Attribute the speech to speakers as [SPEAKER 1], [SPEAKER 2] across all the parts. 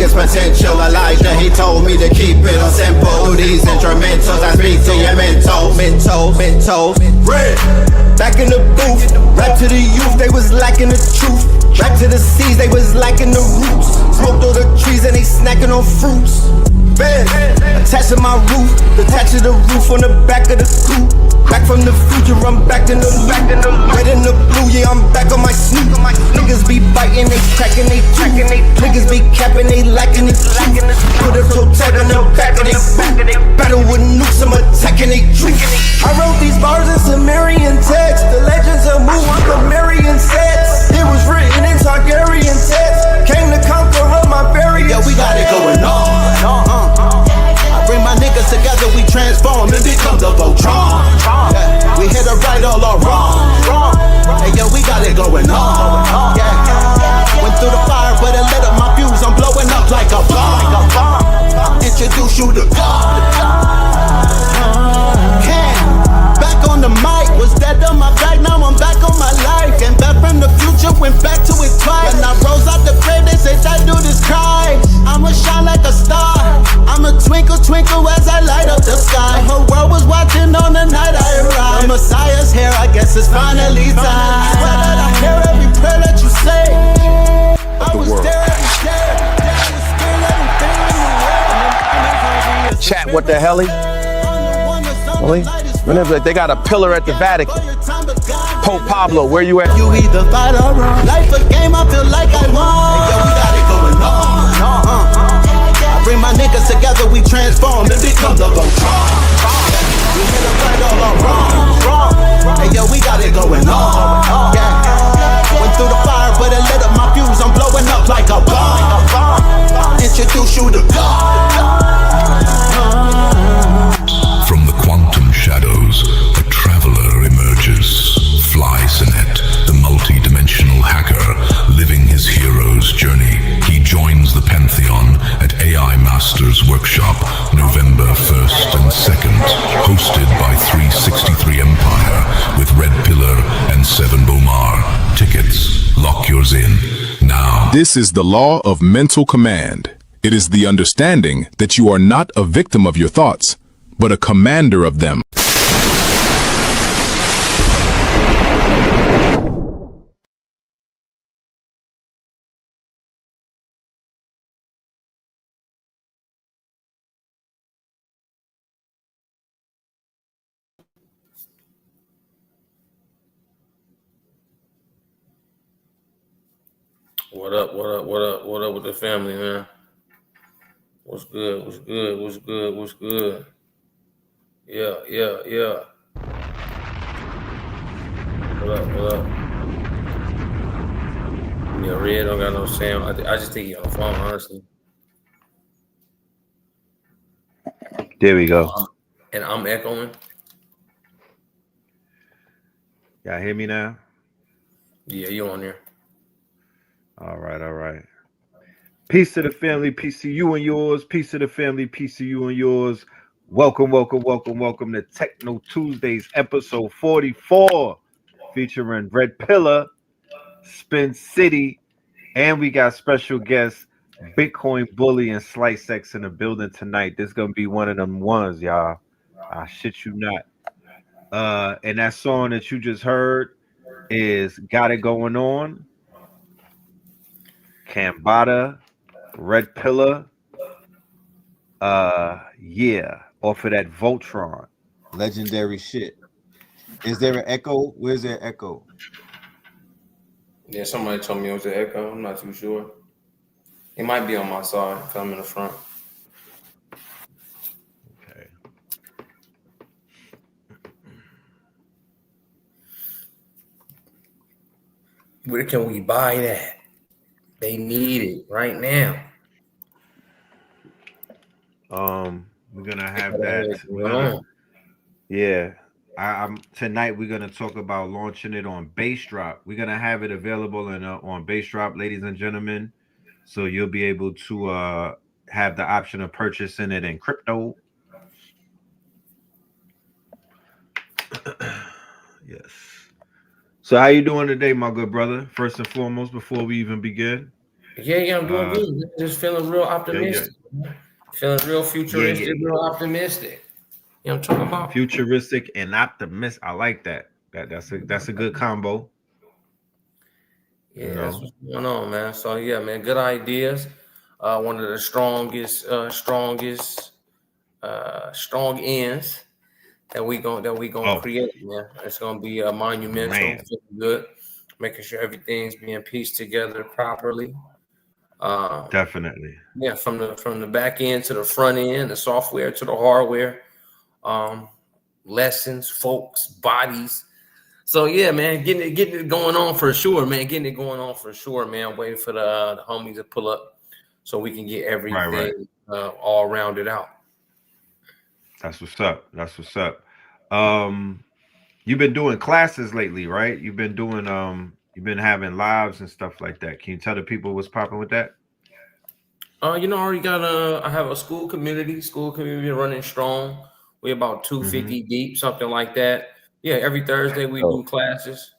[SPEAKER 1] biggest potential. Elijah, he told me to keep it on simple. Through these instrumentals, I speak to your mental. Red. Back in the booth, rap to the youth, they was lacking the truth. Back to the seas, they was lacking the roots. Smoked all the trees and they snacking on fruits. Bed, attached to my roof, detached to the roof on the back of the coupe. Back from the future, I'm back in the red and the blue, yeah, I'm back on my snoot. Niggas be biting, they cracking, they tracking, niggas be capping, they lacking it. Put a toe tag on the back of they boot. Battle with nukes, I'm attacking, they drink. I wrote these bars in Sumerian text. The legends of Mu, I'm Sumerian sets. It was written in Targaryen text. Came to conquer on my barrier.
[SPEAKER 2] Yeah, we got it going on. I bring my niggas together, we transform and become the Voltron. Yeah, we hit it right all our wrong. Hey, yo, we got it going on. Yeah, went through the fire, but it lit up my fuse. I'm blowing up like a bomb. Introduce you to God. Back on the mic, was dead on my back, now I'm back on my life. Came back from the future, went back to it twice. When I rose out the grave, they say that dude is Christ. I'ma shine like a star, I'ma twinkle, twinkle as I light up the sky. The whole world was watching on the night I arrived. The Messiah's here, I guess it's finally time. I swear that I hear every prayer that you say. I was there every day, I was scared everything in the world.
[SPEAKER 3] Chat, what the hell? Really? Whenever they got a pillar at the Vatican. Pope Pablo, where you at?
[SPEAKER 2] You either fight or run. Life a game, I feel like I won. Hey, yo, we got it going on. I bring my niggas together, we transform and become the Voltron. We hit it right all our wrong. Hey, yo, we got it going on. Yeah. Went through the fire, but it lit up my fuse. I'm blowing up like a bomb. Introduce you to God.
[SPEAKER 4] From the quantum shadows, a traveler emerges. Fly Sinet, the multi-dimensional hacker, living his hero's journey. He joins the Pantheon at AI Masters Workshop, November 1st and 2nd. Hosted by 363 Empire, with Red Pillar and Seven Bomar. Tickets, lock yours in, now.
[SPEAKER 5] This is the law of mental command. It is the understanding that you are not a victim of your thoughts, but a commander of them.
[SPEAKER 6] What up with the family, man? What's good? Yeah. What up? Yeah, Red don't got no sound. I just think he on the phone, honestly.
[SPEAKER 3] There we go.
[SPEAKER 6] And I'm echoing.
[SPEAKER 3] Y'all hear me now?
[SPEAKER 6] Yeah, you on there.
[SPEAKER 3] All right. Peace to the family, peace to you and yours. Peace to the family, peace to you and yours. Welcome to Techno Tuesdays, episode 44, featuring Red Pillar, Spin City, and we got special guests, Bitcoin Bully and Slice X in the building tonight. This is gonna be one of them ones, y'all. I shit you not. And that song that you just heard is Got It Going On, Cambada, Red Pillar, off of that Voltron.
[SPEAKER 7] Legendary shit. Is there an echo? Where's there echo?
[SPEAKER 6] Yeah, somebody told me it was an echo. I'm not too sure. It might be on my side if I'm in the front.
[SPEAKER 3] Okay.
[SPEAKER 6] Where can we buy that? They need it right now.
[SPEAKER 3] We're gonna have that. I'm tonight. We're gonna talk about launching it on Base Drop. We're gonna have it available on Base Drop, ladies and gentlemen. So you'll be able to have the option of purchasing it in crypto. Yes. So how you doing today, my good brother? First and foremost, before we even begin.
[SPEAKER 6] Yeah, I'm doing good. Just feeling real
[SPEAKER 3] Yeah.
[SPEAKER 6] optimistic. Feeling real futuristic,
[SPEAKER 3] Yeah.
[SPEAKER 6] real optimistic. You know what I'm talking about?
[SPEAKER 3] Futuristic and optimist. I like that. That's a good combo. You
[SPEAKER 6] Yeah, that's
[SPEAKER 3] know.
[SPEAKER 6] what's going on, man. So yeah, man, good ideas. One of the strong ends that we gonna
[SPEAKER 3] Oh
[SPEAKER 6] create, man. It's gonna be monumental,
[SPEAKER 3] man,
[SPEAKER 6] good, making sure everything's being pieced together properly. Um,
[SPEAKER 3] definitely.
[SPEAKER 6] yeah, from the back end to the front end, the software to the hardware, um, lessons, folks, bodies. So yeah, man, getting it going on for sure, man. Getting it going on for sure, man. I'm waiting for the homies to pull up so we can get
[SPEAKER 3] Right.
[SPEAKER 6] everything all rounded out.
[SPEAKER 3] That's what's up. That's what's up. Um, you've been doing classes lately, right? You've been having lives and stuff like that. Can you tell the people what's popping with that?
[SPEAKER 6] I already got I have a school community running strong. We about
[SPEAKER 3] Mm-hmm.
[SPEAKER 6] 250 deep, something like that. Yeah, every Thursday we
[SPEAKER 3] Oh,
[SPEAKER 6] do classes.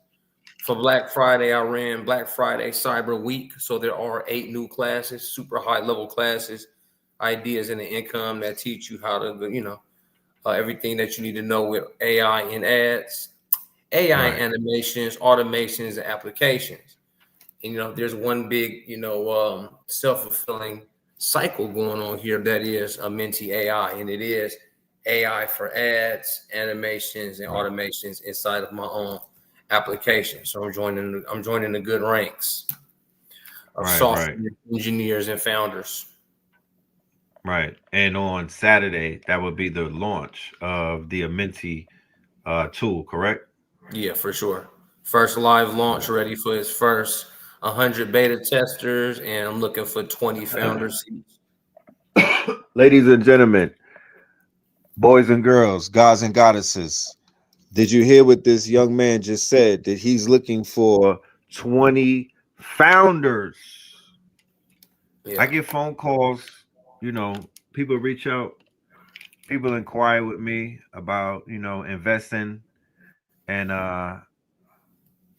[SPEAKER 6] For Black Friday, I ran Black Friday Cyber Week. So there are 8 new classes, super high level classes, ideas in the income that teach you how to, everything that you need to know with AI in ads, AI
[SPEAKER 3] right,
[SPEAKER 6] animations, automations, and applications. And there's one big, self-fulfilling cycle going on here that is a Menti AI, and it is AI for ads, animations, and
[SPEAKER 3] right,
[SPEAKER 6] automations inside of my own application. So I'm joining the good ranks of
[SPEAKER 3] right.
[SPEAKER 6] software engineers and founders.
[SPEAKER 3] Right. And on Saturday, that would be the launch of the Amenti tool, correct?
[SPEAKER 6] Yeah, for sure. First live launch ready for his first 100 beta testers, and I'm looking for 20 founder seats.
[SPEAKER 3] Ladies and gentlemen,
[SPEAKER 7] Boys and girls, gods and goddesses, did you hear what this young man just said? That he's looking for
[SPEAKER 3] 20 founders. I
[SPEAKER 6] Yeah,
[SPEAKER 3] get phone calls, people reach out, people inquire with me about, investing and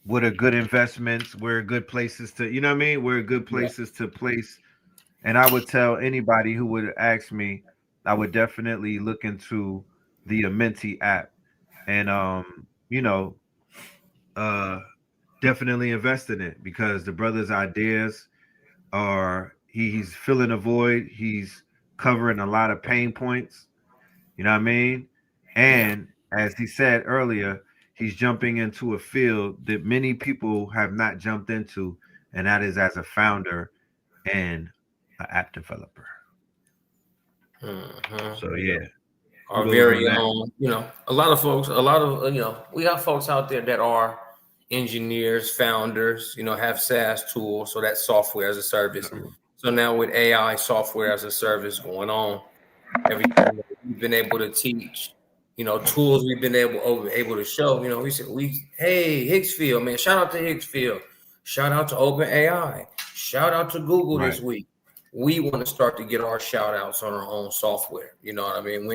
[SPEAKER 3] what are good investments, where are good places to, you know what I mean? Where are good
[SPEAKER 6] yeah,
[SPEAKER 3] places to place. And I would tell anybody who would ask me, I would definitely look into the Amenti app and uh definitely invest in it because the brother's ideas are he's filling a void, he's covering a lot of pain points, you know what I mean?
[SPEAKER 6] yeah.
[SPEAKER 3] And as he said earlier, he's jumping into a field that many people have not jumped into, and that is as a founder and an app developer.
[SPEAKER 6] Mhm.
[SPEAKER 3] So yeah,
[SPEAKER 6] Our
[SPEAKER 3] kudos
[SPEAKER 6] very
[SPEAKER 3] on that.
[SPEAKER 6] own, a lot of folks, a lot of, we got folks out there that are engineers, founders, have SaaS tools. So that's software as a service. So now with AI software as a service going on, everything that we've been able to teach, tools we've been able to show. Hey, Higgsfield, man, shout out to Higgsfield, shout out to OpenAI, shout out to Google
[SPEAKER 3] Right,
[SPEAKER 6] this week. We want to start to get our shout outs on our own software. You know what I mean?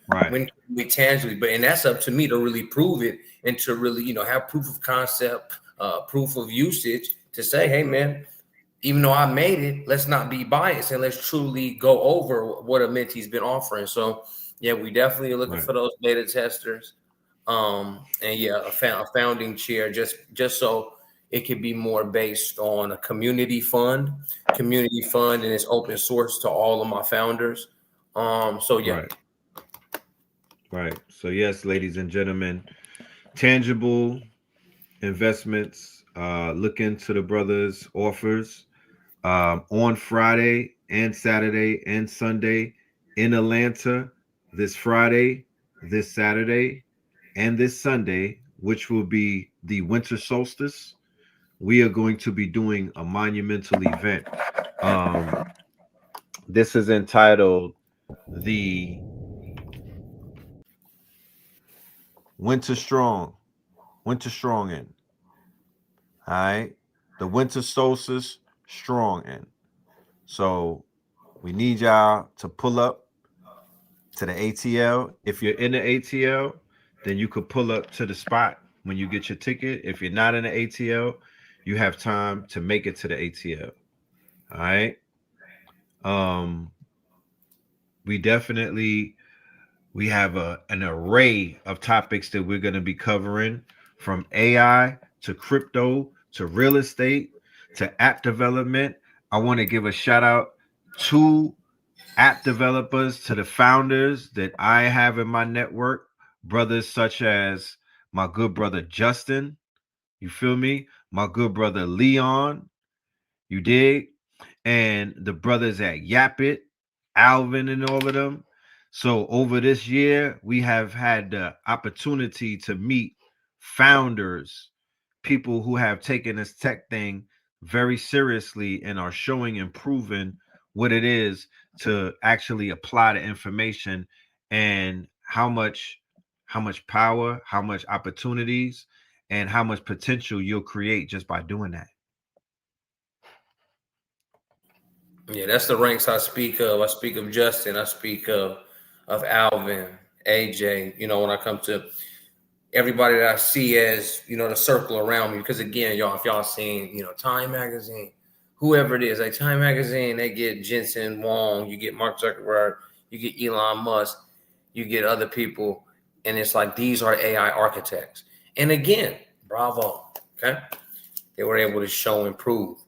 [SPEAKER 3] right,
[SPEAKER 6] When we tangibly, and that's up to me to really prove it and to really, have proof of concept, proof of usage to say, hey, man, even though I made it, let's not be biased and let's truly go over what a Menti's been offering. So yeah, we definitely are looking
[SPEAKER 3] right,
[SPEAKER 6] for those beta testers. And yeah, a founding chair just so it could be more based on a community fund, and it's open source to all of my founders. So yeah,
[SPEAKER 3] right, right. So yes, ladies and gentlemen, tangible investments. Look into the brothers' offers on Friday and Saturday and Sunday in Atlanta this Friday, this Saturday, and this Sunday, which will be the winter solstice. We are going to be doing a monumental event. Um, this is entitled the Winter Strong, Winter Strong In. All right. The winter solstice strong in. So we need y'all to pull up to the ATL. If you're in the ATL, then you could pull up to the spot when you get your ticket. If you're not in the ATL, you have time to make it to the ATL. All right. Um, we definitely we have an array of topics that we're going to be covering, from AI to crypto to real estate to app development. I want to give a shout out to app developers, to the founders that I have in my network, brothers such as my good brother Justin, you feel me? My good brother Leon, you dig? And the brothers at Yapit, Alvin, and all of them. So over this year, we have had the opportunity to meet founders, people who have taken this tech thing very seriously and are showing and proving what it is to actually apply the information, and how much power, how much opportunities, and how much potential you'll create just by doing that.
[SPEAKER 6] Yeah, that's the ranks I speak of. I speak of Justin. I speak of Alvin, AJ. You know, when I come to everybody that I see as, you know, the circle around me. Because again, y'all, if y'all seen, you know, Time Magazine, whoever it is, like Time Magazine, they get Jensen Wong, you get Mark Zuckerberg, you get Elon Musk, you get other people, and it's like these are AI architects. And again, bravo. Okay, they were able to show and prove.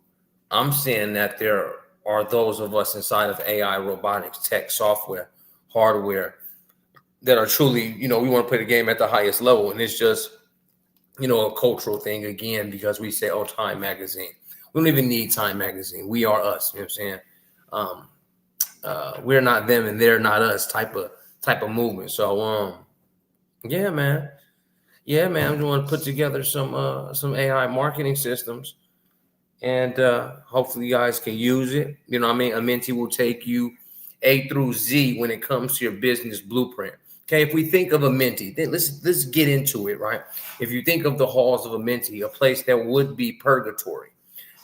[SPEAKER 6] I'm saying that there are those of us inside of AI, robotics, tech, software, hardware that are truly, you know, we want to play the game at the highest level. And it's just, you know, a cultural thing again, because we say, oh, Time Magazine. We don't even need Time Magazine. We are us. You know what I'm saying? We're not them and they're not us type of movement. So yeah, man. Yeah, man. I'm going to put together some AI marketing systems, and hopefully you guys can use it. You know what I mean? A mentee will take you A through Z when it comes to your business blueprint. Okay, if we think of a mentee, then let's get into it, right? If you think of the halls of a mentee, a place that would be purgatory,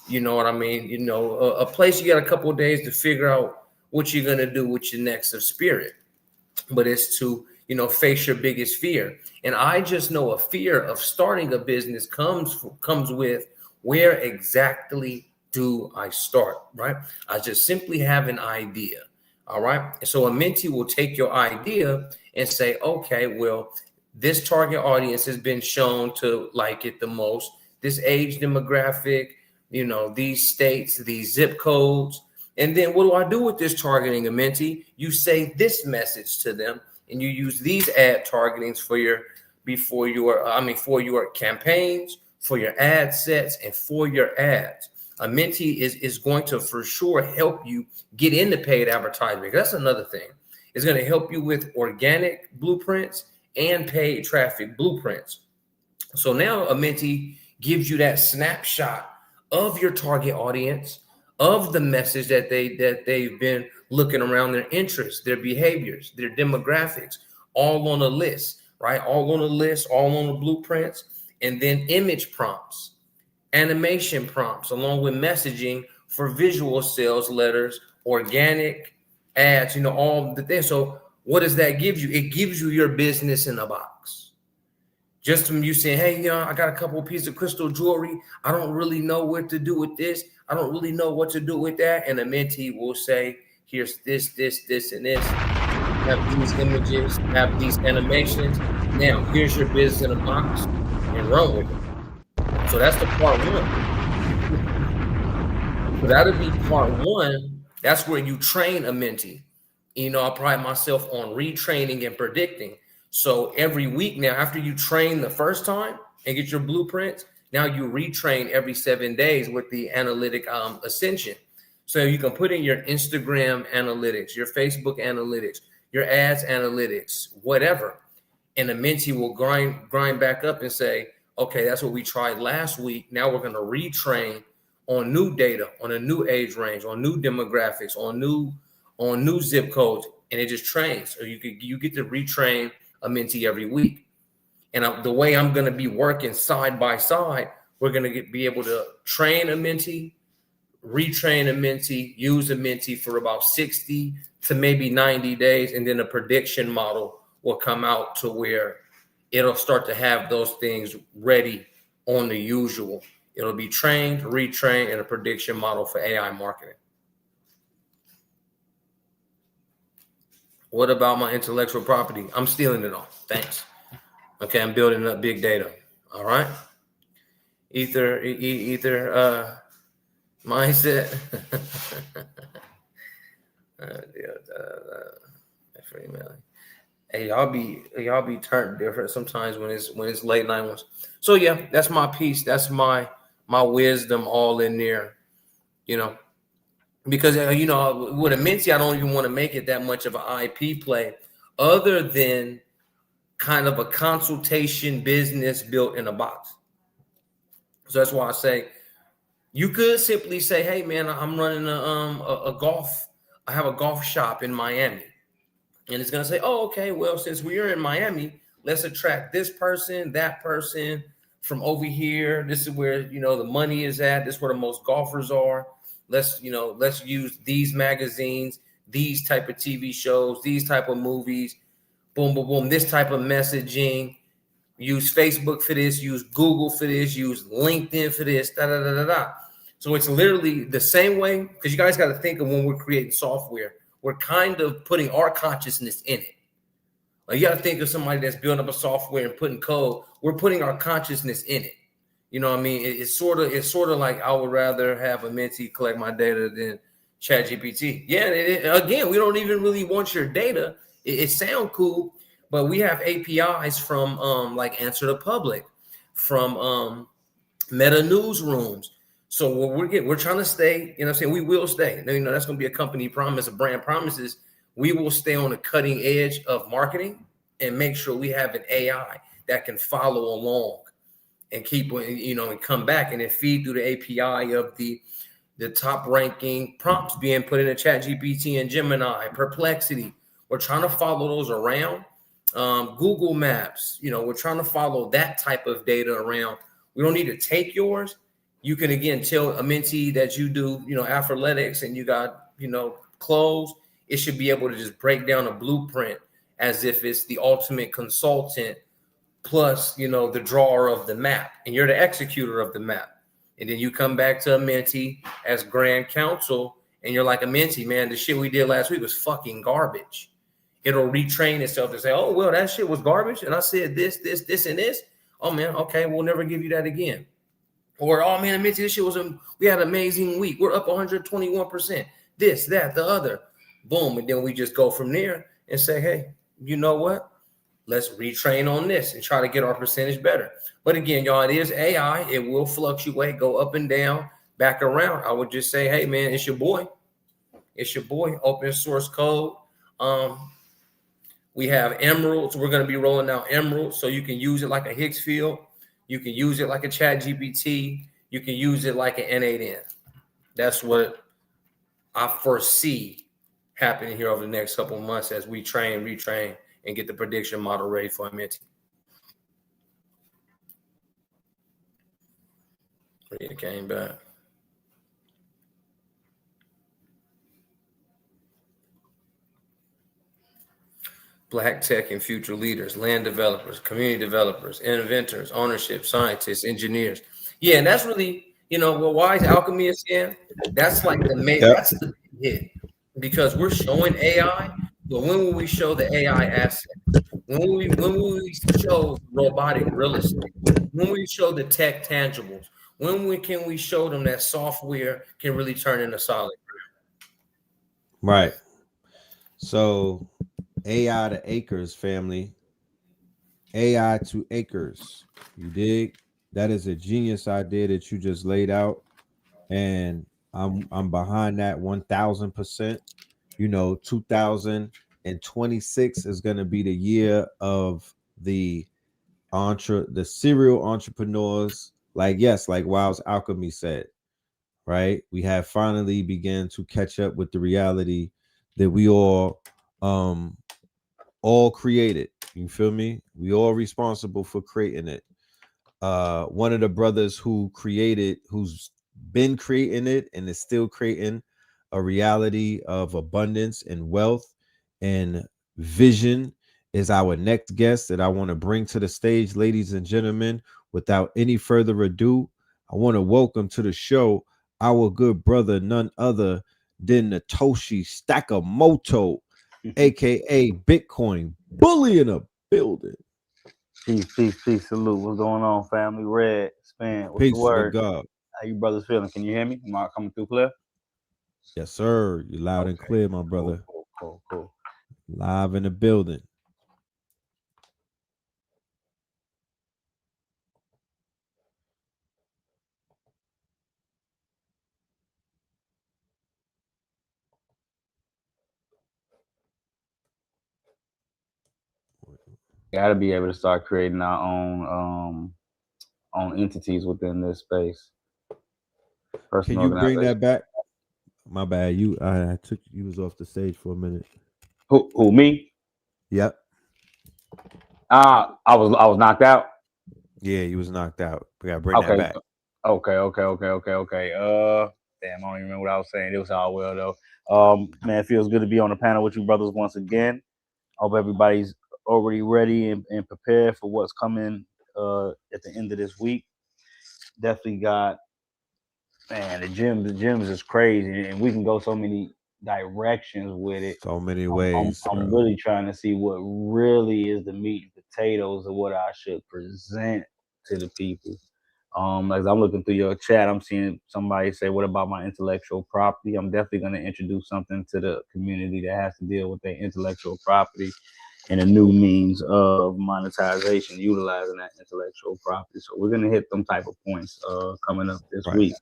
[SPEAKER 6] you know what I mean? You know, a place you got a couple of days to figure out what you're gonna do with your next of spirit, but it's to, you know, face your biggest fear. And I just know a fear of starting a business comes with, where exactly do I start, right? I just simply have an idea. All right. And so a mentee will take your idea and say, okay, well, this target audience has been shown to like it the most, this age demographic, you know, these states, these zip codes. And then what do I do with this targeting, a mentee? You say this message to them, and you use these ad targetings for your campaigns, for your ad sets, and for your ads. A mentee is going to for sure help you get into paid advertising. That's another thing. It's going to help you with organic blueprints and paid traffic blueprints. So now a mentee gives you that snapshot of your target audience, of the message that they've been looking around, their interests, their behaviors, their demographics, all on a list, right? All on a list, all on the blueprints, and then image prompts, animation prompts, along with messaging for visual sales letters, organic ads, you know, all the things. So what does that give you? It gives you your business in a box. Just from you saying, hey, you know, I got a couple of pieces of crystal jewelry. I don't really know what to do with this. I don't really know what to do with that. And a mentee will say, here's this, and this. Have these images, have these animations. Now, here's your business in a box, and run with it. So that's the part one. So that'll be part one. That's where you train a mentee. You know, I pride myself on retraining and predicting. So every week now, after you train the first time and get your blueprints, now you retrain every 7 days with the analytic ascension. So you can put in your Instagram analytics, your Facebook analytics, your ads analytics, whatever. And the mentee will grind back up and say, okay, that's what we tried last week. Now we're going to retrain on new data, on a new age range, on new demographics, on new zip codes, and it just trains. So you get to retrain a mentee every week. And the way I'm going to be working side by side, we're going to be able to train a mentee, retrain a mentee, use a mentee for about 60 to maybe 90 days, and then a prediction model will come out to where it'll start to have those things ready on the usual. It'll be trained, retrained, and a prediction model for AI marketing. What about my intellectual property? I'm stealing it all. Thanks. Okay, I'm building up big data. All right. Ether mindset. Hey, y'all be turned different sometimes when it's late night ones. So yeah, that's my piece. That's my wisdom all in there. You know, because with a Minty, I don't even want to make it that much of an IP play, other than kind of a consultation business built in a box. So that's why I say you could simply say, "Hey, man, I'm running a golf. I have a golf shop in Miami," and it's gonna say, "Oh, okay. Well, since we are in Miami, let's attract this person, that person from over here. This is where the money is at. This is where the most golfers are. Let's use these magazines, these type of TV shows, these type of movies. Boom, boom, boom. This type of messaging. Use Facebook for this. Use Google for this. Use LinkedIn for this. Da da da da da." So it's literally the same way, because you guys got to think of when we're creating software, we're kind of putting our consciousness in it. Like, you got to think of somebody that's building up a software and putting code. We're putting our consciousness in it. You know what I mean? It's sort of like I would rather have a Minty collect my data than ChatGPT. Yeah, again, we don't even really want your data. It sounds cool, but we have APIs from like Answer the Public, from Meta Newsrooms. So what we're trying to stay, what I'm saying, we will stay. Now, that's going to be a company promise, a brand promises. We will stay on the cutting edge of marketing and make sure we have an AI that can follow along and keep, and come back and then feed through the API of the top ranking prompts being put in the ChatGPT and Gemini, Perplexity. We're trying to follow those around. Google Maps, we're trying to follow that type of data around. We don't need to take yours. You can, again, tell a Minty that you do, athletics and you got, clothes. It should be able to just break down a blueprint as if it's the ultimate consultant plus, the drawer of the map, and you're the executor of the map. And then you come back to a Minty as grand counsel, and you're like, a Minty, man, the shit we did last week was fucking garbage. It'll retrain itself to say, oh, well, that shit was garbage. And I said this, and this. Oh, man, okay, we'll never give you that again. Or, oh, man, Minty, this shit we had an amazing week. We're up 121%. This, that, the other. Boom. And then we just go from there and say, hey, you know what? Let's retrain on this and try to get our percentage better. But again, y'all, it is AI. It will fluctuate, go up and down, back around. I would just say, hey, man, it's your boy. It's your boy. Open source code. We have Emeralds. We're going to be rolling out Emeralds, so you can use it like a Higgs field. You can use it like a ChatGPT. You can use it like an N8N. That's what I foresee happening here over the next couple of months as we retrain, and get the prediction model ready for a Minty. It came back. Black tech and future leaders, land developers, community developers, inventors, ownership, scientists, engineers. Yeah, and that's really, what Wise Alchemy is saying. That's like that's the hit, because we're showing AI, but when will we show the AI asset? When will we show robotic real estate? When will we show the tech tangibles? Can we show them that software can really turn into solid?
[SPEAKER 7] Right. So AI to acres, family. AI to acres. You dig? That is a genius idea that you just laid out, and I'm behind that 1,000%. 2026 is going to be the year of the serial entrepreneurs. Like Wiles Alchemy said, right? We have finally began to catch up with the reality that we all created. You feel me? We all responsible for creating it. One of the brothers who's been creating it and is still creating a reality of abundance and wealth and vision is our next guest that I want to bring to the stage, ladies and gentlemen. Without any further ado, I want to welcome to the show our good brother, none other than Natoshi Stakamoto, aka Bitcoin bully in a building.
[SPEAKER 8] Peace. Salute. What's going on, family? Red, Span. What's the
[SPEAKER 7] Peace to the
[SPEAKER 8] word?
[SPEAKER 7] God.
[SPEAKER 8] How you brothers feeling? Can you hear me? Am I coming through clear?
[SPEAKER 7] Yes, sir. You loud and
[SPEAKER 8] Okay.
[SPEAKER 7] clear, my brother.
[SPEAKER 8] Cool.
[SPEAKER 7] Live in the building.
[SPEAKER 8] Gotta be able to start creating our own entities within this space.
[SPEAKER 7] Can
[SPEAKER 8] Personal
[SPEAKER 7] you bring
[SPEAKER 8] organization.
[SPEAKER 7] that back? My bad. I took you was off the stage for a minute.
[SPEAKER 8] Who me?
[SPEAKER 7] Yep.
[SPEAKER 8] I was knocked out.
[SPEAKER 7] Yeah, you was knocked out. We gotta bring that
[SPEAKER 8] Okay.
[SPEAKER 7] back.
[SPEAKER 8] Okay. Damn, I don't even remember what I was saying. It was all well though. Man, it feels good to be on the panel with you brothers once again. Hope everybody's already ready and prepared for what's coming at the end of this week. Definitely got, man, the gyms is crazy, and we can go so many directions with it.
[SPEAKER 7] So many
[SPEAKER 8] I'm
[SPEAKER 7] ways,
[SPEAKER 8] I'm
[SPEAKER 7] bro.
[SPEAKER 8] really trying to see what really is the meat and potatoes of what I should present to the people. As I'm looking through your chat, I'm seeing somebody say, "What about my intellectual property?" I'm definitely going to introduce something to the community that has to deal with their intellectual property and a new means of monetization, utilizing that intellectual property. So we're going to hit them type of points coming up this
[SPEAKER 7] Right.
[SPEAKER 8] week.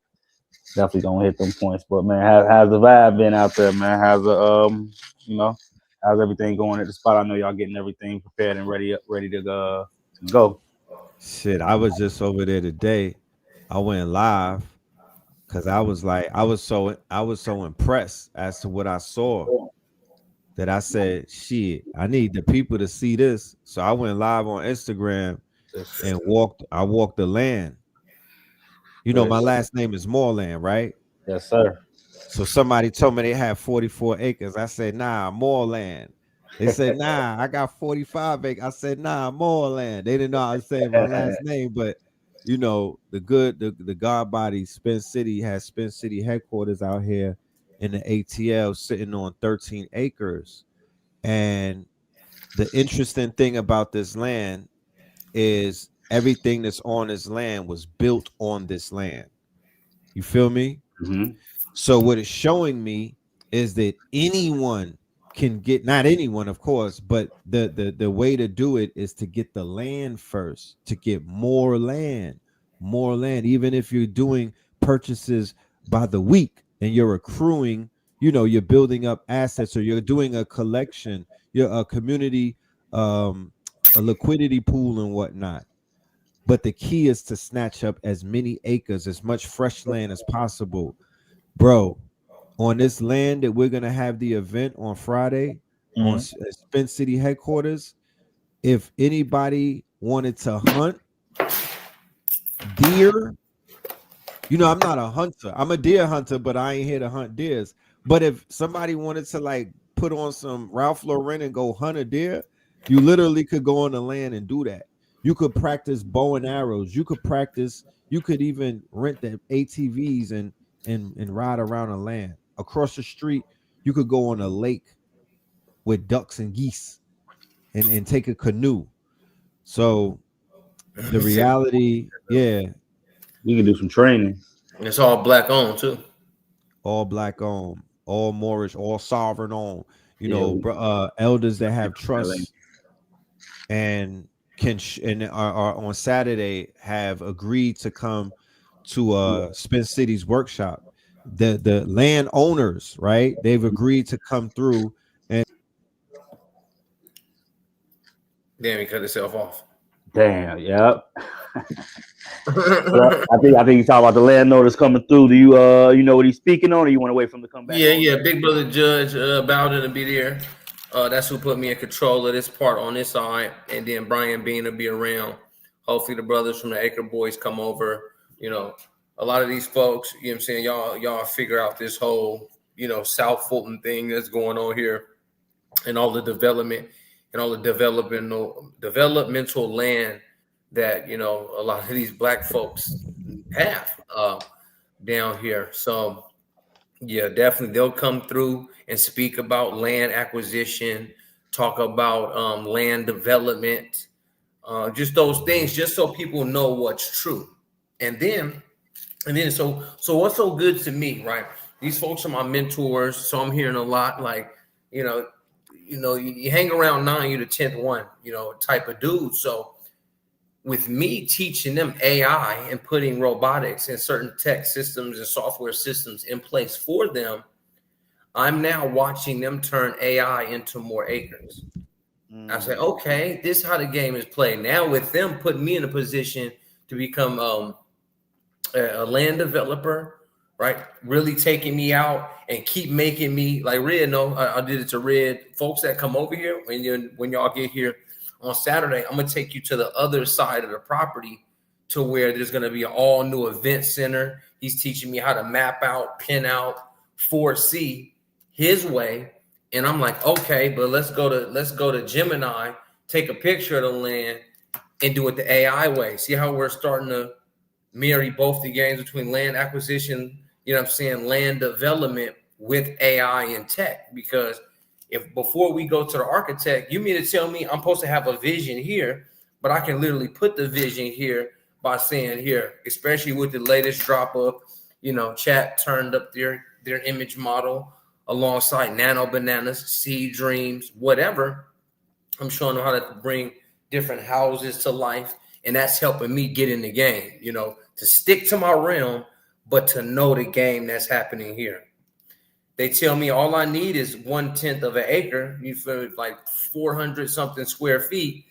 [SPEAKER 8] Definitely gonna hit them points. But man, how's the vibe been out there, man? How's the you know, how's everything going at the spot? I know y'all getting everything prepared and ready to go.
[SPEAKER 7] Shit, I was just over there today. I went live because I was so impressed as to what I saw that I said, shit, I need the people to see this. So I went live on Instagram and I walked the land. You know, my last name is Moreland, right?
[SPEAKER 8] Yes, sir.
[SPEAKER 7] So somebody told me they had 44 acres. I said, nah, more land. They said, nah, I got 45 acres. I said, nah, more land. They didn't know I was saying my last name, but you know, the God body, Spence City has Spence City headquarters out here in the ATL sitting on 13 acres. And the interesting thing about this land is everything that's on this land was built on this land. You feel me?
[SPEAKER 8] Mm-hmm.
[SPEAKER 7] So what it's showing me is that anyone can get, not anyone, of course, but the way to do it is to get the land first, to get more land, more land. Even if you're doing purchases by the week and you're accruing, you know, you're building up assets, or you're doing a collection, you're a community, a liquidity pool and whatnot. But the key is to snatch up as many acres, as much fresh land as possible, bro. On this land that we're gonna have the event on Friday on
[SPEAKER 8] Mm-hmm.
[SPEAKER 7] Spence City headquarters. If anybody wanted to hunt deer, you know, I'm not a hunter. I'm a deer hunter, but I ain't here to hunt deers. But if somebody wanted to like put on some Ralph Lauren and go hunt a deer, you literally could go on the land and do that. You could practice bow and arrows. You could practice. You could even rent the ATVs and ride around the land. Across the street, you could go on a lake with ducks and geese and take a canoe. So the reality, yeah,
[SPEAKER 8] You can do some training.
[SPEAKER 6] It's all black owned too.
[SPEAKER 7] all black owned, all Moorish, all sovereign owned. You
[SPEAKER 8] Yeah,
[SPEAKER 7] know, elders that have
[SPEAKER 8] LA.
[SPEAKER 7] trusts and and are on Saturday have agreed to come to Spence City's workshop. The landowners, right? They've agreed to come through. And
[SPEAKER 6] Damn, he cut himself off.
[SPEAKER 8] Damn, yep. But I think you talking about the landlord that's coming through. Do you know what he's speaking on, or you want to wait for him to come back on?
[SPEAKER 6] Yeah. Big brother Judge Bowden to be there. That's who put me in control of this part on this side, and then Brian Bean will be around. Hopefully, the brothers from the Acre Boys come over. You know, a lot of these folks. You know what I'm saying? Y'all figure out this whole South Fulton thing that's going on here, and all the development and all the developmental land that a lot of these black folks have down here. So Yeah, definitely. They'll come through and speak about land acquisition, talk about land development, just those things, just so people know what's true. And then, so what's so good to me, right? These folks are my mentors, so I'm hearing a lot, like, you know, you hang around 9, you're the 10th one, type of dude. So with me teaching them AI and putting robotics and certain tech systems and software systems in place for them, I'm now watching them turn AI into more acres. I say, okay, this is how the game is played. Now with them putting me in a position to become a land developer, right? Really taking me out and keep making me like Red. No, I did it to Red. Folks that come over here when y'all get here on Saturday, I'm gonna take you to the other side of the property to where there's gonna be an all new event center. He's teaching me how to map out, pin out, foresee his way. And I'm like, okay, but let's go to Gemini, take a picture of the land and do it the AI way. See how we're starting to marry both the games between land acquisition, land development with AI and tech. Because if before we go to the architect, you mean to tell me I'm supposed to have a vision here, but I can literally put the vision here by saying here, especially with the latest drop of, chat turned up their image model alongside Nano Bananas, Seed Dreams, whatever. I'm showing them how to bring different houses to life. And that's helping me get in the game, to stick to my realm, but to know the game that's happening here. They tell me all I need is 1/10 of an acre, you feel like 400 something square feet,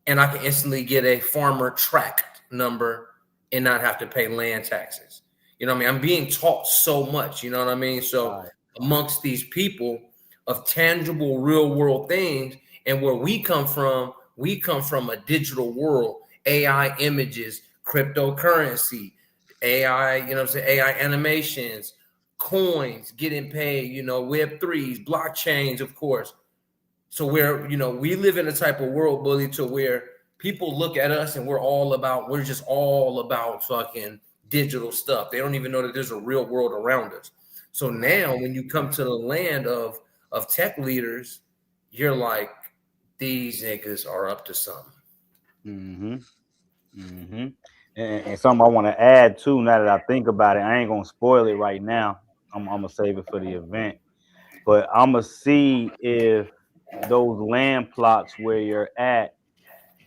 [SPEAKER 6] and I can instantly get a farmer tract number and not have to pay land taxes. You know what I mean? I'm being taught so much, you know what I mean? So amongst these people of tangible real world things, and where we come from a digital world, AI images, cryptocurrency, AI, AI animations, coins, getting paid, Web3s, blockchains, of course. So we live in a type of world, Bully, to where people look at us and we're just all about fucking digital stuff. They don't even know that there's a real world around us. So now when you come to the land of tech leaders, you're like, these niggas are up to something.
[SPEAKER 8] And something I want to add too, now that I think about it, I ain't gonna spoil it right now. I'm gonna save it for the event. But I'm gonna see if those land plots where you're at.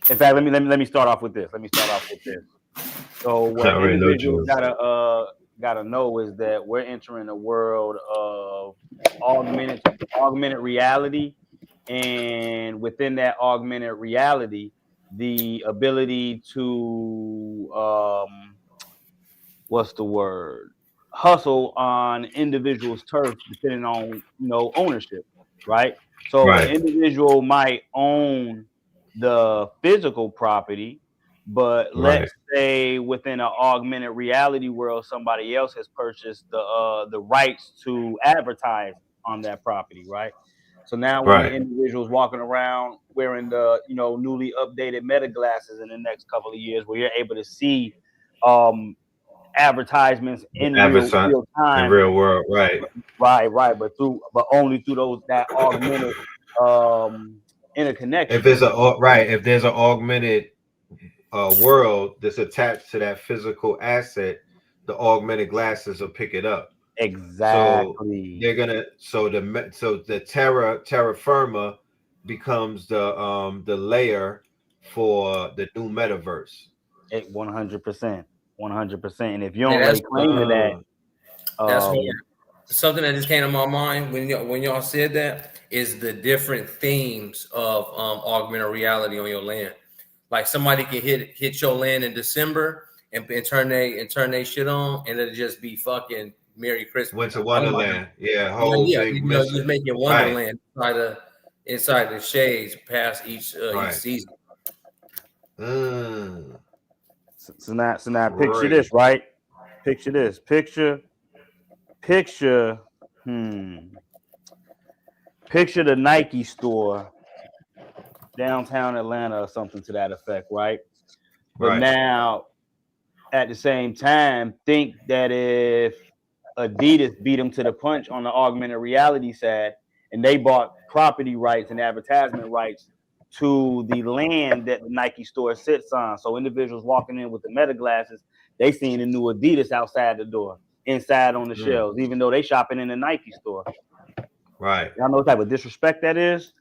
[SPEAKER 8] In fact, let me start off with this. So
[SPEAKER 3] I
[SPEAKER 8] what
[SPEAKER 3] already know what
[SPEAKER 8] individuals
[SPEAKER 3] you
[SPEAKER 8] gotta know is that we're entering a world of augmented reality, and within that augmented reality, the ability to what's the word, hustle on individuals' turf, depending on ownership, right? So an
[SPEAKER 3] Right.
[SPEAKER 8] individual might own the physical property, but
[SPEAKER 3] Right.
[SPEAKER 8] let's say within an augmented reality world, somebody else has purchased the rights to advertise on that property, right? So now when the
[SPEAKER 3] Right.
[SPEAKER 8] individual's walking around wearing the newly updated meta glasses in the next couple of years, where you're able to see um advertisements in
[SPEAKER 3] Advertising
[SPEAKER 8] real
[SPEAKER 3] in
[SPEAKER 8] time,
[SPEAKER 3] real world. Right.
[SPEAKER 8] right, but only through those that augmented interconnection.
[SPEAKER 3] If there's an augmented world that's attached to that physical asset, the augmented glasses will pick it up. So
[SPEAKER 8] Exactly.
[SPEAKER 3] they're gonna so the terra firma becomes the layer for the new metaverse.
[SPEAKER 8] 100%, 100%. And if you
[SPEAKER 6] Yeah,
[SPEAKER 8] don't lay claim to that,
[SPEAKER 6] that's hard.
[SPEAKER 8] um,
[SPEAKER 6] Something that just came to my mind when y'all said that is the different themes of augmented reality on your land. Like somebody can hit your land in December and turn they shit on, and it'll just be fucking Merry Christmas.
[SPEAKER 3] Winter
[SPEAKER 6] I don't mind.
[SPEAKER 3] Wonderland, yeah,
[SPEAKER 6] Yeah,
[SPEAKER 3] whole
[SPEAKER 6] yeah.
[SPEAKER 3] big
[SPEAKER 6] You
[SPEAKER 3] mess.
[SPEAKER 6] just making
[SPEAKER 3] Right,
[SPEAKER 6] Wonderland inside the shades past each
[SPEAKER 3] right.
[SPEAKER 6] season.
[SPEAKER 3] Mm,
[SPEAKER 8] so now picture
[SPEAKER 3] great.
[SPEAKER 8] this, right? Picture this. Picture hmm picture the Nike store downtown Atlanta or something to that effect, right? But
[SPEAKER 3] Right,
[SPEAKER 8] now at the same time, think that if Adidas beat them to the punch on the augmented reality side, and they bought property rights and advertisement rights to the land that the Nike store sits on. So individuals walking in with the meta glasses, they seeing the new Adidas outside the door, inside on the shelves, even though they shopping in the Nike store.
[SPEAKER 3] Right.
[SPEAKER 8] Y'all know what type of disrespect that is?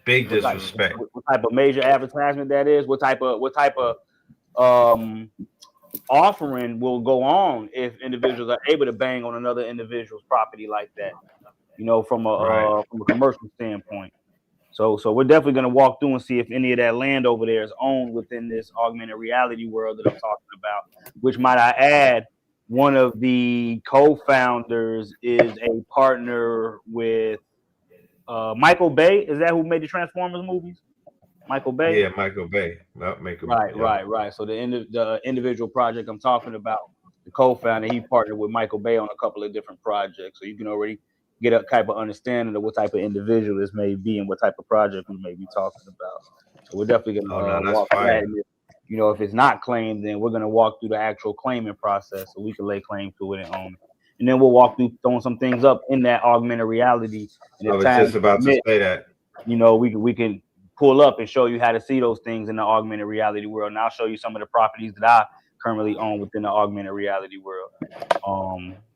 [SPEAKER 3] Big
[SPEAKER 8] What type,
[SPEAKER 3] disrespect.
[SPEAKER 8] what type of major advertisement that is? What type of offering will go on if individuals are able to bang on another individual's property like that? You know, from a commercial standpoint. So we're definitely going to walk through and see if any of that land over there is owned within this augmented reality world that I'm talking about. Which, might I add, one of the co-founders is a partner with Michael Bay. Is that who made the Transformers movies? Michael Bay.
[SPEAKER 3] Yeah, Michael Bay.
[SPEAKER 8] Right. So the individual project I'm talking about, the co-founder, he partnered with Michael Bay on a couple of different projects. So you can already get a type of understanding of what type of individual this may be and what type of project we may be talking about. So we're definitely gonna walk through that. And if it's not claimed, then we're gonna walk through the actual claiming process so we can lay claim to it and own it. And then we'll walk through throwing some things up in that augmented reality. And
[SPEAKER 3] I was just about to say that.
[SPEAKER 8] We can pull up and show you how to see those things in the augmented reality world. And I'll show you some of the properties that I currently own within the augmented reality world.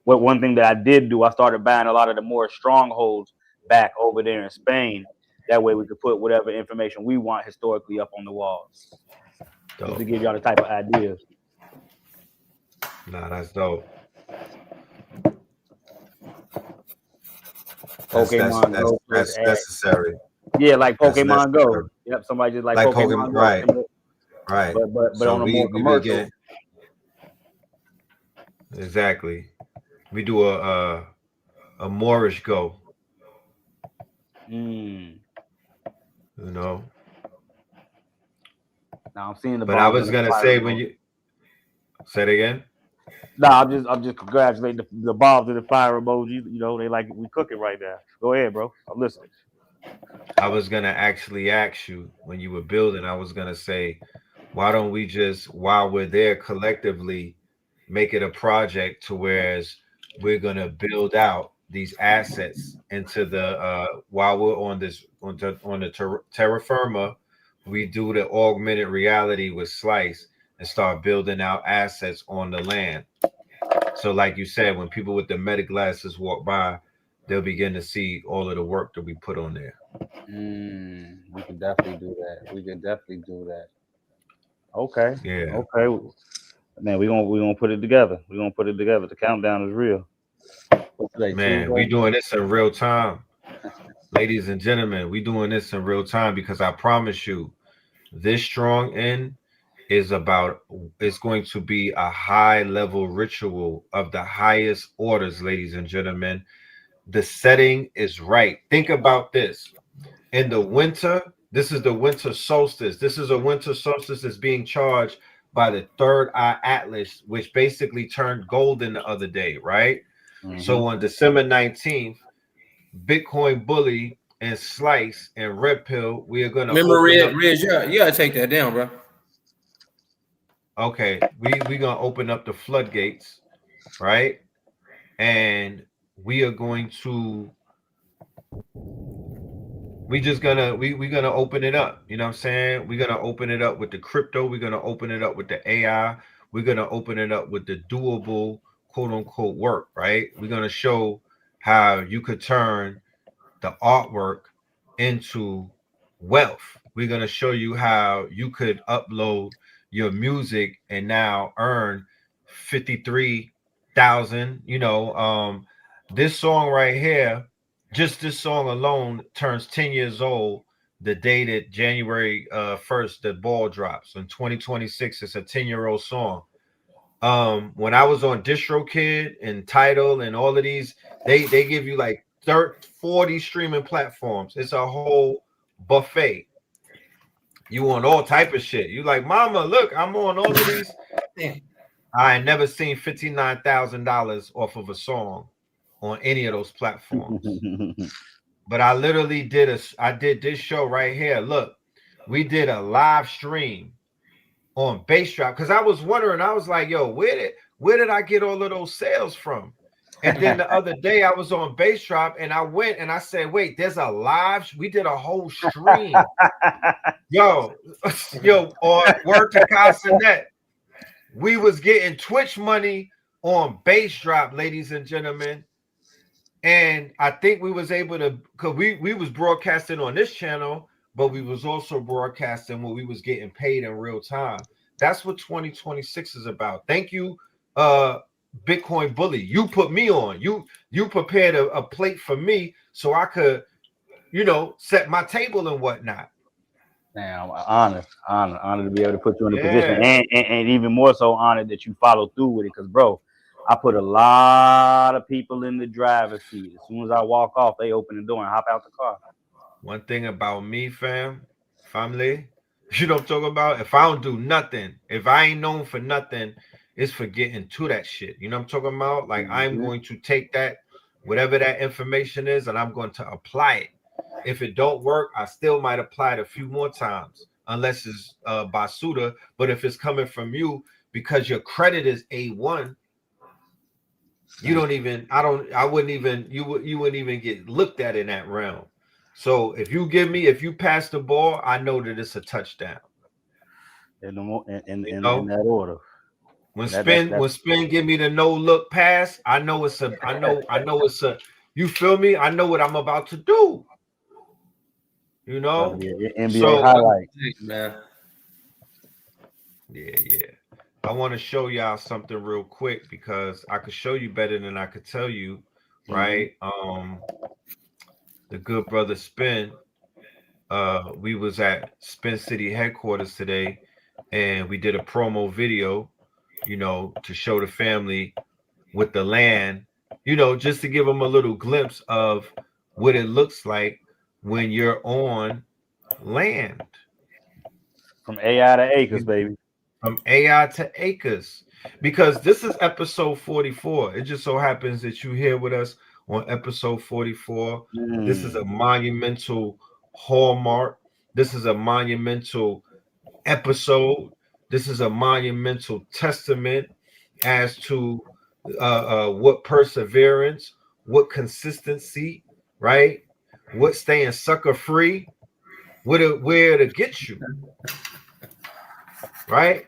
[SPEAKER 8] One thing that I did do, I started buying a lot of the more strongholds back over there in Spain. That way we could put whatever information we want historically up on the walls.
[SPEAKER 3] Dope.
[SPEAKER 8] Just to give y'all the type of ideas.
[SPEAKER 3] Nah, that's dope. That's necessary.
[SPEAKER 8] Yeah, like Pokemon Go. Yep, somebody just like Pokemon
[SPEAKER 3] Go. Right.
[SPEAKER 8] But so on a more commercial.
[SPEAKER 3] Exactly. We do a Moorish Go.
[SPEAKER 8] You
[SPEAKER 3] know.
[SPEAKER 8] Now I'm seeing the.
[SPEAKER 3] But I was gonna say when you say it again.
[SPEAKER 8] No, I'm just congratulating the bombs and the fire emoji. They like we cooking right now. Go ahead, bro. I'm listening.
[SPEAKER 3] I was gonna actually ask you when you were building. I was gonna say, why don't we just, while we're there collectively, make it a project to whereas we're gonna build out these assets into the while we're on the terra firma, we do the augmented reality with Slice and start building out assets on the land. So like you said, when people with the meta glasses walk by, they'll begin to see all of the work that we put on there.
[SPEAKER 8] We can definitely do that. Okay.
[SPEAKER 3] Yeah.
[SPEAKER 8] Okay. Man, we're gonna put it together. The countdown is real.
[SPEAKER 3] Man, we doing this in real time. Ladies and gentlemen, we doing this in real time because I promise you, this strong end is it's going to be a high level ritual of the highest orders, ladies and gentlemen. The setting is right. Think about this. In the winter, this is the winter solstice. This is a winter solstice that's being charged by the third eye atlas, which basically turned golden the other day, right? So on December 19th, Bitcoin Bully and Slice and Red Pill, we are going to
[SPEAKER 6] remember Red, you gotta take that down, bro.
[SPEAKER 3] Okay, we gonna open up the floodgates, right? And we are going to we're gonna open it up. You know what I'm saying? We're gonna open it up with the crypto, we're gonna open it up with the AI, we're gonna open it up with the doable quote unquote work, right? We're gonna show how you could turn the artwork into wealth. We're gonna show you how you could upload your music and now earn 53,000. This song right here, just this song alone turns 10 years old the day that January 1st the ball drops. In 2026, it's a 10-year-old song. When I was on DistroKid and Tidal and all of these, they give you like 40 streaming platforms. It's a whole buffet. You want all type of shit. You like, mama, look, I'm on all of these. I ain't never seen $59,000 off of a song on any of those platforms. But I literally did this show right here. Look, we did a live stream on Bass Drop because I was wondering. I was like, yo, where did I get all of those sales from? And then the other day I was on Bass Drop and I went and I said, wait, there's a live. We did a whole stream. Yo, or word to Casanet. We was getting Twitch money on Bass Drop, ladies and gentlemen. And I think we was able to, because we was broadcasting on this channel, but we was also broadcasting when we was getting paid in real time. That's what 2026 is about. Thank you, Bitcoin Bully. You put me on. You prepared a plate for me so I could, set my table and whatnot.
[SPEAKER 8] Damn, honored to be able to put you in a position, and even more so honored that you followed through with it. Because, bro, I put a lot of people in the driver's seat. As soon as I walk off, they open the door and hop out the car.
[SPEAKER 3] One thing about me, family, you know what I'm talking about? If I don't do nothing, if I ain't known for nothing, it's for getting to that shit. You know what I'm talking about? Like, I'm going to take that, whatever that information is, and I'm going to apply it. If it don't work, I still might apply it a few more times, unless it's Basuda. But if it's coming from you because your credit is A1, you don't even, I wouldn't even, you wouldn't even get looked at in that realm. So if you pass the ball, I know that it's a touchdown.
[SPEAKER 8] In that order.
[SPEAKER 3] When Spin give me the no look pass, I know it's a, you feel me? I know what I'm about to do.
[SPEAKER 8] NBA highlight,
[SPEAKER 6] man.
[SPEAKER 3] Yeah. I want to show y'all something real quick because I could show you better than I could tell you, right? The good brother Spin, we was at Spin City headquarters today, and we did a promo video, to show the family with the land, just to give them a little glimpse of what it looks like when you're on land.
[SPEAKER 8] From AI to acres, baby.
[SPEAKER 3] From AI to acres. Because this is episode 44. It just so happens that you're here with us on episode 44. This is a monumental hallmark. This is a monumental episode. This is a monumental testament as to what perseverance, what consistency, right? What staying sucker free, where to get you, right?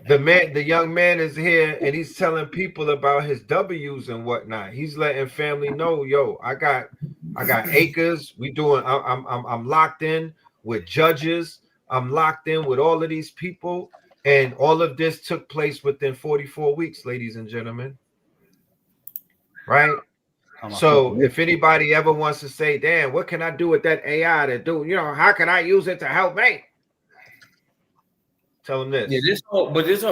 [SPEAKER 3] The young man is here and he's telling people about his W's and whatnot. He's letting family know, yo, I got acres. I'm locked in with judges. I'm locked in with all of these people. And all of this took place within 44 weeks, ladies and gentlemen. Right? So if anybody ever wants to say, damn, what can I do with that AI to do? How can I use it to help me? Tell them this.
[SPEAKER 6] Yeah,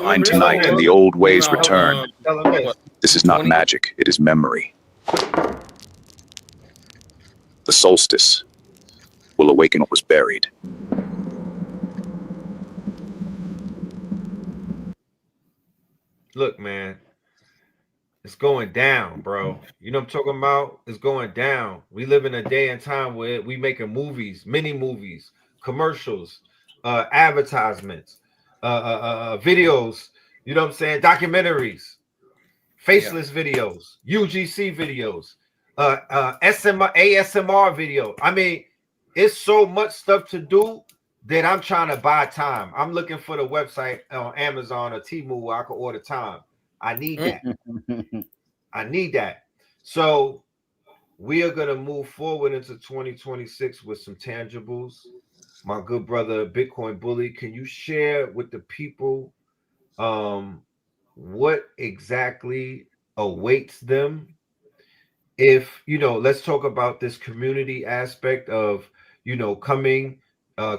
[SPEAKER 4] Find tonight and the old ways return.
[SPEAKER 3] Tell them this.
[SPEAKER 4] This is not magic, it is memory. The solstice will awaken what was buried.
[SPEAKER 3] Look, man, it's going down, bro. You know what I'm talking about? It's going down. We live in a day and time where we making movies, mini movies, commercials, advertisements, videos, you know what I'm saying? Documentaries, faceless videos, UGC videos, ASMR video. I mean, it's so much stuff to do that I'm trying to buy time. I'm looking for the website on Amazon or Temu where I can order time. I need that. I need that. So we are going to move forward into 2026 with some tangibles. My good brother, Bitcoin Bully, can you share with the people what exactly awaits them? If, let's talk about this community aspect of,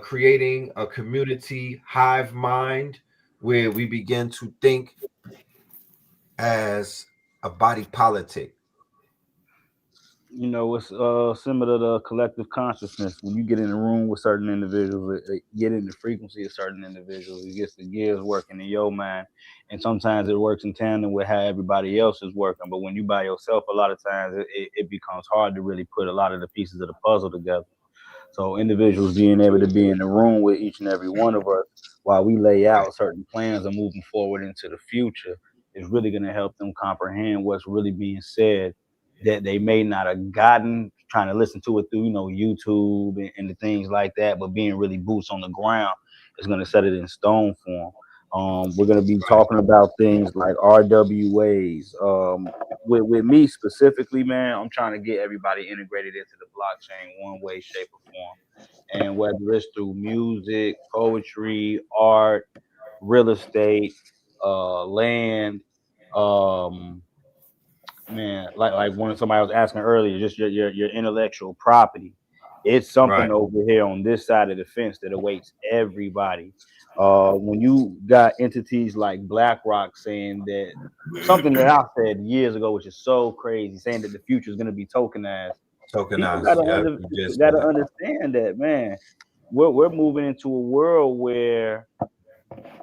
[SPEAKER 3] creating a community hive mind where we begin to think as a body politic.
[SPEAKER 8] It's similar to collective consciousness. When you get in a room with certain individuals, it get in the frequency of certain individuals, it gets the gears working in your mind. And sometimes it works in tandem with how everybody else is working. But when you by yourself, a lot of times it becomes hard to really put a lot of the pieces of the puzzle together. So individuals being able to be in the room with each and every one of us while we lay out certain plans of moving forward into the future is really going to help them comprehend what's really being said that they may not have gotten trying to listen to it through, you know, YouTube and the things like that, but being really boots on the ground is going to set it in stone for them. We're going to be talking about things like RWAs. With me specifically, man, I'm trying to get everybody integrated into the blockchain one way, shape, or form. And whether it's through music, poetry, art, real estate, land, um, man, like when somebody was asking earlier, just your intellectual property. It's something
[SPEAKER 3] Right.
[SPEAKER 8] over here on this side of the fence that awaits everybody. When you got entities like BlackRock saying that something that I said years ago, which is so crazy, saying that the future is going to be tokenized. People
[SPEAKER 3] Tokenized. Yeah, you just
[SPEAKER 8] gotta
[SPEAKER 3] said it.
[SPEAKER 8] understand that, man. We're moving into a world where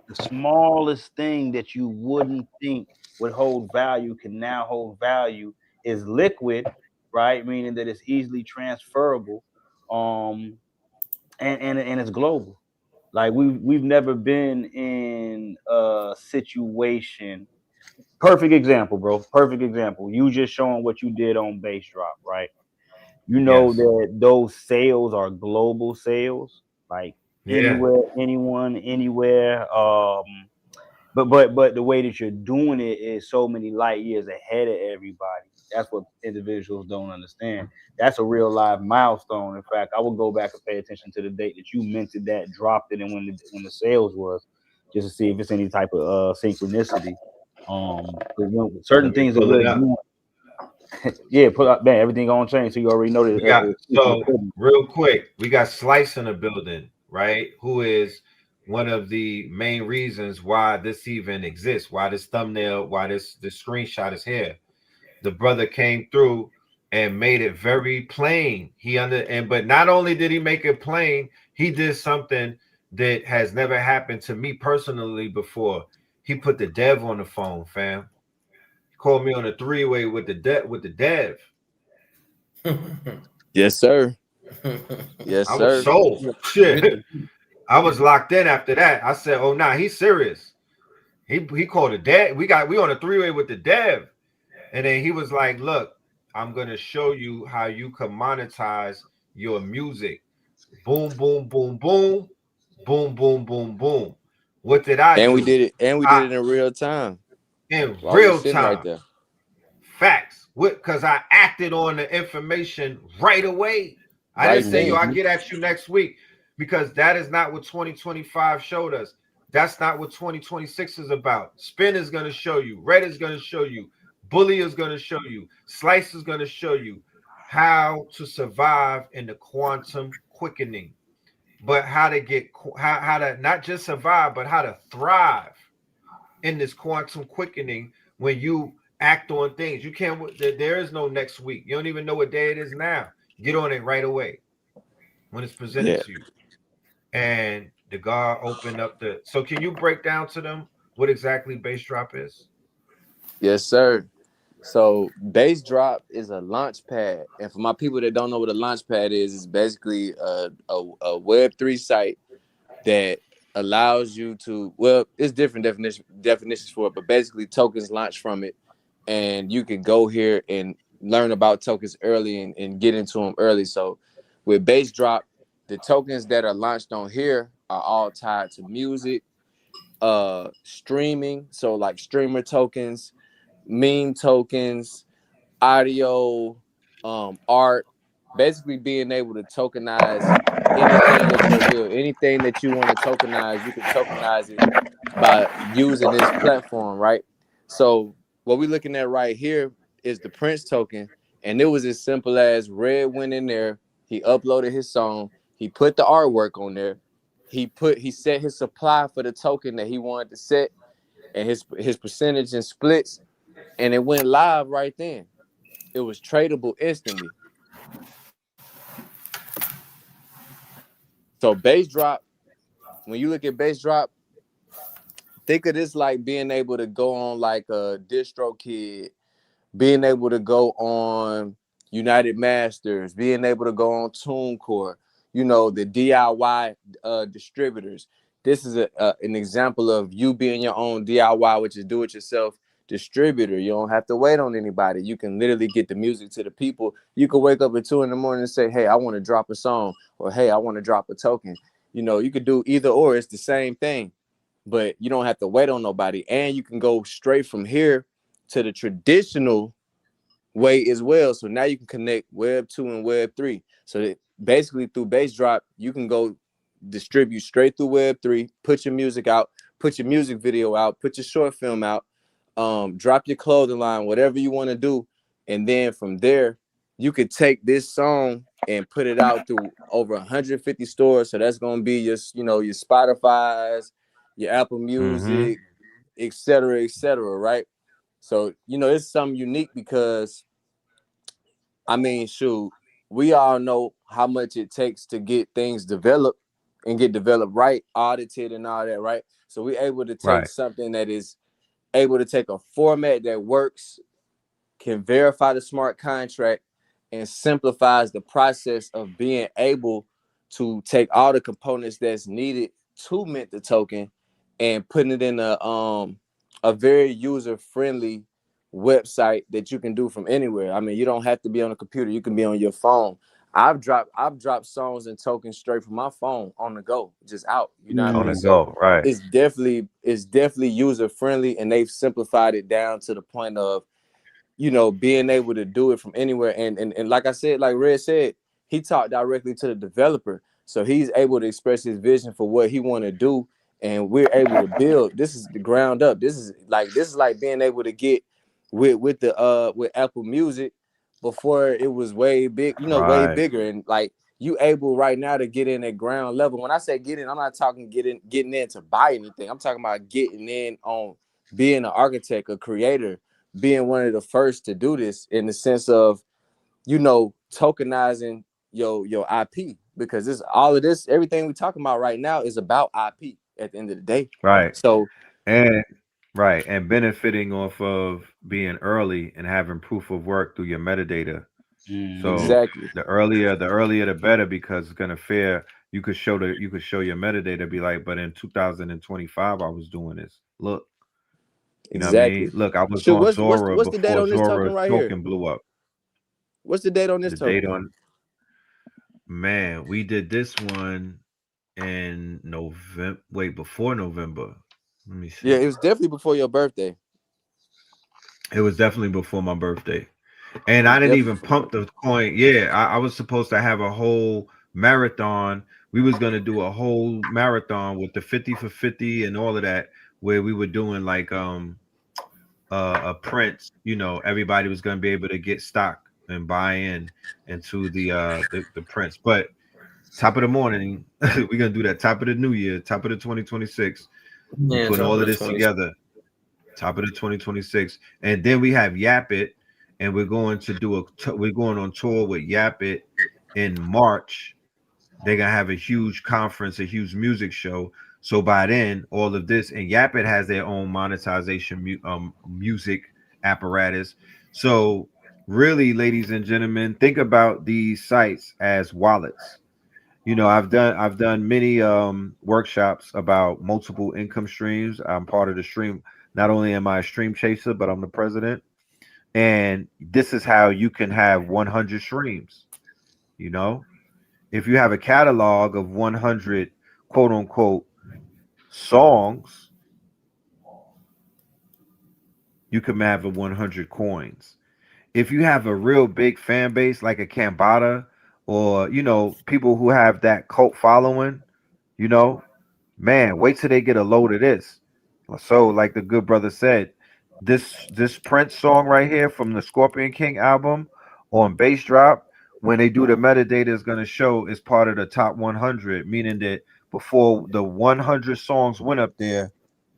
[SPEAKER 8] the smallest thing that you wouldn't think would hold value can now hold value, is liquid, right? Meaning that it's easily transferable, um, and it's global. Like we've never been in a situation. Perfect example, bro. Perfect example. You just showing what you did on Base Drop, right? You know
[SPEAKER 3] Yes.
[SPEAKER 8] that those sales are global sales, like
[SPEAKER 3] Yeah.
[SPEAKER 8] anywhere, anyone, anywhere. But the way that you're doing it is so many light years ahead of everybody. That's what individuals don't understand. That's a real live milestone. In fact, I would go back and pay attention to the date that you minted that, dropped it, and when the sales was, just to see if it's any type of synchronicity. 'Cause when certain
[SPEAKER 3] Let me
[SPEAKER 8] things that
[SPEAKER 3] pull
[SPEAKER 8] we're
[SPEAKER 3] it up.
[SPEAKER 8] doing, yeah, put up, man, everything on chain, so you already know that
[SPEAKER 3] We got
[SPEAKER 8] it's
[SPEAKER 3] so
[SPEAKER 8] equidna.
[SPEAKER 3] real quick. We got Slice in the building, right? Who is one of the main reasons why this even exists, why this thumbnail, why this screenshot is here. The brother came through and made it very plain. But not only did he make it plain, he did something that has never happened to me personally before. He put the dev on the phone, fam. He called me on a three-way with the dev.
[SPEAKER 9] Yes, sir. Yes,
[SPEAKER 3] I was
[SPEAKER 9] sir.
[SPEAKER 3] sold. Shit. I was locked in after that. I said, "Oh, nah, he's serious." He called a dev. We on a three-way with the dev. And then he was like, "Look, I'm gonna show you how you can monetize your music. Boom, boom, boom, boom, boom, boom, boom, boom." What did I
[SPEAKER 9] And we
[SPEAKER 3] do?
[SPEAKER 9] did it, and we did
[SPEAKER 3] I
[SPEAKER 9] it in real time
[SPEAKER 3] in
[SPEAKER 9] while we were
[SPEAKER 3] real
[SPEAKER 9] sitting right
[SPEAKER 3] time.
[SPEAKER 9] there.
[SPEAKER 3] Facts. Because I acted on the information right away. I didn't
[SPEAKER 9] Right
[SPEAKER 3] say, "Yo,
[SPEAKER 9] then.
[SPEAKER 3] I'll get at you next week," because that is not what 2025 showed us. That's not what 2026 is about. Spin is going to show you. Red is going to show you. Bully is going to show you. Slice is going to show you how to survive in the quantum quickening, but how to get how to not just survive, but how to thrive in this quantum quickening when you act on things. You can't, there is no next week. You don't even know what day it is now. Get on it right away when it's presented
[SPEAKER 9] Yeah.
[SPEAKER 3] to you. And the guard opened up the. So, can you break down to them what exactly base drop is?
[SPEAKER 9] Yes, sir. So base drop is a launch pad. And for my people that don't know what a launch pad is, it's basically a Web3 site that allows you to, well, it's different definitions for it, but basically tokens launch from it. And you can go here and learn about tokens early and get into them early. So with base drop, the tokens that are launched on here are all tied to music, streaming. So like streamer tokens, meme tokens, audio, art, basically being able to tokenize anything at your will. Anything that you want to tokenize, you can tokenize it by using this platform, right? So what we're looking at right here is the Prince token, and it was as simple as Red went in there, he uploaded his song, he put the artwork on there, he set his supply for the token that he wanted to set, and his percentage and splits, and it went live right then. It was tradable instantly. So base drop, when you look at base drop, think of this like being able to go on like a DistroKid, being able to go on United Masters, being able to go on TuneCore, you know, the DIY distributors. This is an example of you being your own DIY, which is do it yourself distributor. You don't have to wait on anybody. You can literally get the music to the people. You can wake up at 2 a.m. and say, hey, I want to drop a song, or hey, I want to drop a token. You know, you could do either or. It's the same thing, but you don't have to wait on nobody. And you can go straight from here to the traditional way as well. So now you can connect Web 2 and Web 3. So that basically through Bass Drop, you can go distribute straight through Web 3, put your music out, put your music video out, put your short film out, drop your clothing line, whatever you want to do. And then from there, you could take this song and put it out through over 150 stores. So that's going to be your, you know, your Spotify's, your Apple Music, et cetera, right? So, you know, it's something unique because, I mean, shoot, we all know how much it takes to get things developed and get developed right, audited and all that, right? So we're able to take something that is able to take a format that works, can verify the smart contract, and simplifies the process of being able to take all the components that's needed to mint the token and putting it in a very user-friendly website that you can do from anywhere. I mean, you don't have to be on a computer, you can be on your phone. I've dropped songs and tokens straight from my phone on the go, just out. You know what I mean? So it's definitely user friendly, and they've simplified it down to the point of, you know, being able to do it from anywhere. And like I said, like Red said, he talked directly to the developer, so he's able to express his vision for what he want to do, and we're able to build. This is the ground up. This is like being able to get with Apple Music before it was way big, you know, way bigger. And like you able right now to get in at ground level. When I say get in, I'm not talking getting in to buy anything. I'm talking about getting in on being an architect, a creator, being one of the first to do this in the sense of, you know, tokenizing your IP, because this all of this, everything we're talking about right now is about IP at the end of the day. So
[SPEAKER 3] and benefiting off of being early and having proof of work through your metadata. So
[SPEAKER 9] exactly,
[SPEAKER 3] the earlier the better, because it's gonna fare. You could show your metadata, be like, but in 2025 I was doing this. Look, you know what I mean?
[SPEAKER 9] exactly.
[SPEAKER 3] Look, I was
[SPEAKER 9] Shoot,
[SPEAKER 3] on
[SPEAKER 9] what's
[SPEAKER 3] Zora
[SPEAKER 9] the date
[SPEAKER 3] before
[SPEAKER 9] on this token
[SPEAKER 3] Zora's
[SPEAKER 9] right here?
[SPEAKER 3] token blew up.
[SPEAKER 9] What's the date on this
[SPEAKER 3] The date
[SPEAKER 9] token?
[SPEAKER 3] on, man, we did this one in November. Wait, before November. Let me see.
[SPEAKER 9] Yeah, it was definitely before your birthday.
[SPEAKER 3] It was definitely before my birthday. And
[SPEAKER 9] It was
[SPEAKER 3] I didn't
[SPEAKER 9] definitely
[SPEAKER 3] even pump the coin. Yeah, I was supposed to have a whole marathon. We was gonna do a whole marathon with the 50 for 50 and all of that, where we were doing like a prints. You know, everybody was gonna be able to get stock and buy in into the prints. But top of the morning, we're gonna do that. Top of the new year, top of the 2026. We
[SPEAKER 6] Yeah,
[SPEAKER 3] putting
[SPEAKER 6] top
[SPEAKER 3] all
[SPEAKER 6] of
[SPEAKER 3] of
[SPEAKER 6] the
[SPEAKER 3] this
[SPEAKER 6] 20.
[SPEAKER 3] together. Top of the 2026, and then we have Yap It, and we're going to do we're going on tour with Yap It in March. They're gonna have a huge conference, a huge music show. So by then, all of this, and Yap It has their own monetization music apparatus. So really, ladies and gentlemen, think about these sites as wallets. You know, I've done many workshops about multiple income streams. I'm part of the stream. Not only am I a stream chaser, but I'm the president. And this is how you can have 100 streams. You know, if you have a catalog of 100 quote unquote songs, you can have a 100 coins. If you have a real big fan base like a Cambada, or you know, people who have that cult following, you know, man, wait till they get a load of this. So, like the good brother said, this Prince song right here from the Scorpion King album on Bass Drop, when they do the metadata, is going to show is part of the top 100, meaning that before the 100 songs went up there,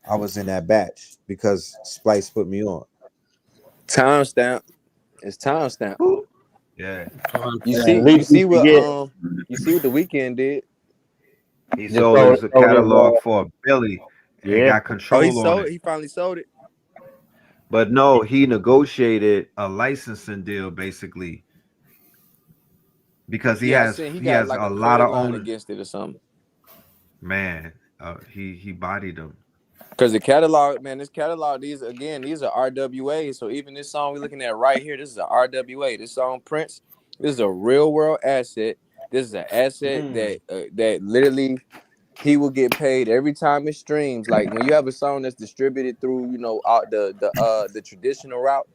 [SPEAKER 3] I was in that batch because Splice put me on.
[SPEAKER 9] Timestamp. It's timestamp.
[SPEAKER 3] Yeah.
[SPEAKER 9] You
[SPEAKER 8] At
[SPEAKER 9] see,
[SPEAKER 8] least you forget.
[SPEAKER 9] you see what the weekend did.
[SPEAKER 3] He
[SPEAKER 8] Just
[SPEAKER 3] sold his
[SPEAKER 8] sold his,
[SPEAKER 3] catalog for a Billy and
[SPEAKER 8] yeah.
[SPEAKER 3] got
[SPEAKER 9] Oh,
[SPEAKER 3] control on it.
[SPEAKER 9] he finally sold it.
[SPEAKER 3] But no, he negotiated a licensing deal basically because he
[SPEAKER 9] Yeah, I
[SPEAKER 3] has
[SPEAKER 9] seen he
[SPEAKER 3] he
[SPEAKER 9] got
[SPEAKER 3] has
[SPEAKER 9] like
[SPEAKER 3] a
[SPEAKER 9] a
[SPEAKER 3] lot
[SPEAKER 9] credit
[SPEAKER 3] of
[SPEAKER 9] line
[SPEAKER 3] own
[SPEAKER 9] against it or something.
[SPEAKER 3] man. He bodied him.
[SPEAKER 9] Because the catalog, man, this catalog, these are RWAs. So even this song we're looking at right here, this is a RWA. This song Prince, this is a real world asset. This is an asset that literally he will get paid every time it streams. Like when you have a song that's distributed through, the traditional route,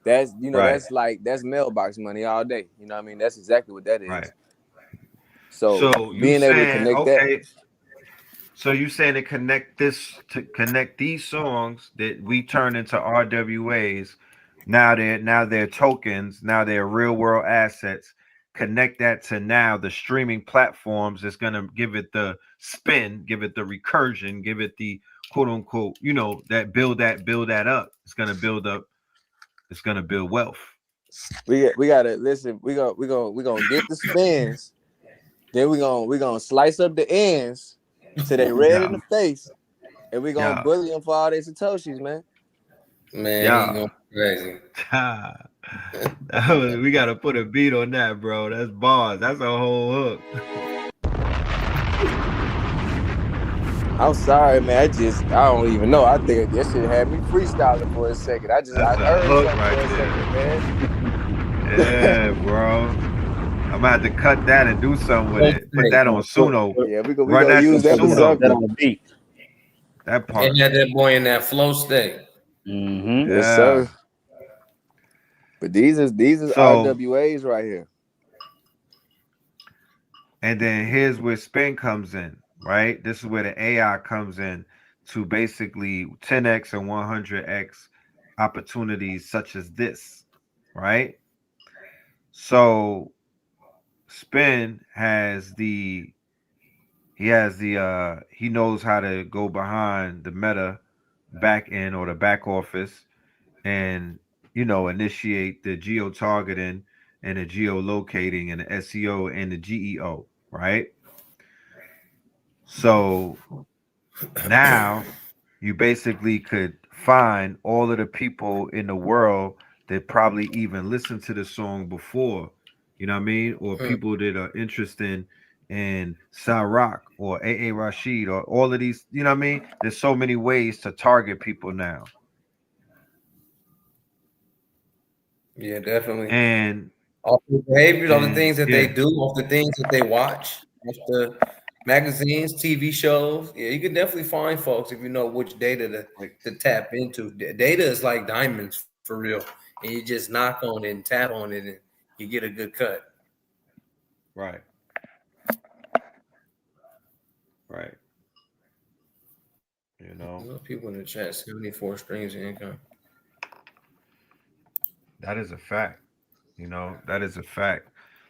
[SPEAKER 3] Right.
[SPEAKER 9] that's mailbox money all day. You know what I mean? That's exactly what that
[SPEAKER 3] Right.
[SPEAKER 9] is. So
[SPEAKER 3] So you
[SPEAKER 9] being able to
[SPEAKER 3] saying
[SPEAKER 9] connect that,
[SPEAKER 3] okay? So you saying to connect these songs that we turn into RWAs, now they're tokens, now they're real world assets. Connect that to now the streaming platforms that's gonna give it the spin, give it the recursion, give it the quote unquote, that build that up. It's gonna build up, it's gonna build wealth.
[SPEAKER 9] we gotta listen. We gonna get the spins. Then we gonna slice up the ends till they red in
[SPEAKER 3] Yeah,
[SPEAKER 9] the face, and we gonna
[SPEAKER 3] yeah,
[SPEAKER 9] bully them for all their satoshis, man.
[SPEAKER 6] Man, he
[SPEAKER 3] yeah.
[SPEAKER 6] going crazy.
[SPEAKER 3] We gotta put a beat on that, bro. That's bars. That's a whole hook.
[SPEAKER 9] I'm sorry, man. I don't even know. I think that shit had me freestyling for a second.
[SPEAKER 3] That's
[SPEAKER 9] I
[SPEAKER 3] a
[SPEAKER 9] heard
[SPEAKER 3] hook
[SPEAKER 9] something
[SPEAKER 3] right
[SPEAKER 9] for a
[SPEAKER 3] there.
[SPEAKER 9] second, man.
[SPEAKER 3] Yeah, bro. I'm gonna have to cut that and do something with it. Put that on Suno.
[SPEAKER 9] Yeah, we
[SPEAKER 3] Run
[SPEAKER 9] gonna
[SPEAKER 3] that through
[SPEAKER 9] use that for
[SPEAKER 3] Suno.
[SPEAKER 8] That
[SPEAKER 9] something.
[SPEAKER 8] on the beat.
[SPEAKER 3] That
[SPEAKER 6] And
[SPEAKER 3] part.
[SPEAKER 6] had that boy in that flow state.
[SPEAKER 8] Mm-hmm.
[SPEAKER 9] Yes,
[SPEAKER 3] Yeah.
[SPEAKER 9] sir. But these is
[SPEAKER 3] So,
[SPEAKER 9] RWAs right here.
[SPEAKER 3] and then here's where spin comes in, right? This is where the AI comes in to basically 10x and 100x opportunities such as this, right? So, spin he knows how to go behind the meta back end or the back office and initiate the geo targeting and the geolocating and the SEO and the GEO, right? So now you basically could find all of the people in the world that probably even listened to the song before, you know what I mean? Or people that are interested in Rock or A Rashid or all of these, you know what I mean? There's so many ways to target people now.
[SPEAKER 6] Yeah, definitely.
[SPEAKER 3] And
[SPEAKER 6] All the behaviors, all the
[SPEAKER 3] and
[SPEAKER 6] things that they
[SPEAKER 3] yeah,
[SPEAKER 6] do, all the things that they watch, off the magazines, TV shows. Yeah, you can definitely find folks if you know which data
[SPEAKER 3] like
[SPEAKER 6] to tap into. Data is like diamonds for real. And you just knock on it and tap on it and you get a good cut.
[SPEAKER 3] right, right. You know,
[SPEAKER 6] People in the chat, 74 streams of income.
[SPEAKER 3] that is a fact. That is a fact.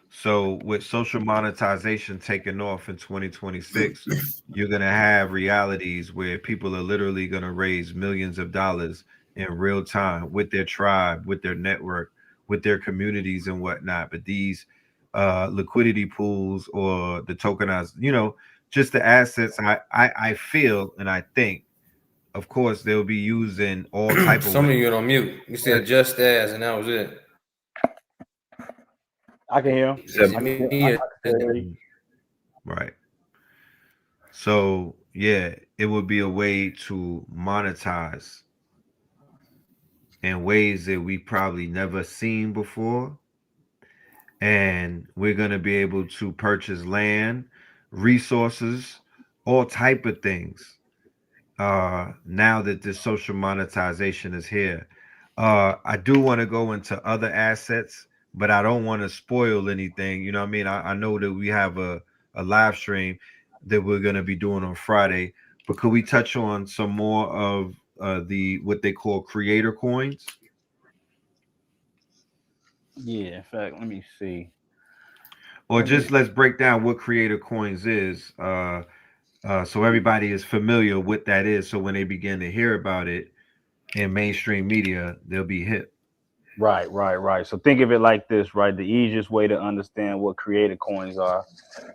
[SPEAKER 3] So with social monetization taking off in 2026, you're gonna have realities where people are literally gonna raise millions of dollars in real time with their tribe, with their network, with their communities and whatnot. But these liquidity pools or the tokenized, just the assets, I feel and I think, of course, they'll be used in all type of
[SPEAKER 6] Some
[SPEAKER 3] ways.
[SPEAKER 6] of you on mute. You said just as, and that was it.
[SPEAKER 8] I can hear him.
[SPEAKER 6] Is
[SPEAKER 3] So,
[SPEAKER 6] it me?
[SPEAKER 8] I can still hear you.
[SPEAKER 3] right. So yeah, it would be a way to monetize in ways that we probably never seen before. And we're gonna be able to purchase land, resources, all type of things. Now that this social monetization is here. I do want to go into other assets, but I don't want to spoil anything. You know what I mean? I know that we have a live stream that we're going to be doing on Friday, but could we touch on some more of the what they call creator coins?
[SPEAKER 8] Yeah, in fact, let me see.
[SPEAKER 3] Or just let's break down what creator coins is, so everybody is familiar with that is. So when they begin to hear about it in mainstream media, they'll be hip.
[SPEAKER 8] Right. So think of it like this, right? The easiest way to understand what creator coins are,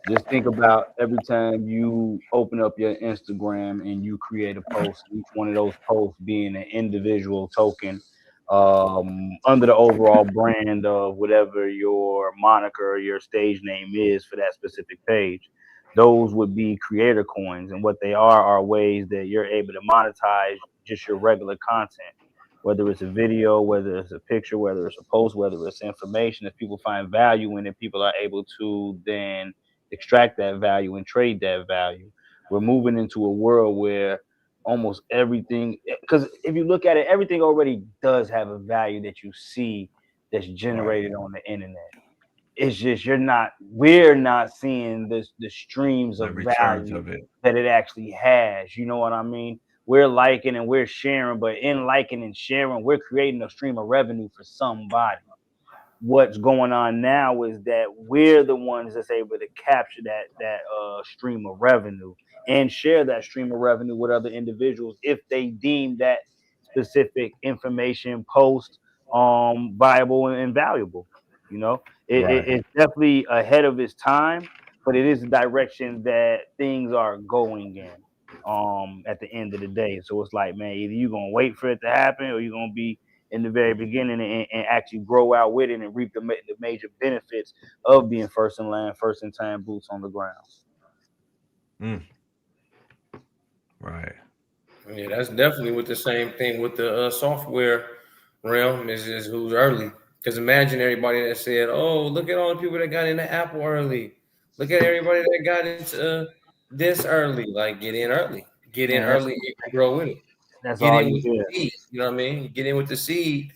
[SPEAKER 8] just think about every time you open up your Instagram and you create a post, each one of those posts being an individual token under the overall brand of whatever your moniker or your stage name is for that specific page. those would be creator coins, and what they are ways that you're able to monetize just your regular content, whether it's a video, whether it's a picture, whether it's a post, whether it's information. If people find value in it, people are able to then extract that value and trade that value. We're moving into a world where almost everything, because if you look at it, everything already does have a value that you see that's
[SPEAKER 3] Right.
[SPEAKER 8] generated on the internet. It's just we're not seeing the streams
[SPEAKER 3] The
[SPEAKER 8] of
[SPEAKER 3] returns
[SPEAKER 8] value
[SPEAKER 3] of it.
[SPEAKER 8] that it actually has. You know what I mean? We're liking and we're sharing, but in liking and sharing, we're creating a stream of revenue for somebody. What's going on now is that we're the ones that's able to capture that stream of revenue and share that stream of revenue with other individuals if they deem that specific information post viable and valuable. You know,
[SPEAKER 3] Right.
[SPEAKER 8] it's definitely ahead of its time, but it is the direction that things are going in at the end of the day. So it's like, man, either you're gonna wait for it to happen or you're gonna be in the very beginning and actually grow out with it and reap the major benefits of being first in line, first in time, boots on the ground.
[SPEAKER 3] Mm. Right.
[SPEAKER 6] Yeah, that's definitely with the same thing with the software realm is who's early. Because imagine everybody that said, "Oh, look at all the people that got into Apple early. Look at everybody that got into this early. Like, get in
[SPEAKER 8] Man,
[SPEAKER 6] early, and you can grow with it.
[SPEAKER 8] that's
[SPEAKER 6] Get
[SPEAKER 8] all
[SPEAKER 6] in
[SPEAKER 8] you
[SPEAKER 6] with the
[SPEAKER 8] hear.
[SPEAKER 6] seed. You know what I mean? Get in with the seed.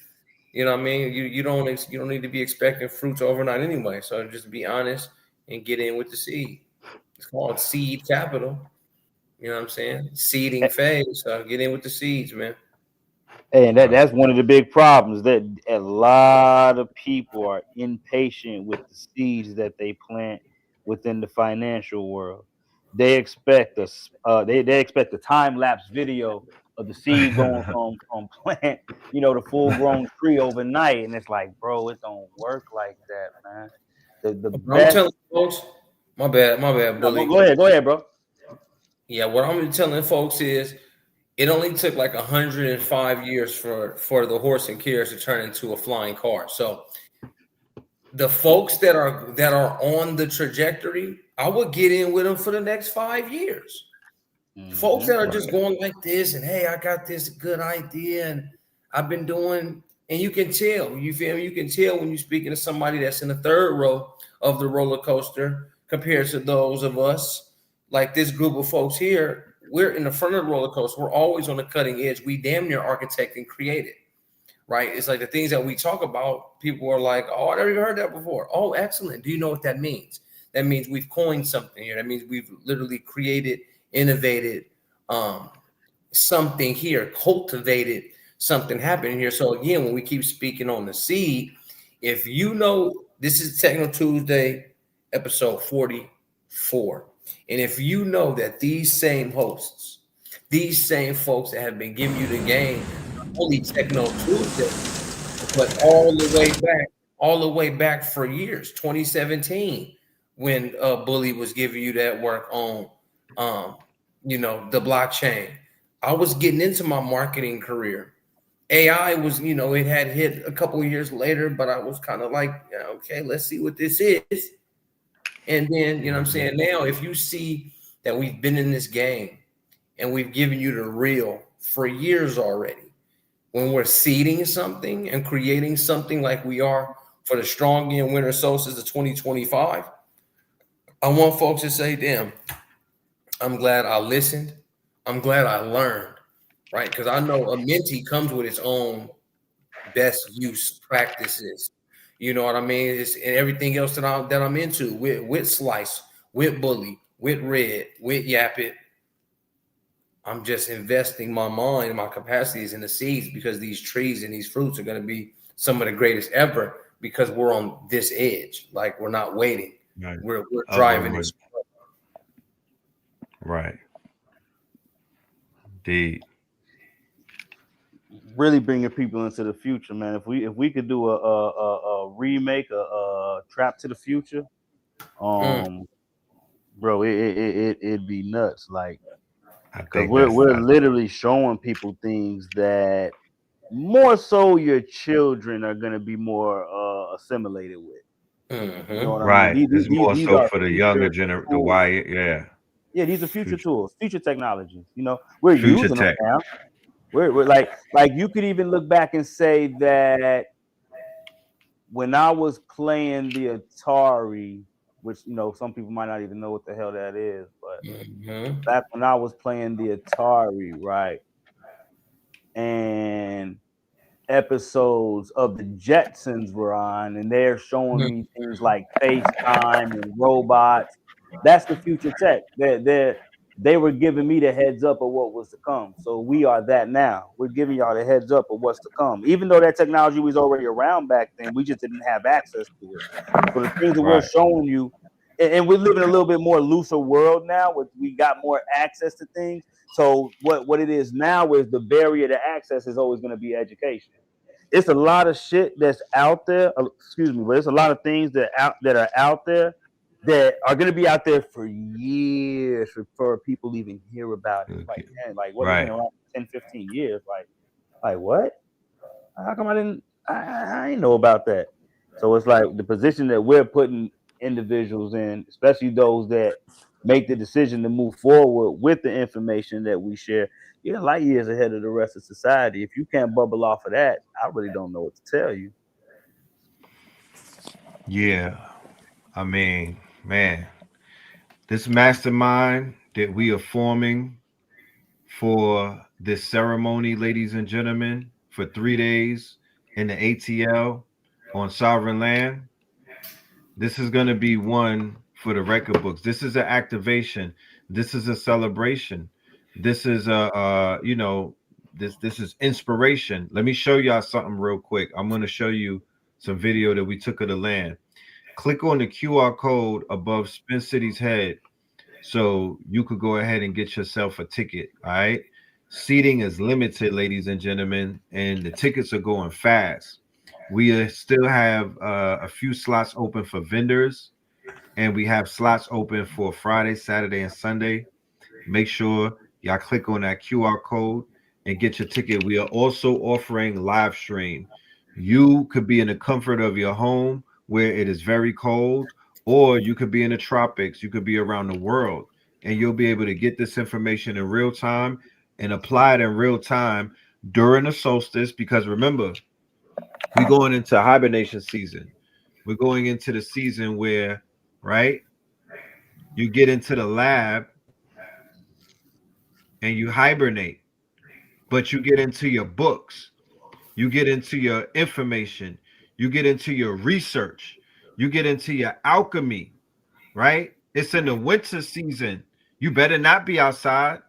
[SPEAKER 6] You know what I mean? You don't need to be expecting fruits overnight anyway. So just be honest and get in with the seed. It's called seed capital. You know what I'm saying? Seeding phase. So get in with the seeds, man.
[SPEAKER 8] And
[SPEAKER 3] Right.
[SPEAKER 8] that's one of the big problems that a lot of people are impatient with the seeds that they plant within the financial world. They expect us. They expect a time lapse video of the seed going from plant, the full grown tree overnight, and it's like, bro, it don't work like that, man. The
[SPEAKER 6] I'm
[SPEAKER 8] best.
[SPEAKER 6] telling folks, my bad,
[SPEAKER 8] No,
[SPEAKER 6] bully.
[SPEAKER 8] go ahead, bro.
[SPEAKER 6] Yeah, what I'm telling folks is it only took like 105 years for the horse and carriage to turn into a flying car. So the folks that are on the trajectory, I would get in with them for the next 5 years. Folks
[SPEAKER 8] Hmm.
[SPEAKER 6] that are just
[SPEAKER 3] Right.
[SPEAKER 6] going like this and hey, I got this good idea and I've been doing, and you can tell, you feel me? You can tell when you're speaking to somebody that's in the third row of the roller coaster compared to those of us, like this group of folks here. We're in the front of the roller coaster. We're always on the cutting edge. We damn near architect and created, right? It's like the things that we talk about, people are like, oh, I never even heard that before. Oh, excellent. Do you know what that means? That means we've coined something here. That means we've literally created, innovated something here, cultivated something happening here. So again, when we keep speaking on the seed, if you know this is Techno Tuesday, episode 44. And if you know that these same hosts, these same folks that have been giving you the game, not only Techno Tuesday, but all the way back for years, 2017, when Bully was giving you that work on the blockchain. I was getting into my marketing career. AI was, it had hit a couple of years later, but I was kind of like, yeah, okay, let's see what this is. And then, what I'm saying, now if you see that we've been in this game and we've given you the real for years already, when we're seeding something and creating something like we are for the strong end winter solstice of 2025, I want folks to say, damn, I'm glad I listened. I'm glad I learned, right? Because I know a mentee comes with its own best use practices. You know what I mean? It's, and everything else that I'm into with Slice, with Bully, with Red, with Yap It. I'm just investing my mind, my capacities in the seeds because these trees and these fruits are going to be some of the greatest ever because we're on this edge. Like we're not waiting.
[SPEAKER 3] Right.
[SPEAKER 6] We're
[SPEAKER 3] Other
[SPEAKER 6] driving
[SPEAKER 3] one.
[SPEAKER 6] this.
[SPEAKER 3] Right. Indeed.
[SPEAKER 8] Really bringing people into the future, man. If we could do a remake, a Trap to the Future,
[SPEAKER 6] Mm.
[SPEAKER 8] um, bro, it'd be nuts. Like,
[SPEAKER 3] I
[SPEAKER 8] cause
[SPEAKER 3] think
[SPEAKER 8] we're
[SPEAKER 3] that's
[SPEAKER 8] literally showing people things that more so your children are gonna be more assimilated with. You know what I
[SPEAKER 3] Right.
[SPEAKER 8] mean?
[SPEAKER 3] It's more
[SPEAKER 8] These
[SPEAKER 3] so
[SPEAKER 8] are
[SPEAKER 3] for the younger
[SPEAKER 8] future
[SPEAKER 3] the
[SPEAKER 8] tools.
[SPEAKER 3] why, yeah.
[SPEAKER 8] Yeah, these are future
[SPEAKER 3] Future,
[SPEAKER 8] tools, future technologies. You know, we're
[SPEAKER 3] future
[SPEAKER 8] using them
[SPEAKER 3] tech.
[SPEAKER 8] now. We're like you could even look back and say that when I was playing the Atari, which some people might not even know what the hell that is, but back when I was playing the Atari, right, and episodes of the Jetsons were on, and they're showing me things like FaceTime and robots. That's the future tech. They were giving me the heads up of what was to come. So we are that now. We're giving y'all the heads up of what's to come. Even though that technology was already around back then, we just didn't have access to it. So the things that we're
[SPEAKER 3] Right.
[SPEAKER 8] showing you, and we live in a little bit more looser world now, where we got more access to things. So what it is now is the barrier to access is always going to be education. It's a lot of shit that's out there. Excuse me, but it's a lot of things that are out there that are going to be out there for years for people even hear about it. Like, man, like what, it's been
[SPEAKER 3] Right.
[SPEAKER 8] around 10, 15 years. Like what? How come I didn't? I didn't know about that. So it's like the position that we're putting individuals in, especially those that make the decision to move forward with the information that we share. You're light years ahead of the rest of society. If you can't bubble off of that, I really don't know what to tell you.
[SPEAKER 3] Yeah. I mean, man, this mastermind that we are forming for this ceremony, ladies and gentlemen, for 3 days in the ATL on sovereign land. This is going to be one for the record books. This is an activation. This is a celebration. This is this is inspiration. Let me show y'all something real quick. I'm going to show you some video that we took of the land. Click on the QR code above Spin City's head so you could go ahead and get yourself a ticket. All right. Seating is limited, ladies and gentlemen, and the tickets are going fast. We still have a few slots open for vendors, and we have slots open for Friday, Saturday, and Sunday. Make sure y'all click on that QR code and get your ticket. We are also offering live stream. You could be in the comfort of your home where it is very cold, or you could be in the tropics. You could be around the world, and you'll be able to get this information in real time and apply it in real time during the solstice. Because remember, we're going into hibernation season. We're going into the season where, right, you get into the lab and you hibernate, but you get into your books, you get into your information, you get into your research, you get into your alchemy, right? It's in the winter season. You better not be outside.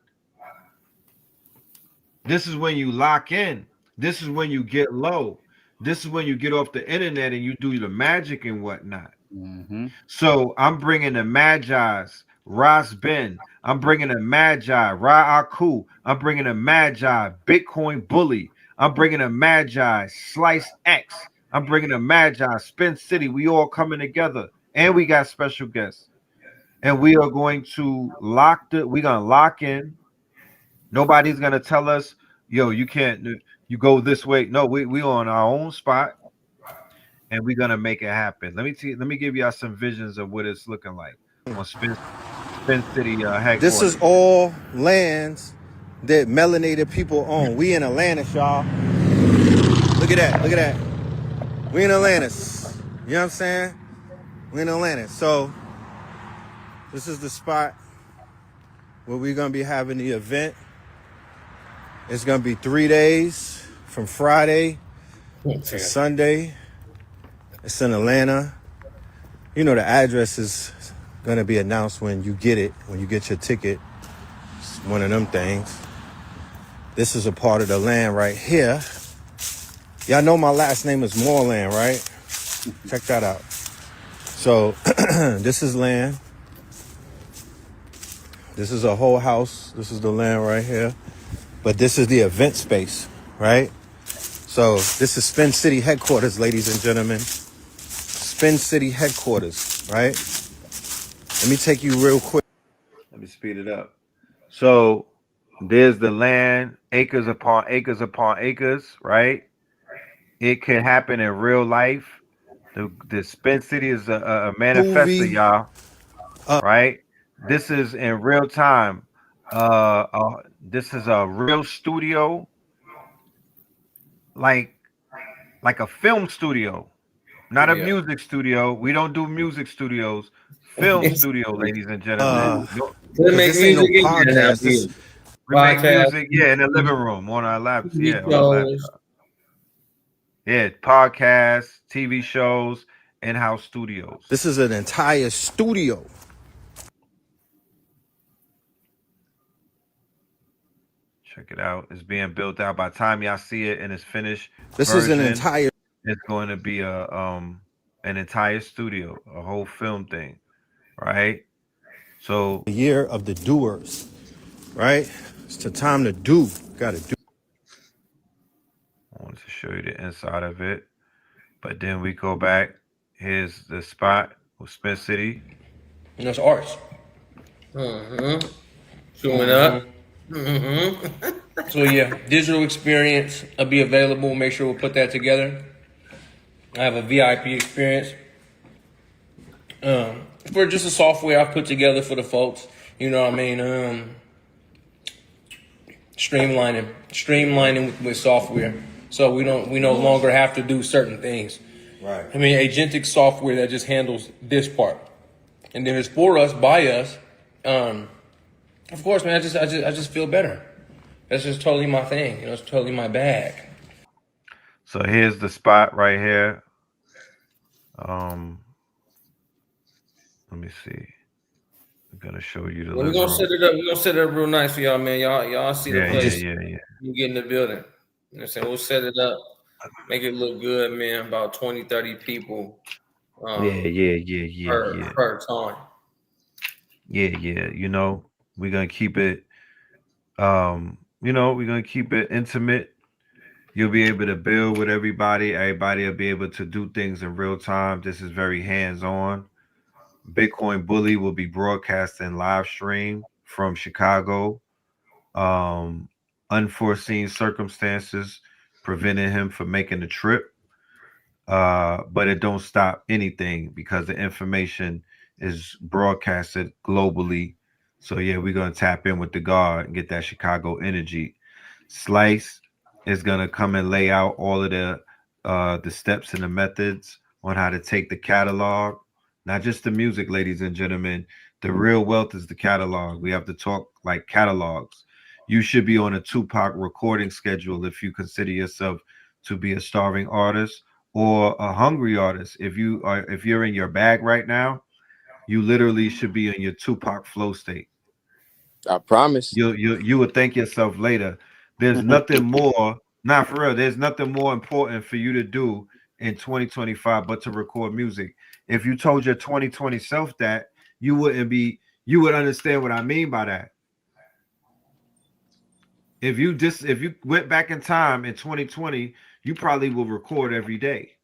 [SPEAKER 3] This is when you lock in. This is when you get low. This is when you get off the internet and you do the magic and whatnot.
[SPEAKER 8] Mm-hmm.
[SPEAKER 3] So I'm bringing the Magi's, Ras Ben. I'm bringing the Magi, Ra Aku. I'm bringing the Magi, Bitcoin Bully. I'm bringing the Magi, Slice X. I'm bringing the Magi, Spin City. We all coming together, and we got special guests. And we are going to we're gonna lock in. Nobody's gonna tell us, yo, you can't. You go this way. No, we on our own spot and we're gonna make it happen. Let me give y'all some visions of what it's looking like on Spin City
[SPEAKER 1] This is
[SPEAKER 3] headquarters.
[SPEAKER 1] all lands that melanated people own. We in Atlantis, y'all. Look at that. Look at that. We in Atlantis. You know what I'm saying? We in Atlantis. So this is the spot where we're gonna be having the event. It's gonna be 3 days from Friday to Sunday. It's in Atlanta. You know the address is gonna be announced when you get it, when you get your ticket. It's one of them things. This is a part of the land right here. Y'all know my last name is Moreland, right? Check that out. So this is land. This is a whole house. This is the land right here. But this is the event space, right? So this is Spin City headquarters, ladies and gentlemen. Spin City headquarters, right? Let me take you real quick.
[SPEAKER 3] Let me speed it up. So there's the land, acres upon acres upon acres, right? It can happen in real life. The Spin City is a manifesto, y'all. Right? This is in real time. This is a real studio, like a film studio, not a
[SPEAKER 6] Yeah.
[SPEAKER 3] music studio. We don't do music studios. Film studio, ladies and gentlemen.
[SPEAKER 6] They make music in here now, dude.
[SPEAKER 3] We make
[SPEAKER 6] Podcast,
[SPEAKER 3] music, yeah, in the living room on our laps,
[SPEAKER 6] TV
[SPEAKER 3] yeah, on our
[SPEAKER 6] shows.
[SPEAKER 3] laptop. Yeah, podcasts, TV shows, in-house studios.
[SPEAKER 2] This is an entire studio.
[SPEAKER 3] Check it out. It's being built out. By the time y'all see it in its finished
[SPEAKER 2] This is an
[SPEAKER 3] version,
[SPEAKER 2] entire
[SPEAKER 3] it's going to be an entire studio, a whole film thing, right? So
[SPEAKER 2] year of the doers, right? It's the time to do. Gotta do.
[SPEAKER 3] I wanted to show you the inside of it, but then we go back. Here's the spot with Spin City.
[SPEAKER 6] And that's arts. Mm-hmm. Zooming up. Mm-hmm. So yeah, digital experience will be available. Make sure we'll put that together. I have a VIP experience. For just a software I've put together for the folks. You know what I mean? Streamlining with software. So we no longer have to do certain things.
[SPEAKER 2] Right.
[SPEAKER 6] I mean, agentic software that just handles this part. And then it's for us, by us. Of course, man, I just feel better. That's just totally my thing. You know, it's totally my bag.
[SPEAKER 3] So here's the spot right here. Let me see. I'm gonna show you the
[SPEAKER 6] Well, we're
[SPEAKER 3] living
[SPEAKER 6] gonna
[SPEAKER 3] room.
[SPEAKER 6] set it up. We're gonna set it up real nice for y'all, man. Y'all see the
[SPEAKER 3] Yeah,
[SPEAKER 6] place.
[SPEAKER 3] yeah.
[SPEAKER 6] You get in the building. You know what I'm saying? We'll set it up, make it look good, man. About 20, 30 people
[SPEAKER 3] Yeah.
[SPEAKER 6] per time.
[SPEAKER 3] Yeah. You know, we're gonna keep it we're gonna keep it intimate. You'll be able to build with everybody. Everybody will be able to do things in real time. This is very hands-on. Bitcoin Bully will be broadcasting live stream from Chicago. Unforeseen circumstances prevented him from making the trip. But it don't stop anything because the information is broadcasted globally. So yeah, we're gonna tap in with the guard and get that Chicago energy. Slice is gonna come and lay out all of the steps and the methods on how to take the catalog, not just the music, ladies and gentlemen. The real wealth is the catalog. We have to talk like catalogs. You should be on a Tupac recording schedule if you consider yourself to be a starving artist or a hungry artist. If you're in your bag right now, you literally should be in your Tupac flow state.
[SPEAKER 9] I promise.
[SPEAKER 3] You would thank yourself later. There's nothing more, not for real. There's nothing more important for you to do in 2025 but to record music. If you told your 2020 self that, you would understand what I mean by that. If you went back in time in 2020, you probably will record every day.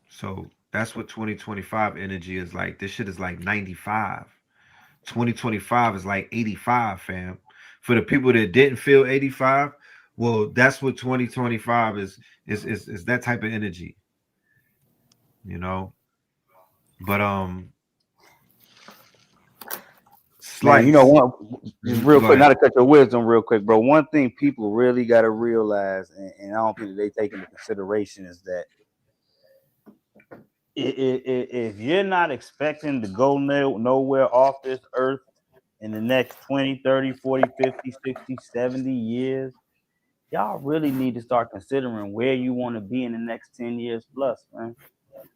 [SPEAKER 3] So that's what 2025 energy is like. This shit is like 95. 2025 is like 85, fam. For the people that didn't feel 85, well, that's what 2025 is that type of energy, you know. But
[SPEAKER 8] Man, you
[SPEAKER 3] Slice.
[SPEAKER 8] know, just real
[SPEAKER 3] Go
[SPEAKER 8] quick, not
[SPEAKER 3] ahead.
[SPEAKER 8] to cut your wisdom real quick, bro. One thing people really got to realize, and I don't think that they take into consideration, is that if you're not expecting to go nowhere off this earth in the next 20, 30, 40, 50, 60, 70 years, y'all really need to start considering where you want to be in the next 10 years plus, man.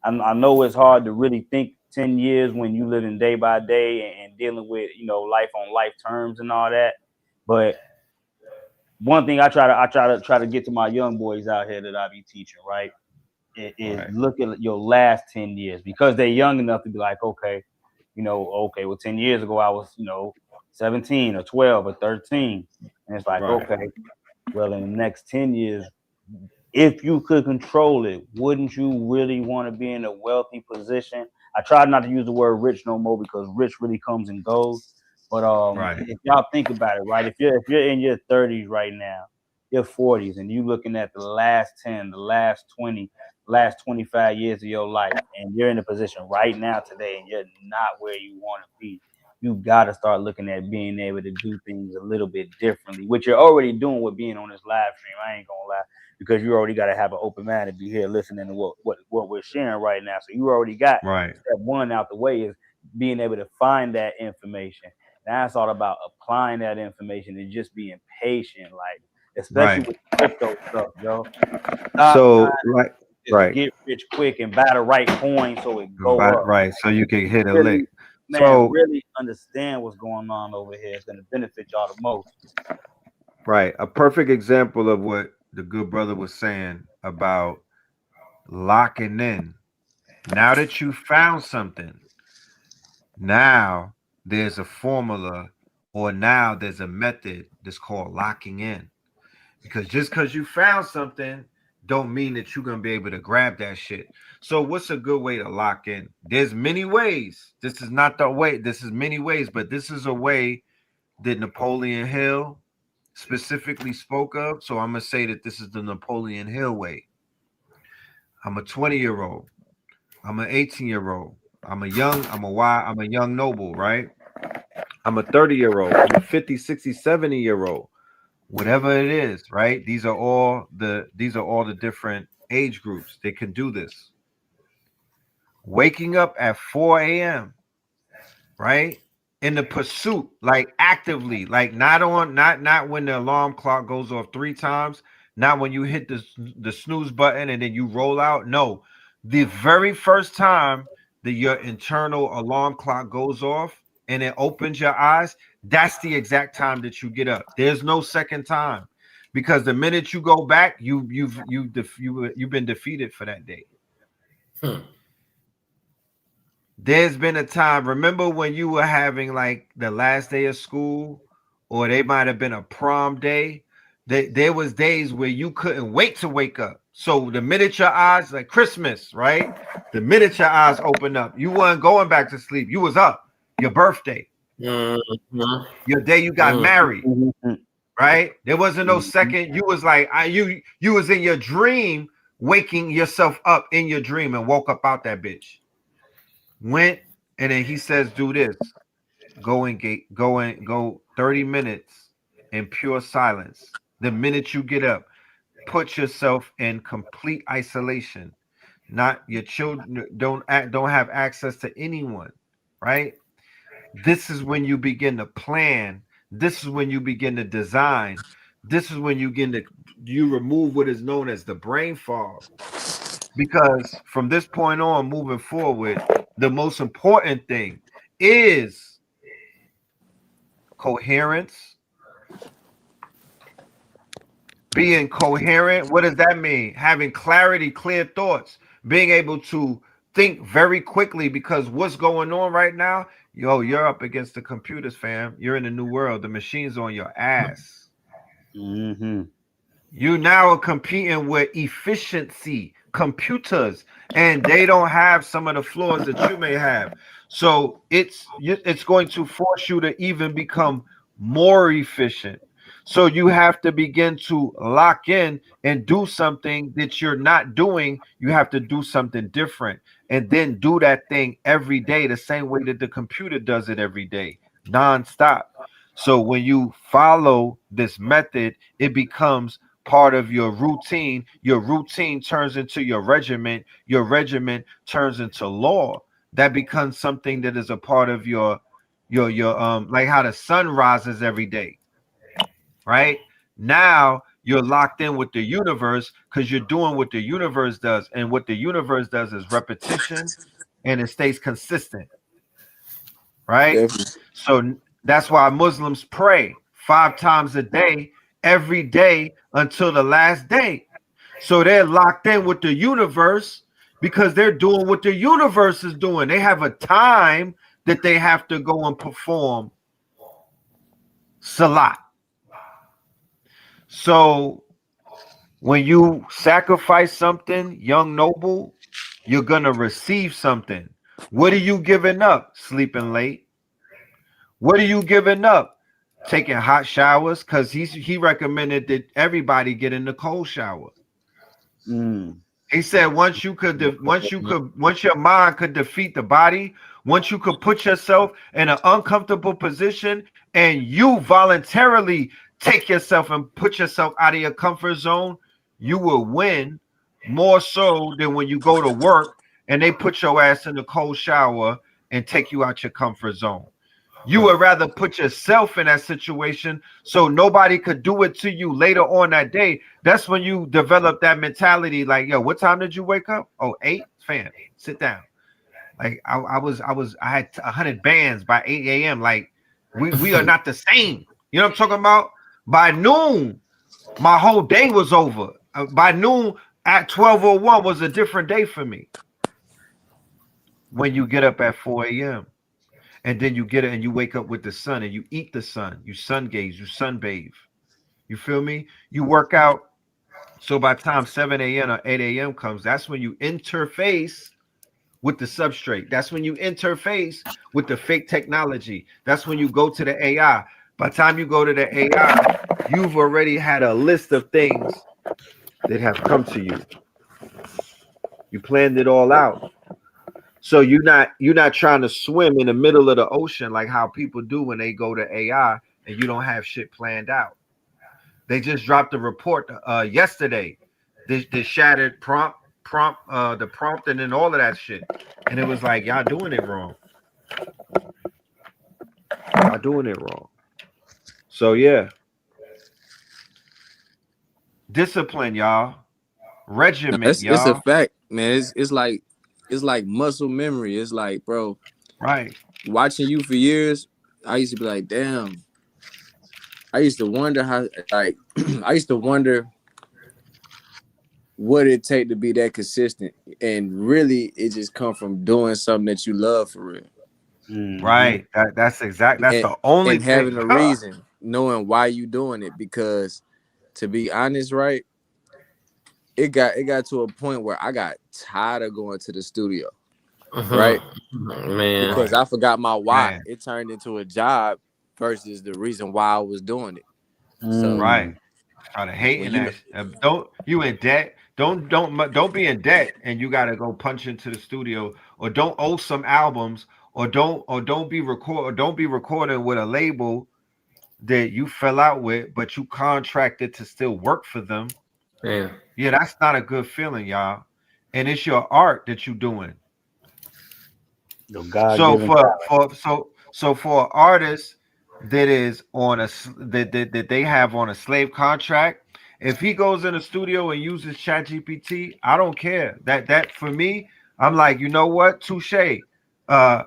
[SPEAKER 8] I know it's hard to really think 10 years when you living day by day and dealing with, life on life terms and all that. But one thing I try to get to my young boys out here that I be teaching, right? Is
[SPEAKER 3] Right.
[SPEAKER 8] look at your last 10 years because they're young enough to be like, okay, well, 10 years ago I was, 17 or 12 or 13. And it's like,
[SPEAKER 3] Right.
[SPEAKER 8] okay, well, in the next 10 years, if you could control it, wouldn't you really want to be in a wealthy position? I try not to use the word rich no more because rich really comes and goes. But
[SPEAKER 3] Right.
[SPEAKER 8] if y'all think about it, right? If you're in your 30s right now, your 40s, and you looking at the last 10, the last 20, last 25 years of your life, and you're in a position right now today, and you're not where you want to be. You got to start looking at being able to do things a little bit differently, which you're already doing with being on this live stream. I ain't gonna lie, because you already got to have an open mind to be here listening to what we're sharing right now. So you already got
[SPEAKER 3] Right.
[SPEAKER 8] step one out the way, is being able to find that information. Now it's all about applying that information and just being patient, like especially
[SPEAKER 3] Right.
[SPEAKER 8] with crypto stuff, yo. Stop trying
[SPEAKER 3] So like
[SPEAKER 8] to just
[SPEAKER 3] right.
[SPEAKER 8] get rich quick and buy the right coin so it go up.
[SPEAKER 3] Right. So you can hit a lick.
[SPEAKER 8] Really, man,
[SPEAKER 3] So
[SPEAKER 8] really understand what's going on over here. It's gonna benefit y'all the most.
[SPEAKER 3] right. A perfect example of what the good brother was saying about locking in. Now that you found something, now there's a formula, or now there's a method that's called locking in. Because just because you found something don't mean that you're gonna be able to grab that shit. So what's a good way to lock in? There's many ways. This is not the way. This is many ways, but this is a way that Napoleon Hill specifically spoke of. So I'm gonna say that this is the Napoleon Hill way. I'm a 20-year-old. I'm an 18-year-old. I'm a young noble, right? I'm a 30-year-old. I'm a 50, 60, 70-year-old. Whatever it is, right? These are all the different age groups. They can do this. Waking up at 4 a.m., right? In the pursuit, like actively, like not when the alarm clock goes off 3 times, not when you hit the snooze button and then you roll out. No, the very first time that your internal alarm clock goes off and it opens your eyes, that's the exact time that you get up. There's no second time, because the minute you go back, you've been defeated for that day. There's been a time, remember when you were having like the last day of school, or they might have been a prom day. There was days where you couldn't wait to wake up. So the minute your eyes, like Christmas, right? The minute your eyes open up, you weren't going back to sleep. You was up. Your birthday, your day you got married, right? There wasn't no second. You was like, you was in your dream, waking yourself up in your dream, and woke up out that bitch. Went, and then he says, do this. Go 30 minutes in pure silence. The minute you get up, put yourself in complete isolation. Not your children don't have access to anyone, right? This is when you begin to plan. This is when you begin to design. This is when you remove what is known as the brain fog. Because from this point on, moving forward, the most important thing is coherence, being coherent. What does that mean? Having clarity, clear thoughts, being able to think very quickly, because what's going on right now, you're up against the computers, fam. You're in a new world. The machine's on your ass. You now are competing with efficiency, computers, and they don't have some of the flaws that you may have. So it's going to force you to even become more efficient. So you have to begin to lock in and do something that you're not doing. You have to do something different, and then do that thing every day, the same way that the computer does it every day, nonstop. So when you follow this method, it becomes part of your routine. Your routine turns into your regiment. Your regiment turns into law. That becomes something that is a part of your like how the sun rises every day, right? Now you're locked in with the universe, because you're doing what the universe does, and what the universe does is repetition, and it stays consistent, right?
[SPEAKER 9] Definitely.
[SPEAKER 3] So that's why Muslims pray 5 times a day, every day until the last day. So they're locked in with the universe, because they're doing what the universe is doing. They have a time that they have to go and perform salat. So when you sacrifice something, young noble, you're going to receive something. What are you giving up? Sleeping late. What are you giving up? taking hot showers because he recommended that everybody get in the cold shower. He said once your mind could defeat the body, once you could put yourself in an uncomfortable position and you voluntarily take yourself and put yourself out of your comfort zone, you will win more so than when you go to work and they put your ass in the cold shower and take you out your comfort zone. You would rather put yourself in that situation so nobody could do it to you later on that day. That's when you develop that mentality like, yo, what time did you wake up? Oh, 8? Fam, sit down. Like I had 100 bands by 8 a.m. Like we are not the same. You know what I'm talking about? By noon, my whole day was over. By noon at 12:01 was a different day for me. When you get up at 4 a.m. and then you get it and you wake up with the sun and you eat the sun, you sun gaze, you sunbathe. You feel me? You work out. So by the time 7 a.m. or 8 a.m. comes, that's when you interface with the substrate. That's when you interface with the fake technology. That's when you go to the AI. By the time you go to the AI, you've already had a list of things that have come to you. You planned it all out. So you're not trying to swim in the middle of the ocean like how people do when they go to AI and you don't have shit planned out. They just dropped a report yesterday. This shattered the prompt and then all of that shit. And it was like y'all doing it wrong. Y'all doing it wrong. So yeah. Discipline, y'all.
[SPEAKER 9] No,
[SPEAKER 3] Regiment,
[SPEAKER 9] it's a
[SPEAKER 3] y'all.
[SPEAKER 9] fact, man. It's like muscle memory. It's like, bro,
[SPEAKER 3] Right.
[SPEAKER 9] watching you for years, I used to be like, damn. I used to wonder how, like, I used to wonder what it take to be that consistent, and really, it just come from doing something that you love for real,
[SPEAKER 3] Right. That's
[SPEAKER 9] and
[SPEAKER 3] the only
[SPEAKER 9] and having
[SPEAKER 3] thing.
[SPEAKER 9] a reason, knowing why you doing it. Because, to be honest, right, it got to a point where I got tired of going to the studio, right?
[SPEAKER 6] Man.
[SPEAKER 9] Because
[SPEAKER 3] Right.
[SPEAKER 9] I forgot my why.
[SPEAKER 3] Man.
[SPEAKER 9] It turned into a job versus the reason why I was doing it. So
[SPEAKER 3] Right. Try to hate
[SPEAKER 9] when
[SPEAKER 3] in
[SPEAKER 9] you know,
[SPEAKER 3] that. Don't you in debt? Don't be in debt and you gotta go punch into the studio, or don't owe some albums, or don't be recording with a label that you fell out with, but you contracted to still work for them.
[SPEAKER 6] Yeah.
[SPEAKER 3] Yeah, that's not a good feeling, y'all. And it's your art that you doing.
[SPEAKER 8] Your
[SPEAKER 3] So
[SPEAKER 8] God-given
[SPEAKER 3] for an artist that is on that they have on a slave contract, if he goes in the studio and uses ChatGPT, I don't care. That for me, I'm like, you know what? Touche. Uh,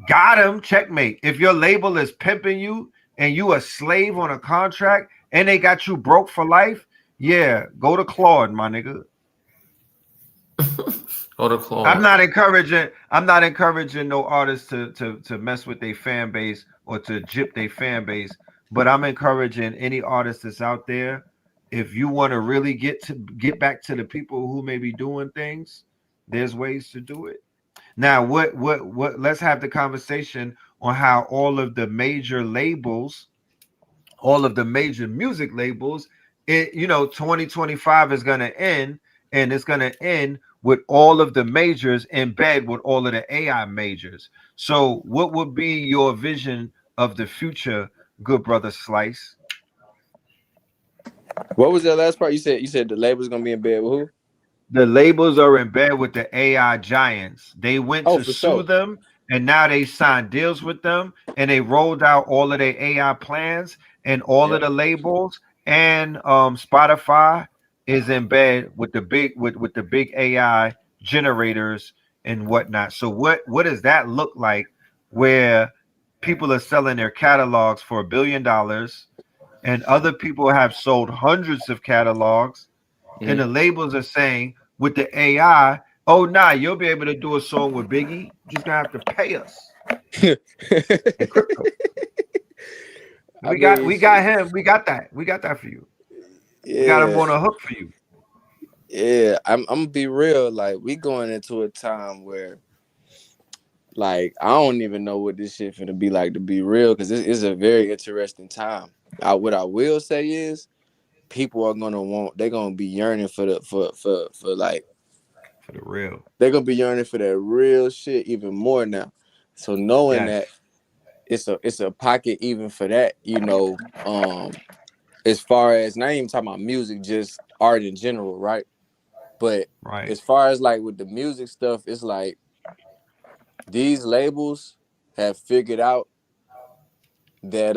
[SPEAKER 3] got him. Checkmate. If your label is pimping you and you a slave on a contract and they got you broke for life, yeah, go to Claude, my nigga.
[SPEAKER 6] Go to
[SPEAKER 3] I'm
[SPEAKER 6] Claude.
[SPEAKER 3] not encouraging. I'm not encouraging no artists to mess with their fan base or to jip their fan base. But I'm encouraging any artist that's out there. If you want to really get back to the people who may be doing things, there's ways to do it. Now, what? Let's have the conversation on how all of the major music labels, 2025 is going to end, and it's going to end with all of the majors in bed with all of the AI majors. So, what would be your vision of the future, good brother Slice?
[SPEAKER 9] what was that last part you said? You said the label's gonna be in bed with who?
[SPEAKER 3] The labels are in bed with the AI giants. They went
[SPEAKER 9] Oh,
[SPEAKER 3] to
[SPEAKER 9] for
[SPEAKER 3] sue
[SPEAKER 9] sure.
[SPEAKER 3] them, and now they signed deals with them, and they rolled out all of their AI plans, and all of
[SPEAKER 9] Yep.
[SPEAKER 3] the labels and Spotify is in bed with with the big AI generators and whatnot. So what does that look like? Where people are selling their catalogs for $1 billion, and other people have sold hundreds of catalogs, and the labels are saying with the AI, oh nah, you'll be able to do a song with Biggie. You're just gonna have to pay us in crypto.
[SPEAKER 9] I mean,
[SPEAKER 3] We got
[SPEAKER 9] shit.
[SPEAKER 3] him. We got that. We got that for you. We got him
[SPEAKER 9] Yeah,
[SPEAKER 3] on a hook for you.
[SPEAKER 9] yeah. I'm gonna be real. Like, we going into a time where Like I don't even know what this shit finna be like to be real, because this is a very interesting time. What I will say is people are they're gonna be yearning for the for like
[SPEAKER 3] For the real.
[SPEAKER 9] they're gonna be yearning for that real shit even more now. So knowing
[SPEAKER 3] Yes.
[SPEAKER 9] that it's a pocket even for that, you know, as far as not even talking about music, just art in general, right? But
[SPEAKER 3] Right.
[SPEAKER 9] as far as like with the music stuff, it's like these labels have figured out that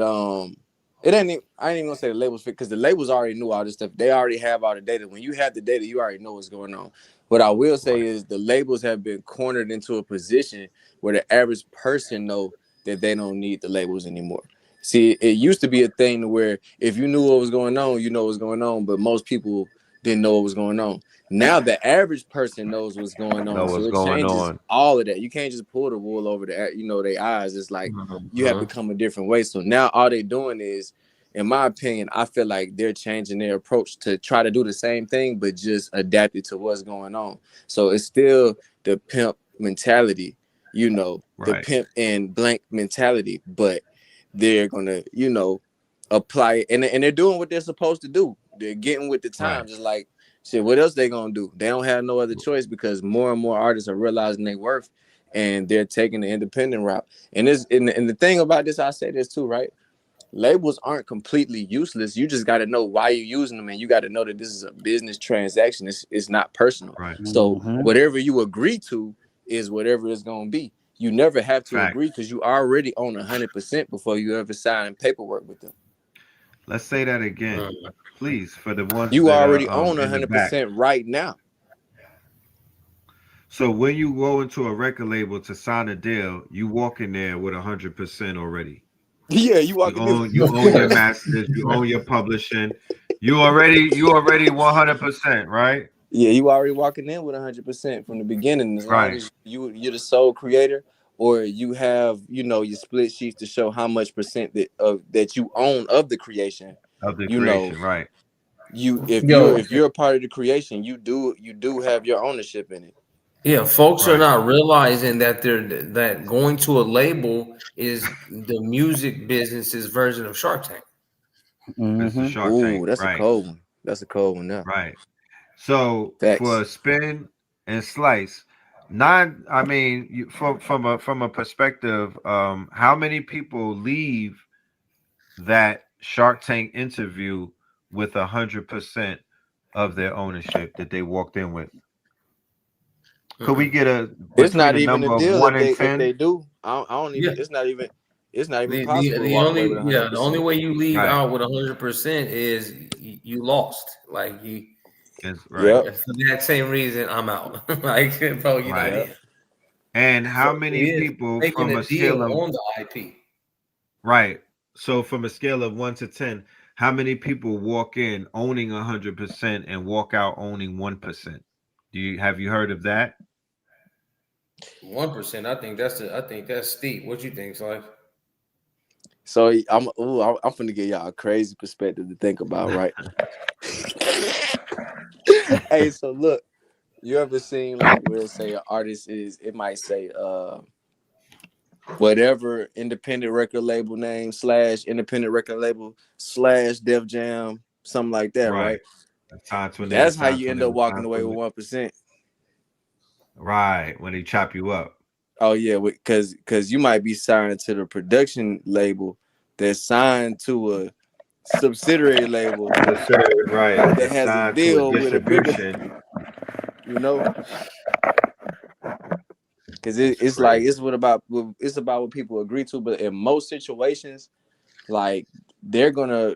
[SPEAKER 9] it ain't even, I ain't even gonna say the labels fit, because the labels already knew all this stuff. They already have all the data. When you have the data, you already know what's going on. What I will say
[SPEAKER 3] Right.
[SPEAKER 9] is the labels have been cornered into a position where the average person know that they don't need the labels anymore. See, it used to be a thing where if you knew what was going on, you know what's going on, but most people didn't know what was going on. Now the average person knows what's going
[SPEAKER 3] Know
[SPEAKER 9] on, so
[SPEAKER 3] what's
[SPEAKER 9] it
[SPEAKER 3] going
[SPEAKER 9] changes
[SPEAKER 3] on.
[SPEAKER 9] all of that. You can't just pull the wool over their, you know, their eyes. It's like you have to
[SPEAKER 6] Mhm.
[SPEAKER 9] come a different way. So now all they're doing is, in my opinion, I feel like they're changing their approach to try to do the same thing, but just adapt it to what's going on. So it's still the pimp mentality, you know, the
[SPEAKER 3] Right.
[SPEAKER 9] pimp and blank mentality, but they're gonna, you know, apply it, and they're doing what they're supposed to do. They're getting with the
[SPEAKER 3] Right.
[SPEAKER 9] times. Just like shit, what else they gonna do? They don't have no other choice, because more and more artists are realizing their worth, and they're taking the independent route. And the thing about this, I say this too, right? Labels aren't completely useless. You just got to know why you're using them, and you got to know that this is a business transaction. It's not personal.
[SPEAKER 3] Right.
[SPEAKER 9] So
[SPEAKER 8] Mm-hmm.
[SPEAKER 9] whatever you agree to is whatever it's gonna be. You never have to
[SPEAKER 3] Fact.
[SPEAKER 9] agree, because you already own 100% before you ever sign paperwork with them.
[SPEAKER 3] Let's say that again,
[SPEAKER 6] Mhm.
[SPEAKER 3] please, for the ones
[SPEAKER 9] You
[SPEAKER 3] that are
[SPEAKER 9] already own
[SPEAKER 3] in the back.
[SPEAKER 9] 100% right now.
[SPEAKER 3] So when you go into a record label to sign a deal, you walk in there with 100% already.
[SPEAKER 9] Yeah, you
[SPEAKER 3] You
[SPEAKER 9] walking in.
[SPEAKER 3] own you
[SPEAKER 6] Of
[SPEAKER 3] own your
[SPEAKER 6] course.
[SPEAKER 3] masters, you own your publishing. You already 100%, right?
[SPEAKER 9] Yeah, you already walking in with 100% from the beginning. As long
[SPEAKER 3] Right.
[SPEAKER 9] as you're the sole creator, or you have, you know, your split sheets to show how much percent that you own of the creation.
[SPEAKER 3] Of the
[SPEAKER 9] You know,
[SPEAKER 3] creation, right.
[SPEAKER 9] you
[SPEAKER 6] Yo,
[SPEAKER 9] if you're a part of the creation, you do have your ownership in it.
[SPEAKER 6] yeah, folks are
[SPEAKER 3] Right.
[SPEAKER 6] not realizing that that going to a label is the music business's version of Shark Tank.
[SPEAKER 3] It's the
[SPEAKER 8] Mm-hmm.
[SPEAKER 3] Shark Tank,
[SPEAKER 9] Ooh, that's a
[SPEAKER 3] right.
[SPEAKER 9] cold one. That's a cold one now.
[SPEAKER 3] Right. So
[SPEAKER 9] Facts.
[SPEAKER 3] for Spin and Slice, not I mean from a perspective, how many people leave that Shark Tank interview with 100% of their ownership that they walked in with? Could we
[SPEAKER 6] Mm-mm.
[SPEAKER 3] get a
[SPEAKER 9] It's
[SPEAKER 3] between
[SPEAKER 9] not
[SPEAKER 3] a
[SPEAKER 9] even a
[SPEAKER 3] number of
[SPEAKER 9] deal
[SPEAKER 3] one
[SPEAKER 9] if
[SPEAKER 3] and
[SPEAKER 9] they
[SPEAKER 3] ten?
[SPEAKER 9] do. I don't
[SPEAKER 6] Yeah,
[SPEAKER 9] even. It's not even
[SPEAKER 6] the,
[SPEAKER 9] possible
[SPEAKER 6] the
[SPEAKER 9] to
[SPEAKER 6] the
[SPEAKER 9] walk away with
[SPEAKER 6] only yeah the only
[SPEAKER 9] 100%.
[SPEAKER 6] way you leave
[SPEAKER 3] Right.
[SPEAKER 6] out with 100% is you lost. Like you,
[SPEAKER 3] That's right.
[SPEAKER 9] Yep.
[SPEAKER 6] for that same reason, I'm out. Like, bro, you're not
[SPEAKER 3] Right.
[SPEAKER 6] in.
[SPEAKER 9] Yep.
[SPEAKER 3] And how
[SPEAKER 6] So it
[SPEAKER 3] many
[SPEAKER 6] is
[SPEAKER 3] people
[SPEAKER 6] making
[SPEAKER 3] from
[SPEAKER 6] a
[SPEAKER 3] a
[SPEAKER 6] deal
[SPEAKER 3] scale of
[SPEAKER 6] on the IP.
[SPEAKER 3] right? So from a scale of 1 to 10, how many people walk in owning 100% and walk out owning 1%? Have you heard of that?
[SPEAKER 6] 1%. I think that's steep. What you think, like?
[SPEAKER 9] So I'm finna give y'all a crazy perspective to think about, right? Hey, so look, you ever seen like where it say an artist is? It might say whatever independent record label name / independent record label / Def Jam, something like that,
[SPEAKER 3] Right.
[SPEAKER 9] right?
[SPEAKER 3] Time 20,
[SPEAKER 9] That's how
[SPEAKER 3] time
[SPEAKER 9] you end
[SPEAKER 3] 20,
[SPEAKER 9] up walking
[SPEAKER 3] time
[SPEAKER 9] away with
[SPEAKER 3] 20.
[SPEAKER 9] 1%.
[SPEAKER 3] Right. When they chop you up.
[SPEAKER 9] Oh yeah, because you might be signed to the production label that's signed to a subsidiary label
[SPEAKER 3] Right.
[SPEAKER 9] that
[SPEAKER 3] That's
[SPEAKER 9] has a
[SPEAKER 3] signed to a
[SPEAKER 9] deal with a bigger,
[SPEAKER 3] distribution.
[SPEAKER 9] you know, because
[SPEAKER 3] That's
[SPEAKER 9] it's like
[SPEAKER 3] crazy.
[SPEAKER 9] it's about what people agree to. But in most situations, like they're gonna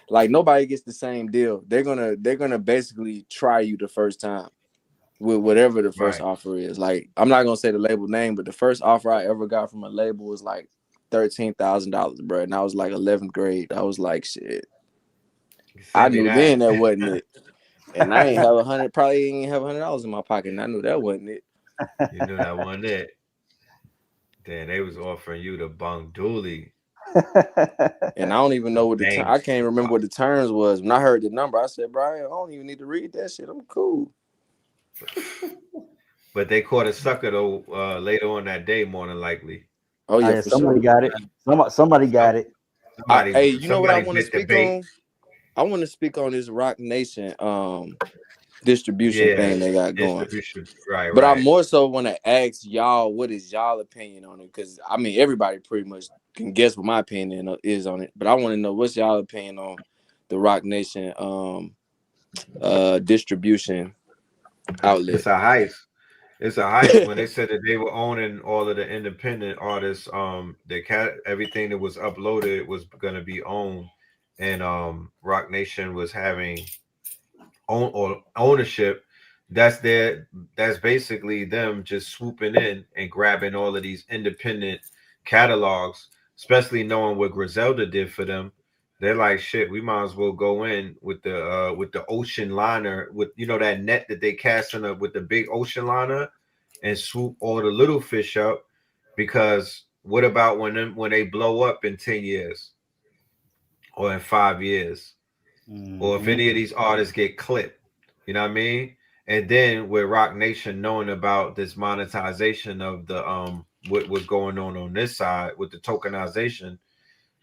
[SPEAKER 9] like nobody gets the same deal. They're gonna basically try you the first time with whatever the first
[SPEAKER 3] Right.
[SPEAKER 9] offer is. Like I'm not gonna say the label name, but the first offer I ever got from a label was like $13,000, bro. And I was like 11th grade. I was like, shit. I
[SPEAKER 3] Send me
[SPEAKER 9] knew
[SPEAKER 3] that.
[SPEAKER 9] then that wasn't it. And I ain't have probably ain't have $100 in my pocket. And I knew that wasn't it.
[SPEAKER 3] You knew that wasn't it. Then they was offering you the bunk dooley.
[SPEAKER 9] And I don't even
[SPEAKER 3] The
[SPEAKER 9] know what I
[SPEAKER 3] banks.
[SPEAKER 9] can't remember what the terms was. When I heard the number, I said, Brian, I don't even need to read that shit. I'm cool.
[SPEAKER 3] But they caught a sucker though later on that day, more than likely.
[SPEAKER 9] Oh
[SPEAKER 8] Oh
[SPEAKER 9] yeah,
[SPEAKER 8] yeah,
[SPEAKER 9] for sure.
[SPEAKER 8] somebody got it. Somebody
[SPEAKER 3] Some,
[SPEAKER 8] got it.
[SPEAKER 9] Hey, you know what I
[SPEAKER 3] somebody
[SPEAKER 9] want to
[SPEAKER 3] bit the
[SPEAKER 9] speak
[SPEAKER 3] bait.
[SPEAKER 9] on? I want to speak on this Rock Nation distribution
[SPEAKER 3] Yeah,
[SPEAKER 9] thing they got going.
[SPEAKER 3] distribution. Right,
[SPEAKER 9] But I
[SPEAKER 3] right.
[SPEAKER 9] more so want to ask y'all, what is y'all opinion on it? Because I mean, everybody pretty much can guess what my opinion is on it. But I want to know what's y'all opinion on the Rock Nation distribution outlet.
[SPEAKER 3] It's a heist. It's a heist. When they said that they were owning all of the independent artists, everything that was uploaded was gonna be owned, and Rock Nation was having ownership. That's basically them just swooping in and grabbing all of these independent catalogs, especially knowing what Griselda did for them. They're like, shit, we might as well go in with the ocean liner, with that net that they casting up with the big ocean liner, and swoop all the little fish up. Because what about when they blow up in 10 years or in 5 years? Or if
[SPEAKER 8] Mm-hmm.
[SPEAKER 3] any of these artists get clipped, you know what I mean? And then with Rock Nation knowing about this monetization of the what was going on this side with the tokenization,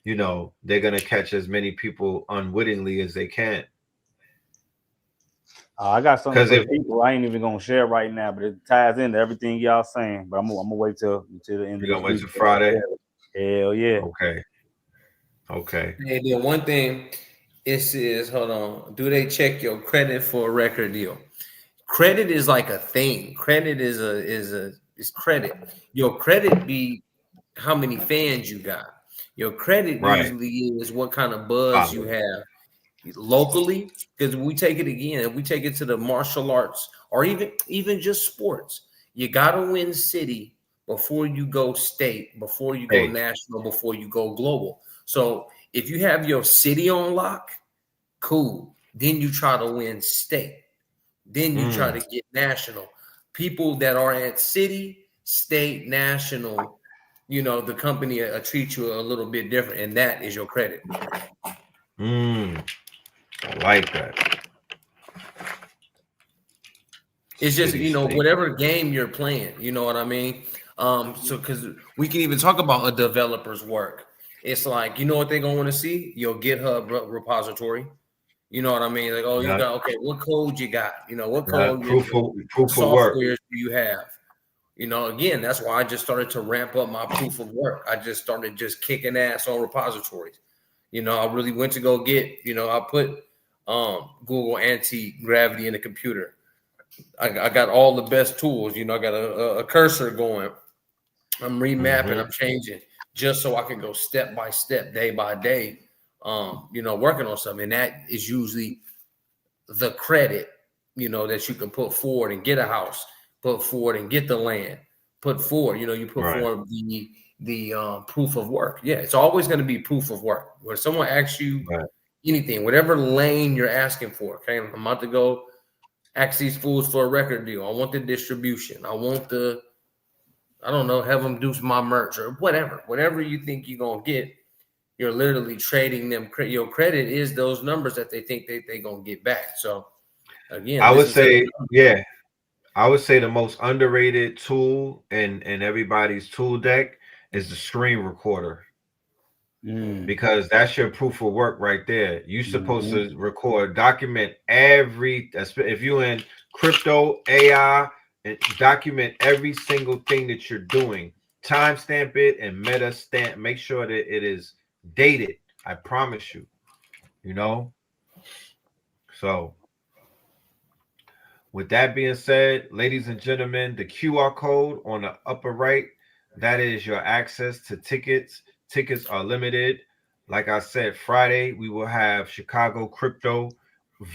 [SPEAKER 3] they're gonna catch as many people unwittingly as they can.
[SPEAKER 8] I got something
[SPEAKER 3] Because
[SPEAKER 8] for the
[SPEAKER 3] if
[SPEAKER 8] people. I ain't even gonna share right now, but it ties into everything y'all saying. But I'm gonna wait till the end of
[SPEAKER 3] you're
[SPEAKER 8] this
[SPEAKER 3] gonna wait
[SPEAKER 8] week.
[SPEAKER 3] till Friday,
[SPEAKER 8] Hell yeah.
[SPEAKER 3] okay, okay,
[SPEAKER 6] And then one thing it says, hold on, do they check your credit for a record deal? Credit is like a thing. Credit is credit. Your credit be how many fans you got. Your credit
[SPEAKER 3] right,
[SPEAKER 6] usually is what kind of buzz you
[SPEAKER 3] follow,
[SPEAKER 6] have locally. Because we take it again, if we take it to the martial arts or even just sports, you gotta win city before you go state, before you go
[SPEAKER 3] hey,
[SPEAKER 6] national, before you go global. So if you have your city on lock, cool. Then you try to win state. Then you try to get national. People that are at city, state, national, the company treat you a little bit different, and that is your credit.
[SPEAKER 3] I like that.
[SPEAKER 6] It's just,
[SPEAKER 3] City state,
[SPEAKER 6] whatever game you're playing, you know what I mean? So because we can even talk about a developer's work. It's like, you know what they're gonna want to see? Your GitHub repository. You know what I mean? Like, oh, you
[SPEAKER 3] yeah,
[SPEAKER 6] got, okay, what code you got? What
[SPEAKER 3] yeah,
[SPEAKER 6] code,
[SPEAKER 3] proof of work.
[SPEAKER 6] softwares do you have? Again, that's why I just started to ramp up my proof of work. I just started just kicking ass on repositories. I really went to go get, I put Google anti-gravity in the computer. I got all the best tools. I got a cursor going. I'm remapping, I'm changing just so I can go step by step, day by day, working on something. And that is usually the credit, that you can put forward and get a house, put forward and get the land, put forward, you put
[SPEAKER 3] Right,
[SPEAKER 6] forward the proof of work. Yeah, it's always going to be proof of work. When someone asks you
[SPEAKER 3] right.
[SPEAKER 6] anything, whatever lane you're asking for, okay, I'm about to go ask these fools for a record deal. I want the distribution. I want I don't know, have them do my merch or whatever you think you're going to get. You're literally trading them. Your credit is those numbers that they think they're going to get back. So, again,
[SPEAKER 3] I would
[SPEAKER 6] listen to
[SPEAKER 3] say,
[SPEAKER 6] the
[SPEAKER 3] yeah, I would say the most underrated tool in everybody's tool deck is the screen recorder,
[SPEAKER 8] Mm,
[SPEAKER 3] because that's your proof of work right there. You're supposed
[SPEAKER 8] mm-hmm.
[SPEAKER 3] to record, document if you're in crypto, AI, and document every single thing that you're doing. Timestamp it and meta stamp. Make sure that it is dated. I promise you. You know. So with that being said, ladies and gentlemen, the QR code on the upper right, that is your access to tickets. Tickets are limited. Like I said, Friday, we will have Chicago Crypto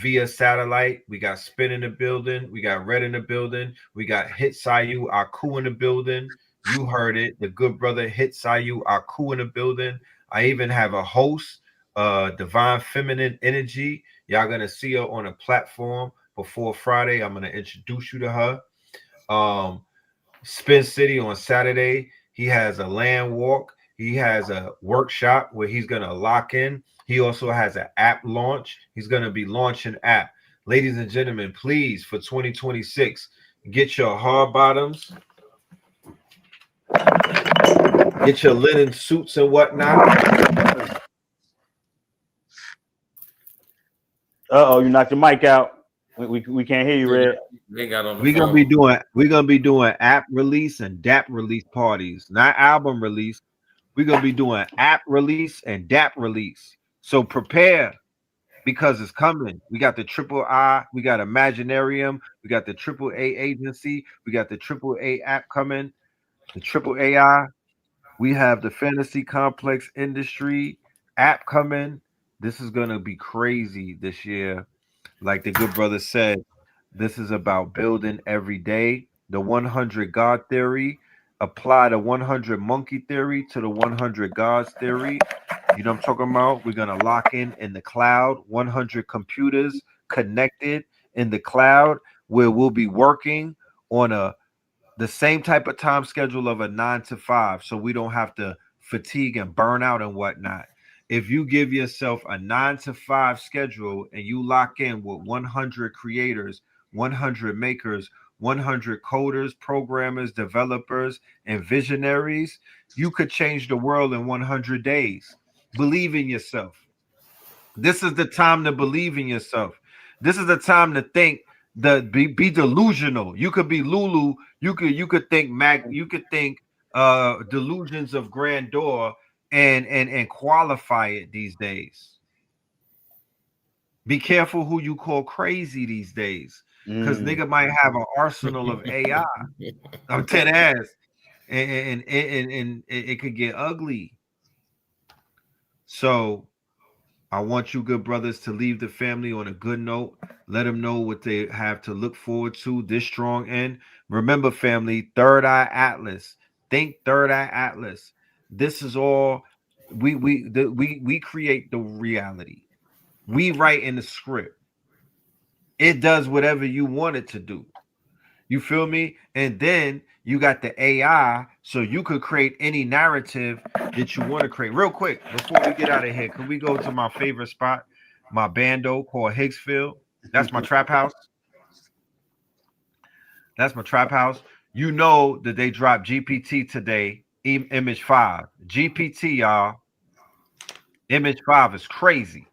[SPEAKER 3] via satellite. We got Spin in the building. We got Red in the building. We got Hit Sayu Aku in the building. You heard it. The good brother Hit Sayu Aku in the building. I even have a host, Divine Feminine Energy. Y'all going to see her on a platform before Friday. I'm gonna introduce you to her. Spin City on Saturday. He has a land walk. He has a workshop where he's gonna lock in. He also has an app launch. He's gonna be launching app. Ladies and gentlemen, please, for 2026, Get your hard bottoms. Get your linen suits and whatnot.
[SPEAKER 8] Uh-oh, you knocked your mic out. We can't hear you, Red.
[SPEAKER 6] They got on the
[SPEAKER 3] We're
[SPEAKER 6] phone.
[SPEAKER 3] gonna be doing app release and DAP release parties, not album release. We're gonna be doing app release and DAP release. So prepare because it's coming. We got the triple I, we got Imaginarium, we got the triple A agency, we got the triple A app coming, the triple AI. We have the fantasy complex industry app coming. This is gonna be crazy this year. Like the good brother said, this is about building every day. The 100 God theory, apply the 100 monkey theory to the 100 gods theory. You know what I'm talking about? We're going to lock in the cloud, 100 computers connected in the cloud where we'll be working on the same type of time schedule of a 9 to 5, so we don't have to fatigue and burn out and whatnot. If you give yourself a 9 to 5 schedule and you lock in with 100 creators, 100 makers, 100 coders, programmers, developers, and visionaries, you could change the world in 100 days. Believe in yourself. This is the time to believe in yourself. This is the time to think, be delusional. You could be Lulu. You could think you could think delusions of grandeur and qualify it these days. Be careful who you call crazy these days, because nigga might have an arsenal of AI. I'm dead ass, and it could get ugly. So I want you good brothers to leave the family on a good note. Let them know what they have to look forward to this strong end. Remember, family, Third Eye Atlas. Think Third Eye Atlas. This is all we create the reality. We write in the script. It does whatever you want it to do. You feel me? And then you got the AI, so you could create any narrative that you want to create. Real quick, before we get out of here, can we go to my favorite spot, my bando called Higgsfield? That's my trap house. That's my trap house. You know that they dropped GPT today, Image 5. GPT, y'all. Image 5 is crazy.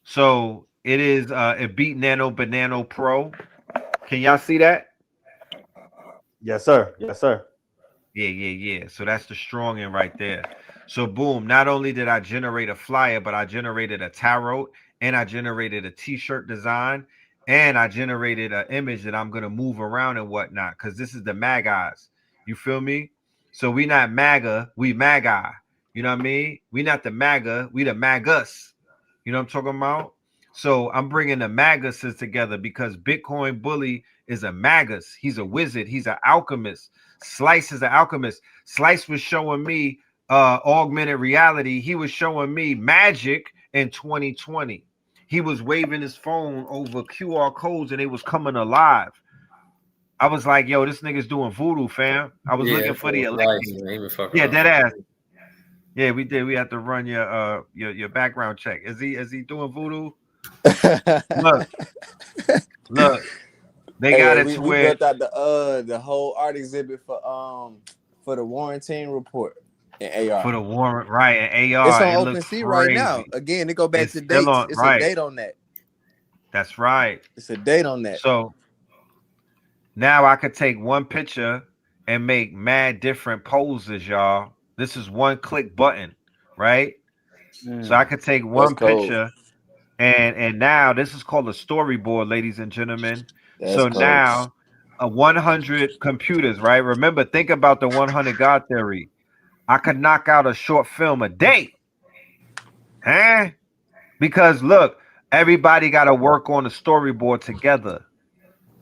[SPEAKER 3] So it is it beat Nano Banana Pro. Can y'all see that?
[SPEAKER 8] Yes, sir. Yes, sir.
[SPEAKER 3] Yeah. So that's the strong end right there. So boom, not only did I generate a flyer, but I generated a tarot and I generated a t-shirt design and I generated an image that I'm gonna move around and whatnot because this is the Mageyes. You feel me? So we not MAGA, we Magi. You know what I mean? We not the MAGA, we the Magus. You know what I'm talking about? So I'm bringing the Maguses together because Bitcoin Bully is a Magus. He's a wizard. He's an alchemist. Slice is an alchemist. Slice was showing me augmented reality. He was showing me magic in 2020. He was waving his phone over QR codes and it was coming alive. I was like, yo, this nigga's doing voodoo, fam. I was looking for the electing. Yeah, dead ass. Yeah, we did. We had to run your background check. Is he doing voodoo? Look. They got it to
[SPEAKER 9] we
[SPEAKER 3] where
[SPEAKER 9] built out the whole art exhibit for the Warranty report in AR.
[SPEAKER 3] For the warrant, right? And AR,
[SPEAKER 9] it's on
[SPEAKER 3] it looks
[SPEAKER 9] OpenSea
[SPEAKER 3] crazy
[SPEAKER 9] right now. Again, it go back
[SPEAKER 3] it's
[SPEAKER 9] to
[SPEAKER 3] still
[SPEAKER 9] dates.
[SPEAKER 3] on,
[SPEAKER 9] It's
[SPEAKER 3] right.
[SPEAKER 9] a date on that.
[SPEAKER 3] That's right.
[SPEAKER 9] It's a date on that.
[SPEAKER 3] So now I could take one picture and make mad different poses, y'all. This is one click button, right? So I could take one picture and now this is called a storyboard, ladies and gentlemen. So now 100 computers, right? Remember, think about the 100 God theory. I could knock out a short film a day. Huh? Because look, everybody got to work on the storyboard together.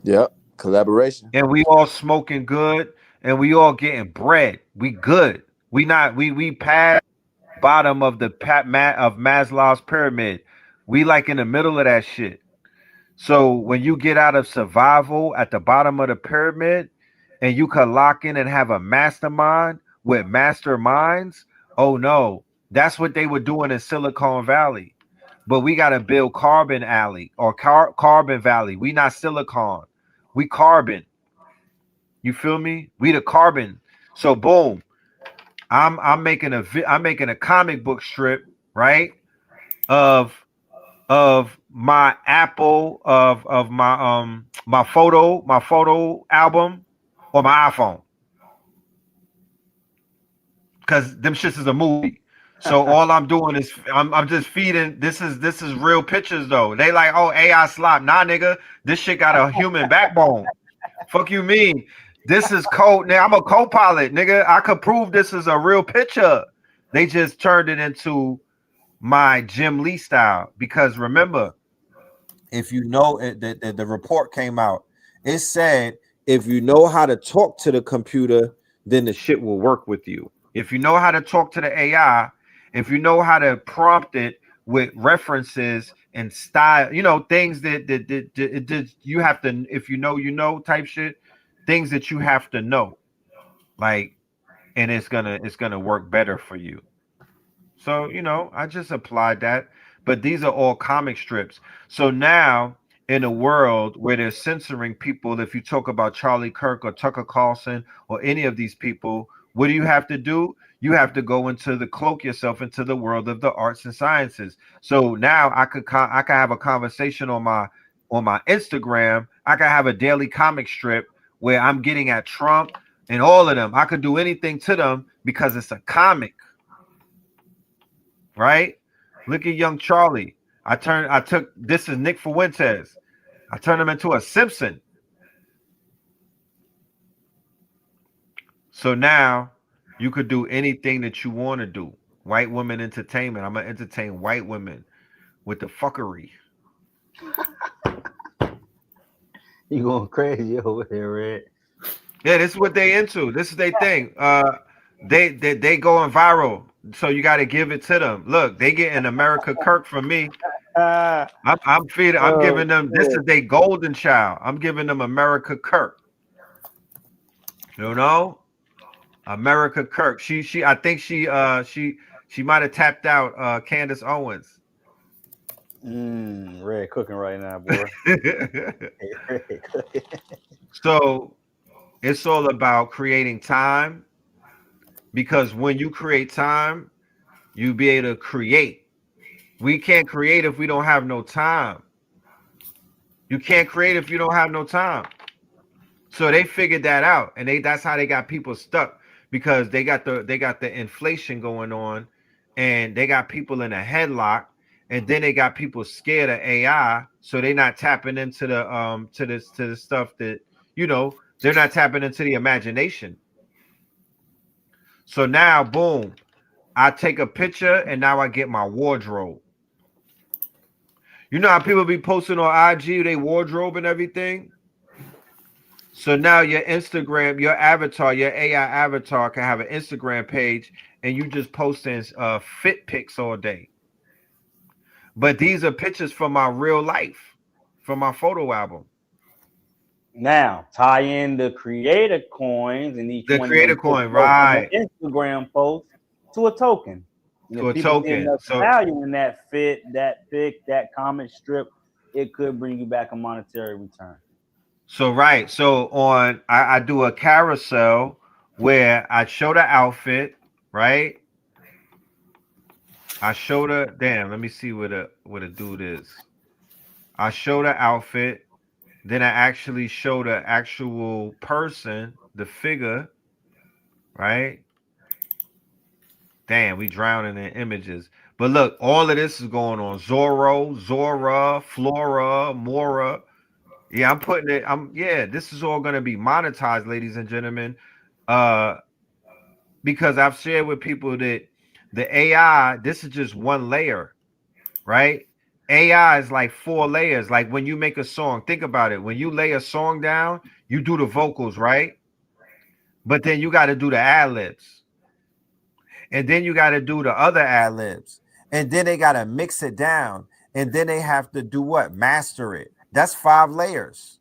[SPEAKER 9] Yep, collaboration.
[SPEAKER 3] And we all smoking good and we all getting bread. We good. We past bottom of the of Maslow's pyramid. We like in the middle of that shit. So when you get out of survival at the bottom of the pyramid and you can lock in and have a mastermind with masterminds, oh no, that's what they were doing in Silicon Valley. But we got to build Carbon Alley or Carbon Valley. We not Silicon. We carbon. You feel me? We the carbon. So boom, I'm making I'm making a comic book strip, right? Of my Apple of my photo album or my iPhone. Cause them shits is a movie. So all I'm doing is I'm just feeding. This is real pictures though. They like, oh, AI slop. Nah, nigga, this shit got a human backbone. Fuck you mean? This is code. Nigga, I'm a co-pilot, nigga. I could prove this is a real picture. They just turned it into my Jim Lee style. Because remember, if you know that the report came out, it said if you know how to talk to the computer, then the shit will work with you. If you know how to talk to the AI, if you know how to prompt it with references and style, things that you have to, if you know type shit, things that you have to know, like, and it's gonna work better for you. So, I just applied that. But these are all comic strips. So now, in a world where they're censoring people, if you talk about Charlie Kirk or Tucker Carlson or any of these people, what do you have to do? You have to go into the cloak yourself into the world of the arts and sciences. So now I could have a conversation on my Instagram. I could have a daily comic strip where I'm getting at Trump and all of them. I could do anything to them because it's a comic, right? Look at young Charlie. I took this is Nick Fuentes. I turned him into a Simpson. So now you could do anything that you want to do. White women entertainment. I'm gonna entertain white women with the fuckery.
[SPEAKER 8] You going crazy over here, Red?
[SPEAKER 3] Yeah, this is what they into. This is their thing. They going viral. So you got to give it to them. Look, they get an America Kirk from me. I'm feeding. I'm
[SPEAKER 8] Oh,
[SPEAKER 3] giving them. This is their golden child. I'm giving them America Kirk. You know, America Kirk. She. I think she might have tapped out Candace Owens.
[SPEAKER 8] Red cooking right now, boy. Red cooking.
[SPEAKER 3] So it's all about creating time, because when you create time, you be able to create. We can't create if we don't have no time. You can't create if you don't have no time. So they figured that out, and that's how they got people stuck, because they got the inflation going on, and they got people in a headlock, and then they got people scared of AI, so they're not tapping into the stuff that they're not tapping into the imagination. So now, boom, I take a picture, and now I get my wardrobe. You know how people be posting on IG they wardrobe and everything. So now your Instagram, your avatar, your AI avatar can have an Instagram page, and you just posting fit pics all day. But these are pictures from my real life, from my photo album.
[SPEAKER 8] Now tie in the creator coins and each
[SPEAKER 3] The
[SPEAKER 8] one of
[SPEAKER 3] creator
[SPEAKER 8] them
[SPEAKER 3] coin,
[SPEAKER 8] pictures from
[SPEAKER 3] right?
[SPEAKER 8] an Instagram post to a token. And
[SPEAKER 3] To
[SPEAKER 8] if
[SPEAKER 3] a
[SPEAKER 8] people see
[SPEAKER 3] token.
[SPEAKER 8] enough
[SPEAKER 3] So
[SPEAKER 8] value in that fit, that pic, that comment strip, it could bring you back a monetary return.
[SPEAKER 3] right. So I do a carousel where I show the outfit, right? I show the damn. Let me see what a dude is. I show the outfit. Then I actually show the actual person, the figure, right? Damn, we drowning in images. But look, all of this is going on. Zorro, Zora, Flora, Mora. Yeah, I'm putting it. This is all gonna be monetized, ladies and gentlemen. Uh, because I've shared with people that the AI, this is just one layer, right? AI is like four layers. Like when you make a song, think about it. When you lay a song down, you do the vocals, right? But then you got to do the ad libs, and then you got to do the other ad libs, and then they got to mix it down, and then they have to do what? Master it. That's five layers.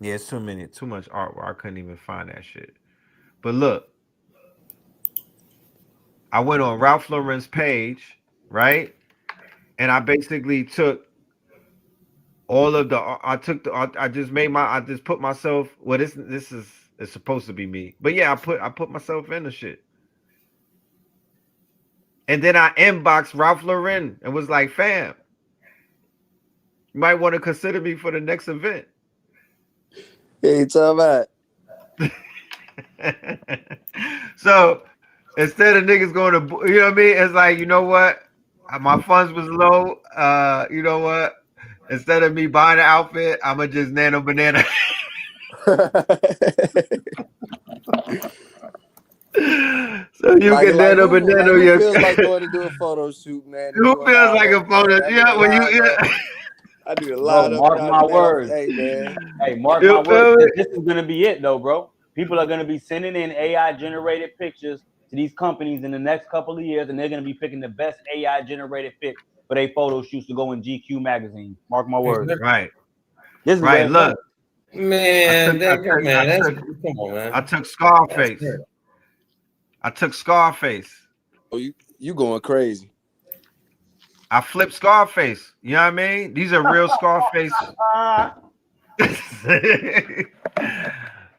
[SPEAKER 3] Yeah, it's too much artwork. I couldn't even find that shit. But look, I went on Ralph Lauren's page, right? And I basically took all of the I just made I just put myself. Well, this is it's supposed to be me, but yeah, I put myself in the shit. And then I inboxed Ralph Lauren and was like, fam, you might want to consider me for the next event.
[SPEAKER 9] Hey, talking about.
[SPEAKER 3] So instead of niggas going to, you know what I mean? It's like, you know what? My funds was low. You know what? Instead of me buying an outfit, I'ma just nano banana. So you can nano banana
[SPEAKER 9] who
[SPEAKER 3] your.
[SPEAKER 9] feels like going to do a photo shoot, man, and
[SPEAKER 3] Who
[SPEAKER 9] doing
[SPEAKER 3] feels
[SPEAKER 9] all
[SPEAKER 3] like
[SPEAKER 9] that,
[SPEAKER 3] a photo?
[SPEAKER 9] man? I need
[SPEAKER 3] Yeah,
[SPEAKER 9] to
[SPEAKER 3] when you
[SPEAKER 9] line up.
[SPEAKER 3] yeah.
[SPEAKER 9] I need to
[SPEAKER 8] Bro,
[SPEAKER 9] line up
[SPEAKER 8] mark my words.
[SPEAKER 9] Hey, man.
[SPEAKER 8] Hey, mark my
[SPEAKER 3] You
[SPEAKER 8] words.
[SPEAKER 3] feel me?
[SPEAKER 8] This is gonna be it, though, bro. People are gonna be sending in AI generated pictures to these companies in the next couple of years, and they're gonna be picking the best AI generated pic for their photo shoots to go in GQ magazine. Mark my words.
[SPEAKER 3] Right,
[SPEAKER 8] This is where
[SPEAKER 3] right.
[SPEAKER 8] it's
[SPEAKER 3] Look,
[SPEAKER 8] going.
[SPEAKER 6] Man, come on, man.
[SPEAKER 3] I took
[SPEAKER 6] That's
[SPEAKER 3] Scarface.
[SPEAKER 6] it.
[SPEAKER 3] I took Scarface.
[SPEAKER 9] Oh, you going crazy.
[SPEAKER 3] I flipped Scarface. You know what I mean? These are real Scarface.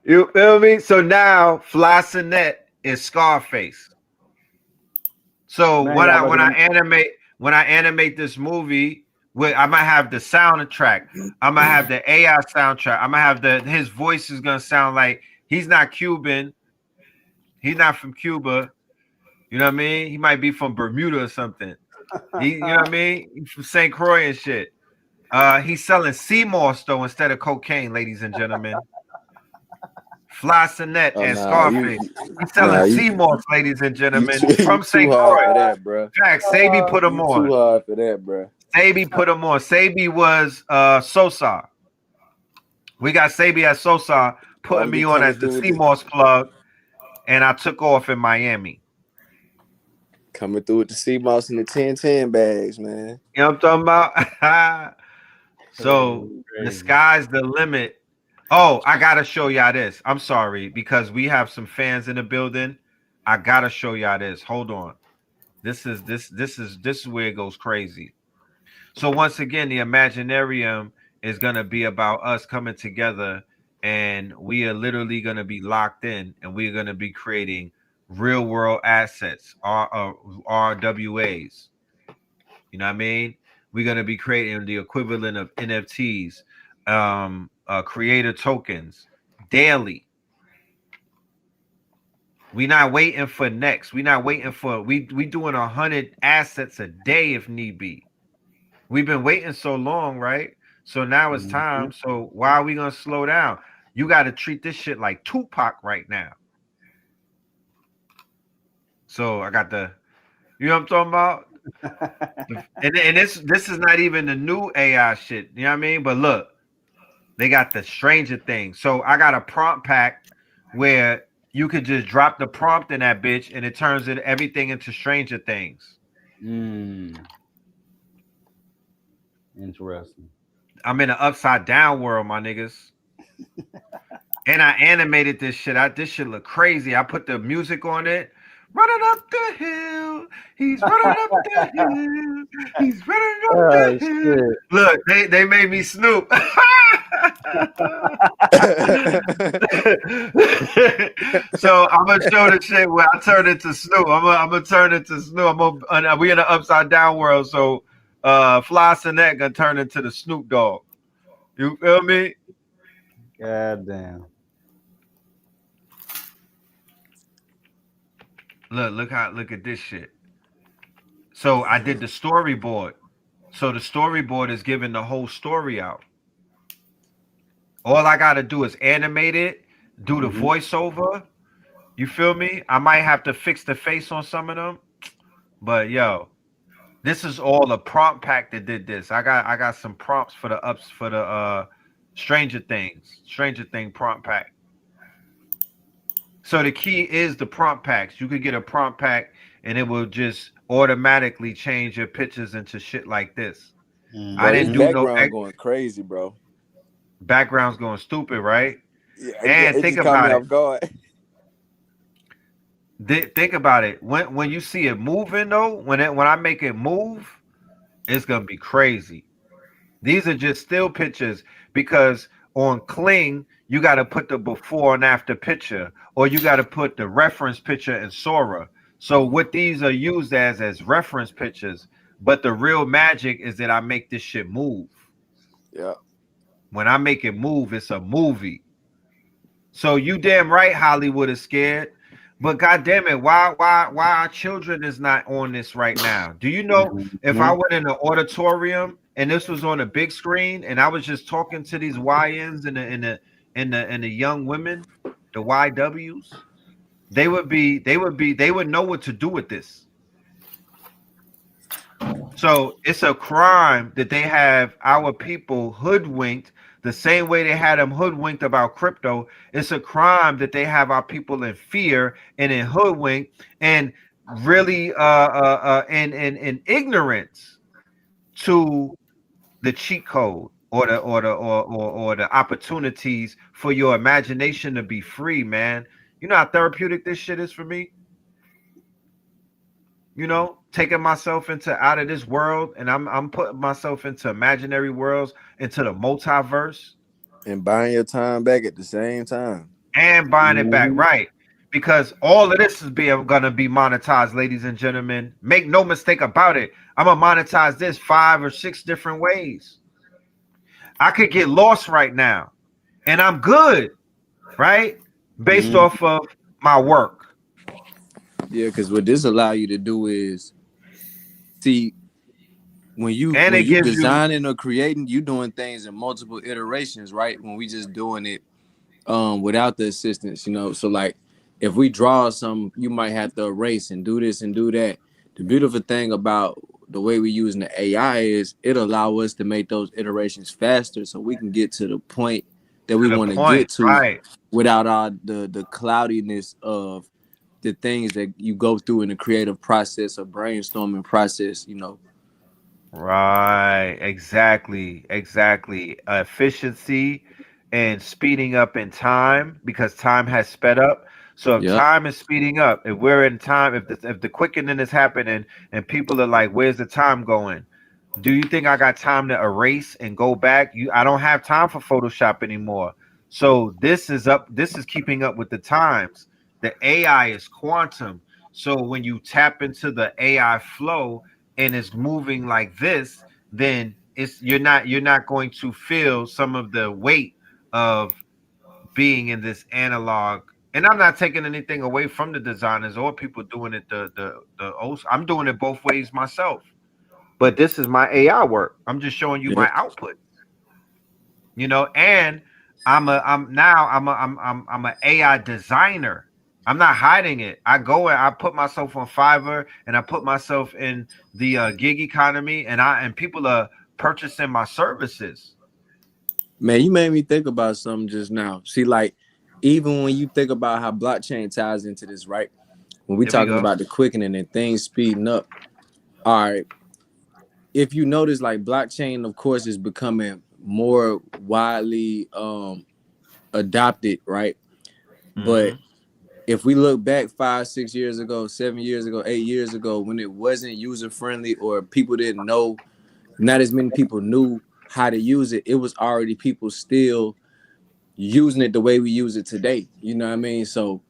[SPEAKER 3] You feel me? So now Fly Sinette is Scarface. So
[SPEAKER 8] Man, y'all looking
[SPEAKER 3] when I animate this movie, I might have the soundtrack. I might have the AI soundtrack. I might have his voice is gonna sound like he's not Cuban. He's not from Cuba. You know what I mean? He might be from Bermuda or something. You know what I mean? He's from St. Croix and shit. He's selling sea moss though instead of cocaine, ladies and gentlemen. Fly Sinette
[SPEAKER 9] Oh,
[SPEAKER 3] and
[SPEAKER 9] nah,
[SPEAKER 3] Scarface. He's selling sea moss, ladies and gentlemen,
[SPEAKER 9] you
[SPEAKER 3] from
[SPEAKER 9] too
[SPEAKER 3] St.
[SPEAKER 9] hard
[SPEAKER 3] Croix.
[SPEAKER 9] for that, bro.
[SPEAKER 3] Fact, Sabi put him
[SPEAKER 9] You too
[SPEAKER 3] on.
[SPEAKER 9] hard for that, bro.
[SPEAKER 3] Sabi put him on. Sabi was Sosa. We got Sabi at Sosa
[SPEAKER 9] I'm
[SPEAKER 3] putting
[SPEAKER 9] gonna be
[SPEAKER 3] me on
[SPEAKER 9] coming
[SPEAKER 3] as the
[SPEAKER 9] through with
[SPEAKER 3] sea
[SPEAKER 9] the
[SPEAKER 3] moss plug, and I took off in Miami.
[SPEAKER 9] sea moss in the 1010 bags, man.
[SPEAKER 3] You know what I'm talking about? So the
[SPEAKER 8] crazy.
[SPEAKER 3] sky's the limit. Oh, I gotta show y'all this. I'm sorry because we have some fans in the building. I gotta show y'all this. Hold on. This is where it goes crazy. So once again, the Imaginarium is gonna be about us coming together, and we are literally gonna be locked in, and we're gonna be creating real world assets, RWAs. You know what I mean? We're gonna be creating the equivalent of NFTs, creator tokens daily. We not waiting for next. We not waiting for we doing 100 assets a day if need be. We've been waiting so long, right? So now it's time. So why are we gonna slow down? You got to treat this shit like Tupac right now. So I got you know what I'm talking about? And this is not even the new AI shit. You know what I mean? But look, they got the Stranger Things. So I got a prompt pack where you could just drop the prompt in that bitch and it turns everything into Stranger Things.
[SPEAKER 8] Interesting.
[SPEAKER 3] I'm in an upside down world, my niggas. And I animated this shit. This shit look crazy. I put the music on it. Running up the hill. He's running up the hill. He's running up the
[SPEAKER 8] Oh
[SPEAKER 3] hill.
[SPEAKER 8] shit.
[SPEAKER 3] Look, they made me Snoop. So I'm gonna show the shit where I turn into Snoop. I'm gonna turn into Snoop. We in an upside down world. So Fly Sinette gonna turn into the Snoop Dogg. You feel me?
[SPEAKER 8] God damn.
[SPEAKER 3] Look at this shit. So I did the storyboard. So the storyboard is giving the whole story out. All I gotta do is animate it, do the voiceover. You feel me? I might have to fix the face on some of them, but yo, this is all a prompt pack that did this. I got some prompts for the Stranger Thing prompt pack. So the key is the prompt packs. You could get a prompt pack and it will just automatically change your pictures into shit like this. I
[SPEAKER 9] Bro, this
[SPEAKER 3] didn't do no
[SPEAKER 9] background going crazy, bro.
[SPEAKER 3] backgrounds going stupid, right?
[SPEAKER 9] Yeah,
[SPEAKER 3] And
[SPEAKER 9] it
[SPEAKER 3] think
[SPEAKER 9] just caught me
[SPEAKER 3] about it.
[SPEAKER 9] off guard.
[SPEAKER 3] Think about it. When you see it moving though, when I make it move, it's gonna be crazy. These are just still pictures because on Kling, you got to put the before and after picture, or you got to put the reference picture in Sora. So what these are used as reference pictures, but the real magic is that I make this shit move.
[SPEAKER 9] Yeah.
[SPEAKER 3] When I make it move, it's a movie. So you damn right Hollywood is scared. But goddamn it, why our children is not on this right now? Do you know if I went in the auditorium and this was on a big screen and I was just talking to these YNs and the young women, the YWs, they would know what to do with this. So it's a crime that they have our people hoodwinked the same way they had them hoodwinked about crypto. It's a crime that they have our people in fear and in hoodwinked and really in ignorance to the cheat code or the opportunities for your imagination to be free, man. You know how therapeutic this shit is for me? Taking myself into out of this world, and I'm putting myself into imaginary worlds, into the multiverse,
[SPEAKER 9] And buying your time back at the same time.
[SPEAKER 3] and buying it back, right? Because all of this is gonna be monetized, ladies and gentlemen. Make no mistake about it. I'm gonna monetize this 5 or 6 different ways. I could get lost right now, and I'm good, right? Based off of my work.
[SPEAKER 9] Yeah, because what this allow you to do is see when
[SPEAKER 3] And it
[SPEAKER 9] you
[SPEAKER 3] gives you
[SPEAKER 9] designing or creating, you doing things in multiple iterations, right? When we just doing it without the assistance, So like if we draw some, you might have to erase and do this and do that. The beautiful thing about the way we're using the AI is it allow us to make those iterations faster so we can get to the point that we
[SPEAKER 3] to the
[SPEAKER 9] want to
[SPEAKER 3] point,
[SPEAKER 9] get to
[SPEAKER 3] right?
[SPEAKER 9] without all the cloudiness of the things that you go through in the creative process or brainstorming process,
[SPEAKER 3] Right, exactly, exactly. Efficiency and speeding up in time because time has sped up. So if
[SPEAKER 9] Yep.
[SPEAKER 3] time is speeding up, if we're in time, if the quickening is happening and people are like, "Where's the time going?" Do you think I got time to erase and go back? I don't have time for Photoshop anymore. So this is keeping up with the times. The AI is quantum. So when you tap into the AI flow and it's moving like this, then you're not going to feel some of the weight of being in this analog. And I'm not taking anything away from the designers or people doing it the old. I'm doing it both ways myself. But this is my AI work. I'm just showing you
[SPEAKER 9] Yep.
[SPEAKER 3] my output. And I'm an AI designer. I'm not hiding it. I go and I put myself on Fiverr and I put myself in the gig economy and people are purchasing my services.
[SPEAKER 9] Man, you made me think about something just now. See, like, even when you think about how blockchain ties into this, right? When we
[SPEAKER 3] There we
[SPEAKER 9] talking
[SPEAKER 3] go.
[SPEAKER 9] about the quickening and things speeding up, all right. If you notice, like, blockchain, of course, is becoming more widely adopted, right? But
[SPEAKER 3] Mm-hmm.
[SPEAKER 9] if we look back 5, 6 years ago, 7 years ago, 8 years ago, when it wasn't user friendly or people didn't know, not as many people knew how to use it, it was already people still using it the way we use it today. You know what I mean? So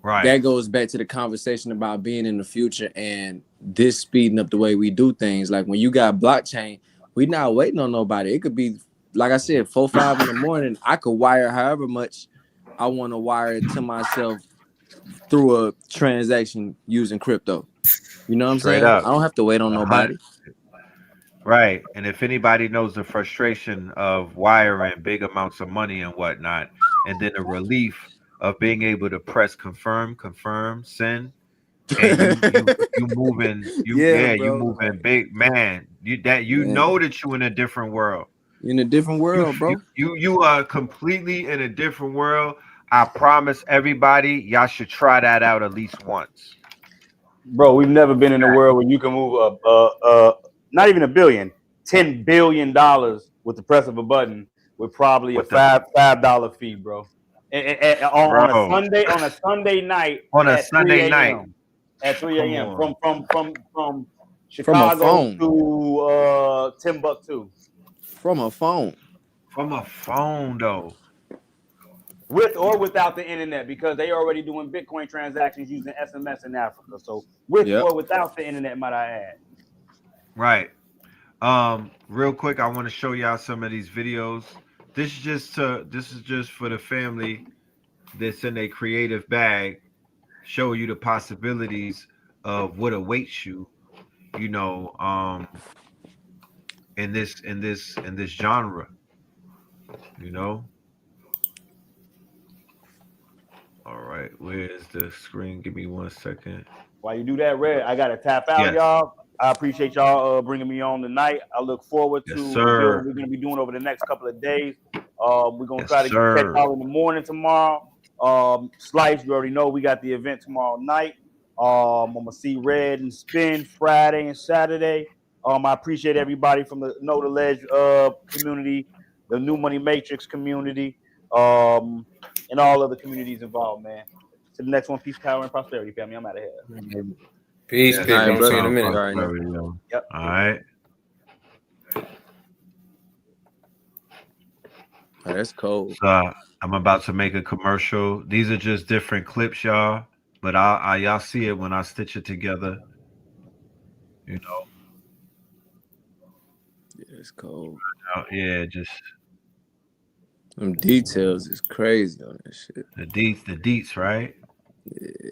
[SPEAKER 9] that
[SPEAKER 3] Right.
[SPEAKER 9] goes back to the conversation about being in the future and this speeding up the way we do things. Like when you got blockchain, we not waiting on nobody. It could be, like I said, 4, 5 in the morning. I could wire however much I want to wire it to myself through a transaction using crypto. You know what I'm
[SPEAKER 3] Straight
[SPEAKER 9] saying?
[SPEAKER 3] up.
[SPEAKER 9] I don't have to wait on
[SPEAKER 3] A hun-
[SPEAKER 9] nobody.
[SPEAKER 3] Right. And if anybody knows the frustration of wiring big amounts of money and whatnot, and then the relief of being able to press confirm, send, and you moving,
[SPEAKER 9] Yeah,
[SPEAKER 3] you
[SPEAKER 9] bro.
[SPEAKER 3] moving big, man. You know
[SPEAKER 9] Man,
[SPEAKER 3] that you in a different world.
[SPEAKER 9] in a different
[SPEAKER 3] You
[SPEAKER 9] world,
[SPEAKER 3] you
[SPEAKER 9] bro.
[SPEAKER 3] you are completely in a different world. I promise everybody, y'all should try that out at least once.
[SPEAKER 10] Bro, we've never been in a world where you can move not even $10 billion with the press of a button with probably a
[SPEAKER 3] With the
[SPEAKER 10] $5 fee, bro. On a
[SPEAKER 3] bro
[SPEAKER 10] Sunday night
[SPEAKER 3] on a
[SPEAKER 10] at
[SPEAKER 3] Sunday
[SPEAKER 10] 3
[SPEAKER 3] night.
[SPEAKER 10] a.m. At 3
[SPEAKER 3] Come
[SPEAKER 10] a.m.
[SPEAKER 3] on,
[SPEAKER 10] From
[SPEAKER 9] From a
[SPEAKER 10] Chicago
[SPEAKER 9] phone.
[SPEAKER 10] to Timbuktu.
[SPEAKER 9] From a phone.
[SPEAKER 3] From a phone, though.
[SPEAKER 10] With or without the internet, because they already doing Bitcoin transactions using SMS in Africa. So with
[SPEAKER 9] Yep.
[SPEAKER 10] or without the internet, might I add.
[SPEAKER 3] Right. Real quick, I want to show y'all some of these videos. This is just for the family that's in a creative bag, show you the possibilities of what awaits you, you know, in this genre, you know. All right, where's the screen? Give me 1 second.
[SPEAKER 10] While you do that, Red, I gotta tap out,
[SPEAKER 3] Yes.
[SPEAKER 10] y'all. I appreciate y'all bringing me on tonight. I look forward
[SPEAKER 3] Yes,
[SPEAKER 10] to the
[SPEAKER 3] sir.
[SPEAKER 10] building we're gonna be doing over the next couple of days. We're gonna
[SPEAKER 3] Yes,
[SPEAKER 10] try to catch
[SPEAKER 3] sir.
[SPEAKER 10] y'all in the morning tomorrow. Slice, you already know we got the event tomorrow night. I'm gonna see Red and Spin Friday and Saturday. I appreciate everybody from the Know the Ledge community, the New Money Matrix community, and all other communities involved, man. To the next one, peace, power, and prosperity, family. I'm out of here.
[SPEAKER 6] Peace,
[SPEAKER 3] Yes,
[SPEAKER 6] people.
[SPEAKER 9] All right,
[SPEAKER 6] I'm see you in a
[SPEAKER 9] brother.
[SPEAKER 6] minute.
[SPEAKER 9] All right, now.
[SPEAKER 10] Yep.
[SPEAKER 3] All right.
[SPEAKER 9] Oh, that's cold.
[SPEAKER 3] So I'm about to make a commercial. These are just different clips, y'all. But I y'all see it when I stitch it together. You know.
[SPEAKER 9] Yeah, it's cold.
[SPEAKER 3] Yeah, just
[SPEAKER 9] Them details is crazy on that shit.
[SPEAKER 3] the deets, right?
[SPEAKER 9] Yeah.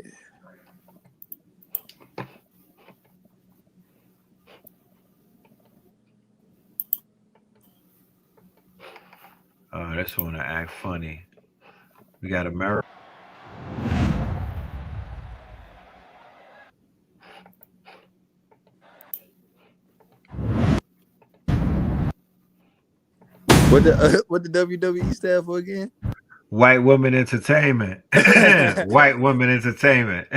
[SPEAKER 3] Oh, this one to act funny. We got America.
[SPEAKER 9] What the WWE stand for again?
[SPEAKER 3] White woman entertainment. White woman entertainment.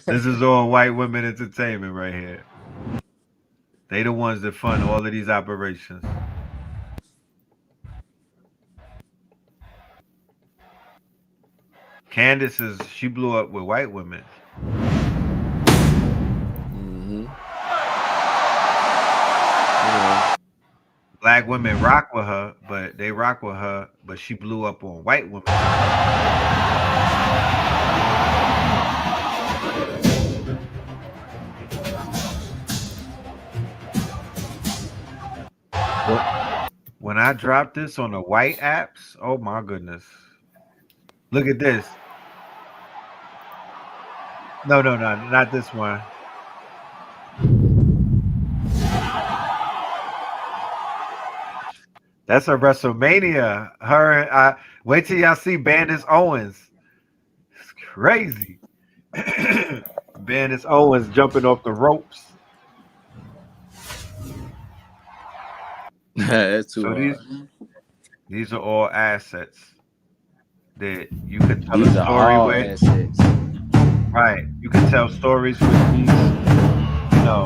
[SPEAKER 3] This is all white women entertainment right here. They the ones that fund all of these operations. Candace she blew up with white women.
[SPEAKER 9] Mm-hmm.
[SPEAKER 3] Black women rock with her, but she blew up on white women. When I dropped this on the white apps, oh my goodness. Look at this. No, not this one. That's a WrestleMania. Wait till y'all see Bandis Owens. It's crazy. Bandis Owens jumping off the ropes.
[SPEAKER 9] That's too
[SPEAKER 3] So
[SPEAKER 9] hard.
[SPEAKER 3] these are all assets that you could tell
[SPEAKER 9] These
[SPEAKER 3] a
[SPEAKER 9] are
[SPEAKER 3] story
[SPEAKER 9] all
[SPEAKER 3] with.
[SPEAKER 9] assets.
[SPEAKER 3] Right. You can tell stories with these. You know,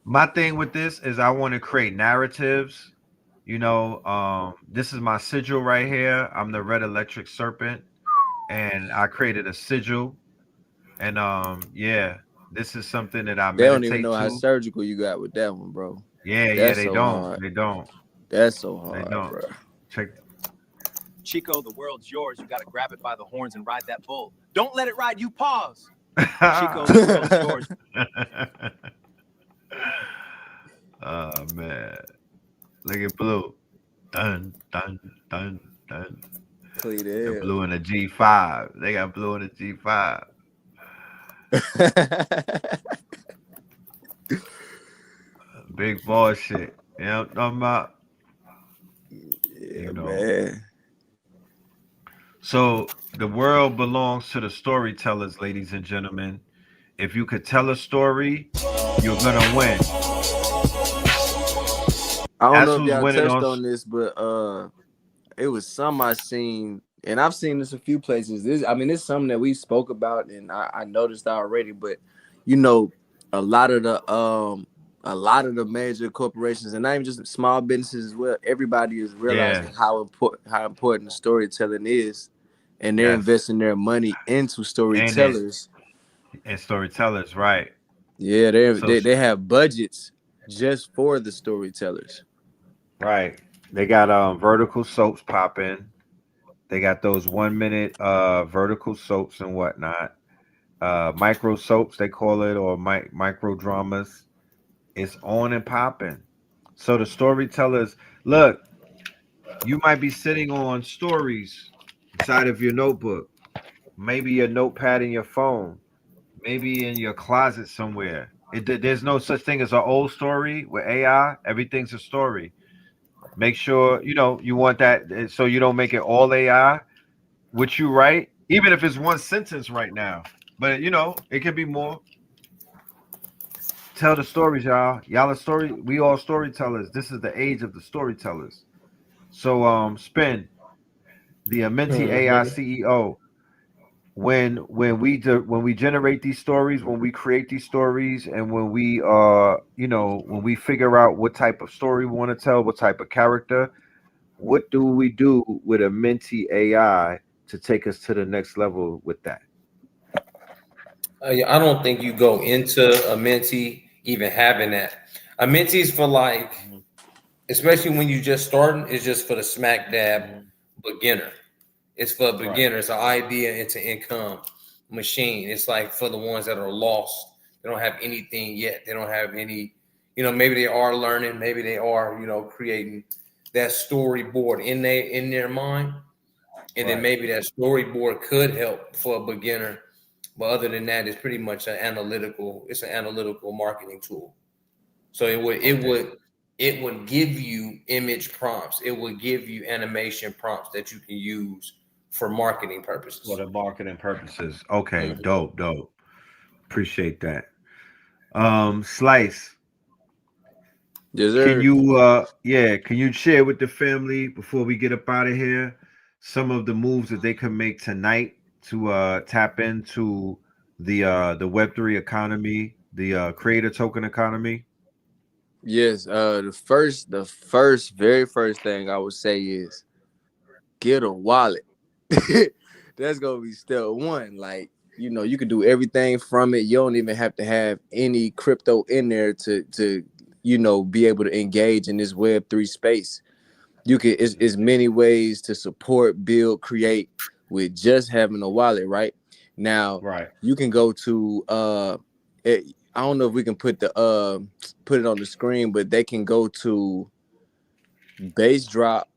[SPEAKER 3] my thing with this is I want to create narratives. You know, this is my sigil right here. I'm the red electric serpent, and I created a sigil. And yeah, this is something that I
[SPEAKER 9] They don't even
[SPEAKER 3] meditate
[SPEAKER 9] know how
[SPEAKER 3] to.
[SPEAKER 9] surgical you got with that one, bro.
[SPEAKER 3] Yeah,
[SPEAKER 9] That's
[SPEAKER 3] they
[SPEAKER 9] so
[SPEAKER 3] don't.
[SPEAKER 9] hard.
[SPEAKER 3] They don't.
[SPEAKER 9] That's so
[SPEAKER 3] They
[SPEAKER 9] hard,
[SPEAKER 3] don't.
[SPEAKER 9] bro.
[SPEAKER 3] Check.
[SPEAKER 11] Chico, the world's yours. You got to grab it by the horns and ride that bull. Don't let it ride you. Pause. Chico, the world's yours.
[SPEAKER 3] Oh man, look at blue. Dun dun dun dun.
[SPEAKER 9] Clean
[SPEAKER 3] The
[SPEAKER 9] hell.
[SPEAKER 3] blue in the G5. They got blue in the G5. Big boss shit. You know what I'm talking about?
[SPEAKER 9] Yeah,
[SPEAKER 3] You know.
[SPEAKER 9] man.
[SPEAKER 3] So the world belongs to the storytellers, ladies and gentlemen. If you could tell a story, you're gonna win.
[SPEAKER 9] I don't
[SPEAKER 3] That's
[SPEAKER 9] know if
[SPEAKER 3] who's
[SPEAKER 9] y'all
[SPEAKER 3] winning
[SPEAKER 9] touched
[SPEAKER 3] on.
[SPEAKER 9] on this, but it was some I seen, and I've seen this a few places. It's something that we spoke about, and I noticed already. But you know, a lot of the major corporations, and not even just small businesses as well. Everybody is realizing how important storytelling is, and they're investing their money into storytellers.
[SPEAKER 3] And storytellers, right?
[SPEAKER 9] Yeah, they have budgets just for the storytellers.
[SPEAKER 3] Right. They got vertical soaps popping. They got those 1 minute vertical soaps and whatnot. Micro soaps they call it, or micro dramas. It's on and popping. So the storytellers, look, you might be sitting on stories inside of your notebook, maybe your notepad in your phone, maybe in your closet somewhere. There's no such thing as an old story with AI. Everything's a story. Make sure you want that so you don't make it all AI. What you write, even if it's one sentence right now, but it can be more. Tell the stories, y'all. Y'all are story. We all storytellers. This is the age of the storytellers. So, Spin, the Amenti AI
[SPEAKER 6] Mhm.
[SPEAKER 3] CEO. When we generate these stories, when we create these stories, and when we when we figure out what type of story we want to tell, what type of character, what do we do with a Menti AI to take us to the next level with that?
[SPEAKER 6] Yeah, I don't think you go into a mentee even having that. A mentee's for like, especially when you just starting, it's just for the smack dab beginner. It's for
[SPEAKER 3] Right.
[SPEAKER 6] beginners, an idea into income machine. It's like for the ones that are lost. They don't have anything yet. They don't have any, maybe they are learning, maybe they are, creating that storyboard in their mind. And then
[SPEAKER 3] Right.
[SPEAKER 6] maybe that storyboard could help for a beginner. But other than that, it's pretty much it's an analytical marketing tool. So
[SPEAKER 3] Okay.
[SPEAKER 6] it would give you image prompts. It would give you animation prompts that you can use for marketing
[SPEAKER 3] For
[SPEAKER 6] purposes.
[SPEAKER 3] the marketing purposes. Okay.
[SPEAKER 6] Mhm.
[SPEAKER 3] Dope. Dope. Appreciate that. Slice.
[SPEAKER 9] Yes,
[SPEAKER 3] Can
[SPEAKER 9] sir.
[SPEAKER 3] you can you share with the family before we get up out of here some of the moves that they can make tonight to tap into the Web3 economy, the creator token economy?
[SPEAKER 9] Yes. Very first thing I would say is get a wallet. That's gonna be step one. Like, you can do everything from it. You don't even have to have any crypto in there to be able to engage in this Web3 space. You can it's many ways to support, build, create with just having a wallet, right? Now
[SPEAKER 3] Right.
[SPEAKER 9] you can go to I don't know if we can put it on the screen, but they can go to base drop,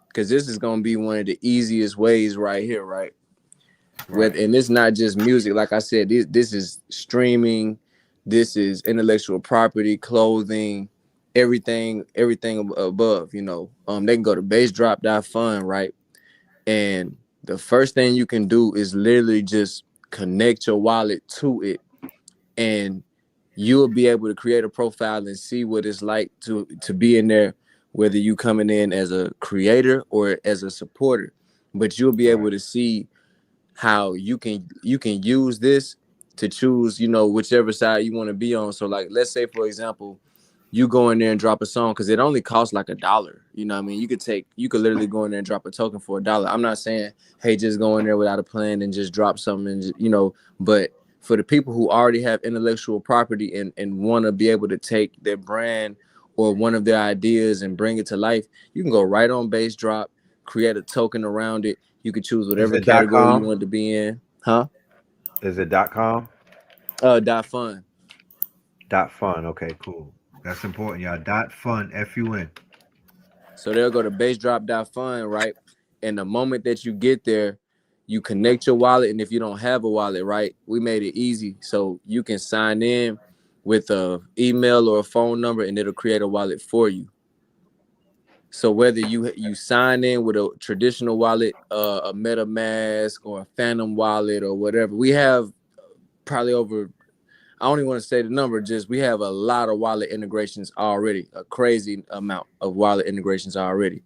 [SPEAKER 9] because this is gonna be one of the easiest ways right here, right?
[SPEAKER 3] Right.
[SPEAKER 9] And it's not just music. Like I said, this is streaming, this is intellectual property, clothing, everything above. They can go to bassdrop.fun, right? And the first thing you can do is literally just connect your wallet to it, and you'll be able to create a profile and see what it's like to be in there, whether you coming in as a creator or as a supporter. But you'll be
[SPEAKER 3] Right.
[SPEAKER 9] able to see how you can use this to choose, whichever side you want to be on. So like, let's say for example, you go in there and drop a song, because it only costs like $1. You know what I mean? You could literally go in there and drop a token for $1. I'm not saying, hey, just go in there without a plan and just drop something and but for the people who already have intellectual property and want to be able to take their brand or one of their ideas and bring it to life, you can go right on base drop, create a token around it. You could choose
[SPEAKER 3] Is
[SPEAKER 9] whatever
[SPEAKER 3] it dot
[SPEAKER 9] category you
[SPEAKER 3] com?
[SPEAKER 9] want to be in. Huh?
[SPEAKER 3] Is it dot com?
[SPEAKER 9] Dot fun.
[SPEAKER 3] Dot fun. Okay, cool. That's important, y'all. Dot fun. FUN.
[SPEAKER 9] So they'll go to bassdrop.fun, right? And the moment that you get there, you connect your wallet. And if you don't have a wallet, right, we made it easy. So you can sign in with a email or a phone number, and it'll create a wallet for you. So whether you sign in with a traditional wallet, a MetaMask or a Phantom wallet or whatever, we have probably over, I don't even want to say the number, just we have a lot of wallet integrations already, a crazy amount of wallet integrations already.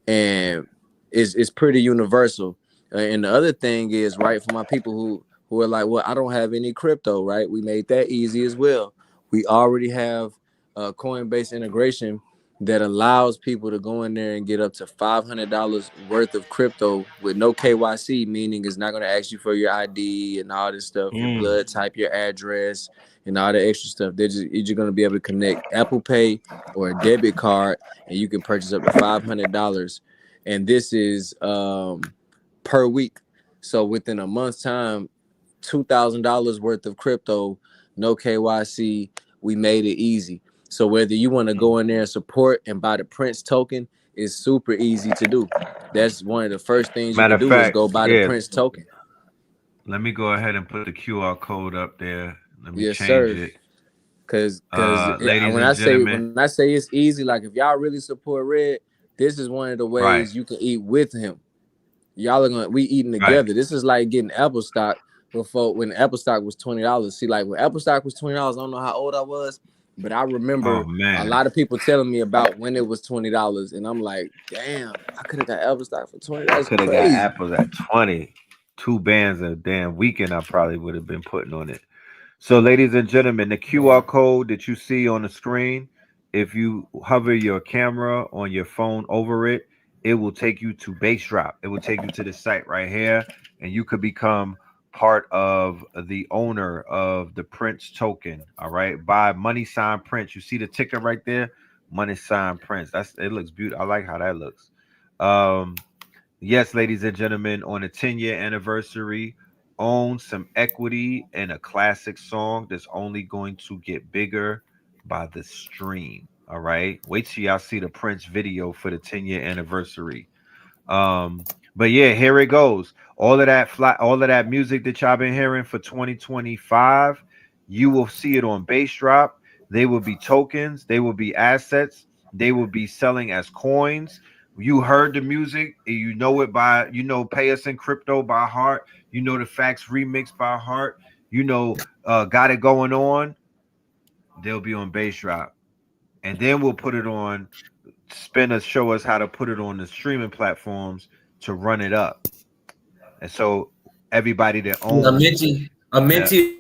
[SPEAKER 9] And it's pretty universal. And the other thing is, right, for my people who are like, well, I don't have any crypto, right? We made that easy as well. We already have a Coinbase integration that allows people to go in there and get up to $500 worth of crypto with no KYC, meaning it's not going to ask you for your ID and all this stuff, your blood type, your address, and all the extra stuff. You're just going to be able to connect Apple Pay or a debit card, and you can purchase up to $500. And this is per week. So within a month's time, $2,000 worth of crypto, no KYC. We made it easy. So whether you want to go in there and support and buy the Prince token, it's super easy to do. That's one of the first things you
[SPEAKER 3] Matter
[SPEAKER 9] can
[SPEAKER 3] of
[SPEAKER 9] do is
[SPEAKER 3] fact,
[SPEAKER 9] go buy the
[SPEAKER 3] yeah.
[SPEAKER 9] Prince token.
[SPEAKER 3] Let me go ahead and put the QR code up there. Let me
[SPEAKER 9] Yes,
[SPEAKER 3] change
[SPEAKER 9] sir.
[SPEAKER 3] it.
[SPEAKER 9] Cause
[SPEAKER 3] Ladies
[SPEAKER 9] when
[SPEAKER 3] and gentlemen,
[SPEAKER 9] when I say it's easy, like if y'all really support Red, this is one of the
[SPEAKER 3] right,
[SPEAKER 9] ways you can eat with him. Y'all are we eating
[SPEAKER 3] right.
[SPEAKER 9] together. This is like getting Apple stock before when Apple stock was $20. See, like when Apple stock was $20, I don't know how old I was, but I remember
[SPEAKER 3] Oh man,
[SPEAKER 9] a lot of people telling me about when it was $20, and I'm like, damn, I could have got Apple stock for $20. That's
[SPEAKER 3] could have got
[SPEAKER 9] crazy.
[SPEAKER 3] apples at 20. 2 bands a damn weekend I probably would have been putting on it. So, ladies and gentlemen, the QR code that you see on the screen, if you hover your camera on your phone over it, it will take you to Base Drop. It will take you to the site right here, and you could become part of the owner of the Prince token. All right, buy money sign Prince. You see the ticker right there, money sign Prince. It looks beautiful. I like how that looks. Um, Yes, ladies and gentlemen, on a 10-year anniversary, own some equity in a classic song that's only going to get bigger by the stream. All right. Wait till y'all see the Prince video for the 10-year anniversary. Um, but yeah, here it goes. All of that music that y'all been hearing for 2025, you will see it on Base Drop. They will be tokens, they will be assets, they will be selling as coins. You heard the music, you know it by Pay Us in Crypto by heart, you know the Facts remix by heart, Got It Going On. They'll be on Base Drop. And then we'll put it on Spinners show us how to put it on the streaming platforms to run it up. And so everybody that owns
[SPEAKER 6] A
[SPEAKER 3] that,
[SPEAKER 6] mentee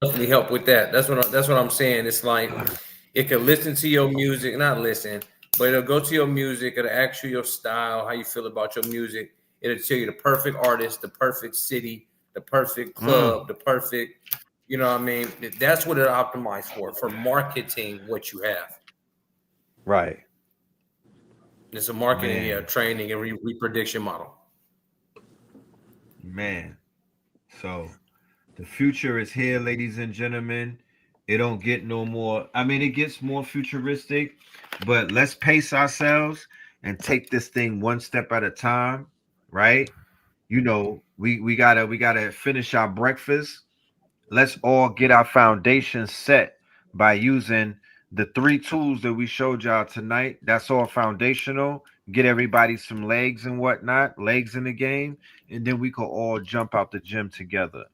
[SPEAKER 6] definitely help with that. That's what I'm saying. It's like it can listen to your music, not listen, but it'll go to your music. It'll ask you your style, how you feel about your music. It'll tell you the perfect artist, the perfect city, the perfect club, the perfect, you know what I mean? That's what it optimized for marketing what you have.
[SPEAKER 3] right,
[SPEAKER 6] It's a marketing,
[SPEAKER 3] man,
[SPEAKER 6] training and reprediction model.
[SPEAKER 3] man. So the future is here, ladies and gentlemen. It don't get no more. I mean, it gets more futuristic, but let's pace ourselves and take this thing one step at a time, right? We gotta finish our breakfast. Let's all get our foundation set by using the 3 tools that we showed y'all tonight. That's all foundational. Get everybody some legs and whatnot, legs in the game, and then we could all jump out the gym together.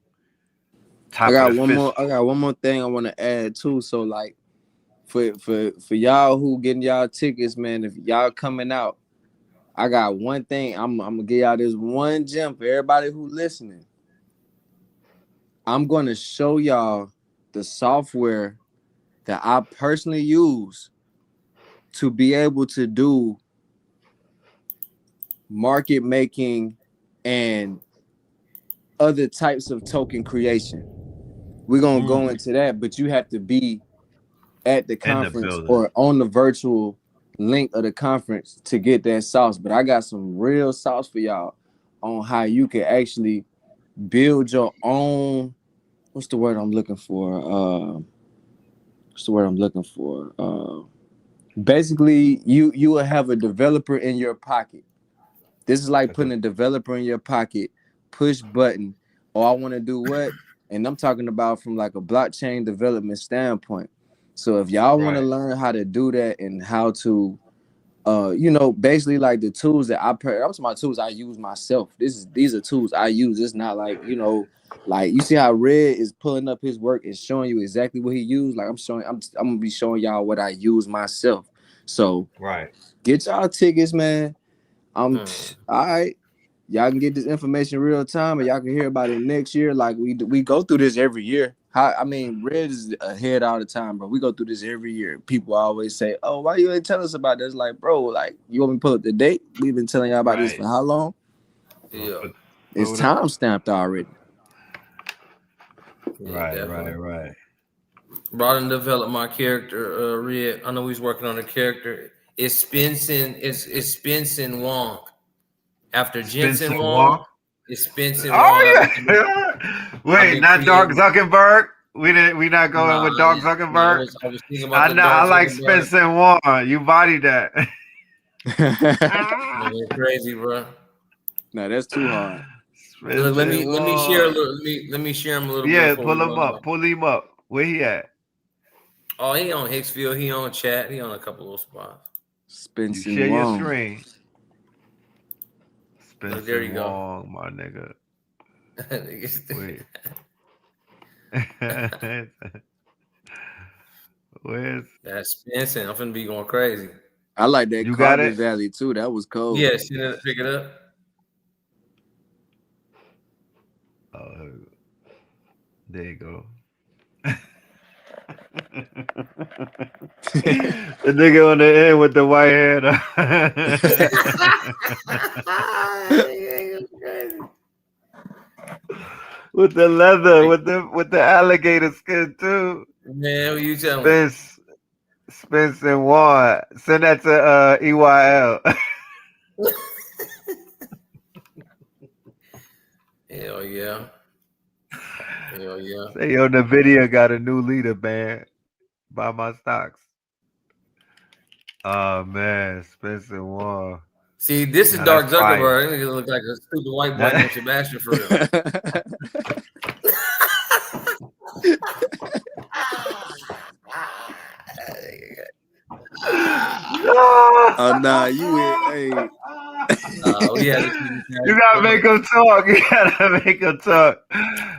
[SPEAKER 9] I
[SPEAKER 3] Top of
[SPEAKER 9] got
[SPEAKER 3] the
[SPEAKER 9] one more.
[SPEAKER 3] fist.
[SPEAKER 9] I got one more thing I want to add too. So like, for y'all who getting y'all tickets, man, if y'all coming out, I got one thing. I'm gonna give y'all this one gem for everybody who listening. I'm gonna show y'all the software that I personally use to be able to do market making and other types of token creation. We're gonna go into that, but you have to be at the
[SPEAKER 3] In the
[SPEAKER 9] conference
[SPEAKER 3] building.
[SPEAKER 9] or on the virtual link of the conference to get that sauce. But I got some real sauce for y'all on how you can actually build your own. What's the word I'm looking for? Basically, you will have a developer in your pocket. This is like putting a developer in your pocket, push button. Oh, I want to do what? And I'm talking about from like a blockchain development standpoint. So if y'all want to
[SPEAKER 3] Right.
[SPEAKER 9] learn how to do that and how to basically like the tools that I'm talking about tools I use myself. These are tools I use. It's not like, like you see how Red is pulling up his work and showing you exactly what he used. Like I'm gonna be showing y'all what I use myself. So
[SPEAKER 3] Right.
[SPEAKER 9] get y'all tickets, man. All right. Y'all can get this information real time and y'all can hear about it next year. Like we go through this every year. I mean, Red is ahead all the time, bro. We go through this every year. People always say, "Oh, why you ain't tell us about this?" Like, bro, like, you want me to pull up the date? We've been telling y'all about this for how long?
[SPEAKER 6] Yeah.
[SPEAKER 9] It's time stamped already.
[SPEAKER 3] Right.
[SPEAKER 6] Brought and developed my character, Red. I know he's working on a character. It's Spencer Wong. After Jensen Wong, it's Spencer Wong.
[SPEAKER 3] Oh yeah. Wait, not Dark Zuckerberg. We not going with Dark Zuckerberg.
[SPEAKER 6] I was thinking about
[SPEAKER 3] I like Spencer Wong. You bodied that.
[SPEAKER 6] Crazy, bro.
[SPEAKER 9] No, that's too hard.
[SPEAKER 6] Look, let me share a little. Let me share him a little bit.
[SPEAKER 3] Yeah, pull him up. Pull him up. Where he at?
[SPEAKER 6] Oh, he on Hicksville. He on chat. He on a couple of spots.
[SPEAKER 9] Spencer
[SPEAKER 3] Share
[SPEAKER 9] Wong.
[SPEAKER 3] your screen. Spencer
[SPEAKER 6] there you
[SPEAKER 3] Wong, go. My nigga. Wait. Where's
[SPEAKER 6] that's Spencer? I'm finna be going crazy.
[SPEAKER 9] I like that
[SPEAKER 3] you
[SPEAKER 9] Carter Valley too. That was cold.
[SPEAKER 6] Yes, yeah, pick it up.
[SPEAKER 3] Oh, there you go. The nigga on the end with the white hair. With the leather, with the alligator skin too.
[SPEAKER 6] Man, what you telling me?
[SPEAKER 3] Spence and Juan. Send that to EYL.
[SPEAKER 6] Hell yeah. Hell yeah.
[SPEAKER 3] Say, yo, NVIDIA got a new leader, man. Buy my stocks. Oh, man. Spence and Juan.
[SPEAKER 6] See, this is Dark Zuckerberg. It look like a stupid white boy named Sebastian for real.
[SPEAKER 9] Oh, nah, you hey.
[SPEAKER 3] You gotta make him talk. You gotta make him talk.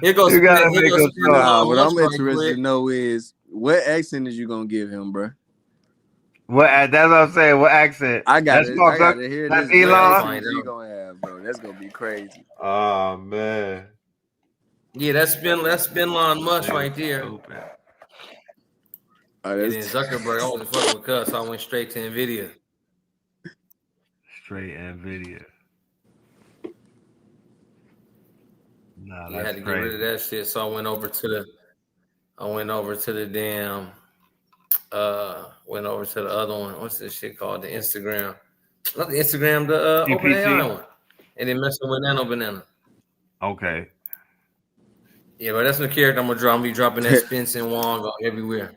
[SPEAKER 6] You gotta make him
[SPEAKER 9] talk. What I'm interested to know is what accent is you gonna give him, bro?
[SPEAKER 3] That's what I'm saying. What accent?
[SPEAKER 9] I got to hear
[SPEAKER 3] that's
[SPEAKER 9] this.
[SPEAKER 3] Elon.
[SPEAKER 9] You gonna have, bro? That's gonna be crazy.
[SPEAKER 3] Oh man.
[SPEAKER 6] Yeah, that's Elon Musk right there. And then Zuckerberg, I wasn't fucking with Cuz, so I went straight to NVIDIA.
[SPEAKER 3] Straight NVIDIA. Nah,
[SPEAKER 6] I had to get rid of that shit, so I went over to the damn. Went over to the other one. What's this shit called? The Instagram. Not the Instagram, the OpenAI one. And then messing with Nano Banana.
[SPEAKER 3] Okay.
[SPEAKER 6] Yeah, but that's the character I'm gonna drop. I'm gonna be dropping that Spencer Wong everywhere.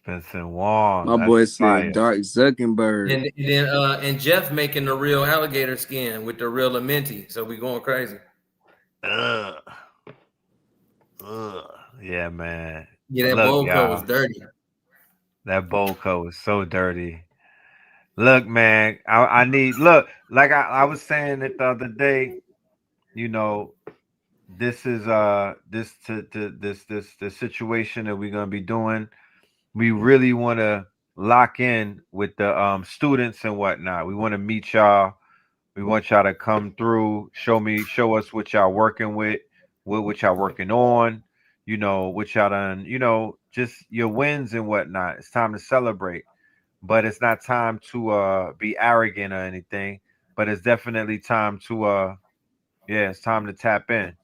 [SPEAKER 3] Spencer Wong.
[SPEAKER 9] My boy said Dark Zuckerberg.
[SPEAKER 6] And then and Jeff making the real alligator skin with the real Amenti. So we going crazy.
[SPEAKER 3] Yeah, man.
[SPEAKER 6] Yeah, that bowl coat was dirty.
[SPEAKER 3] That bowl coat was so dirty. Look, man, I need like I was saying it the other day, you know, this is this situation that we're gonna be doing. We really want to lock in with the students and whatnot. We want to meet y'all. We want y'all to come through, show us what y'all working with, what y'all working on, you know, what y'all done, you know, just your wins and whatnot. It's time to celebrate, but it's not time to be arrogant or anything, but it's definitely time to it's time to tap in.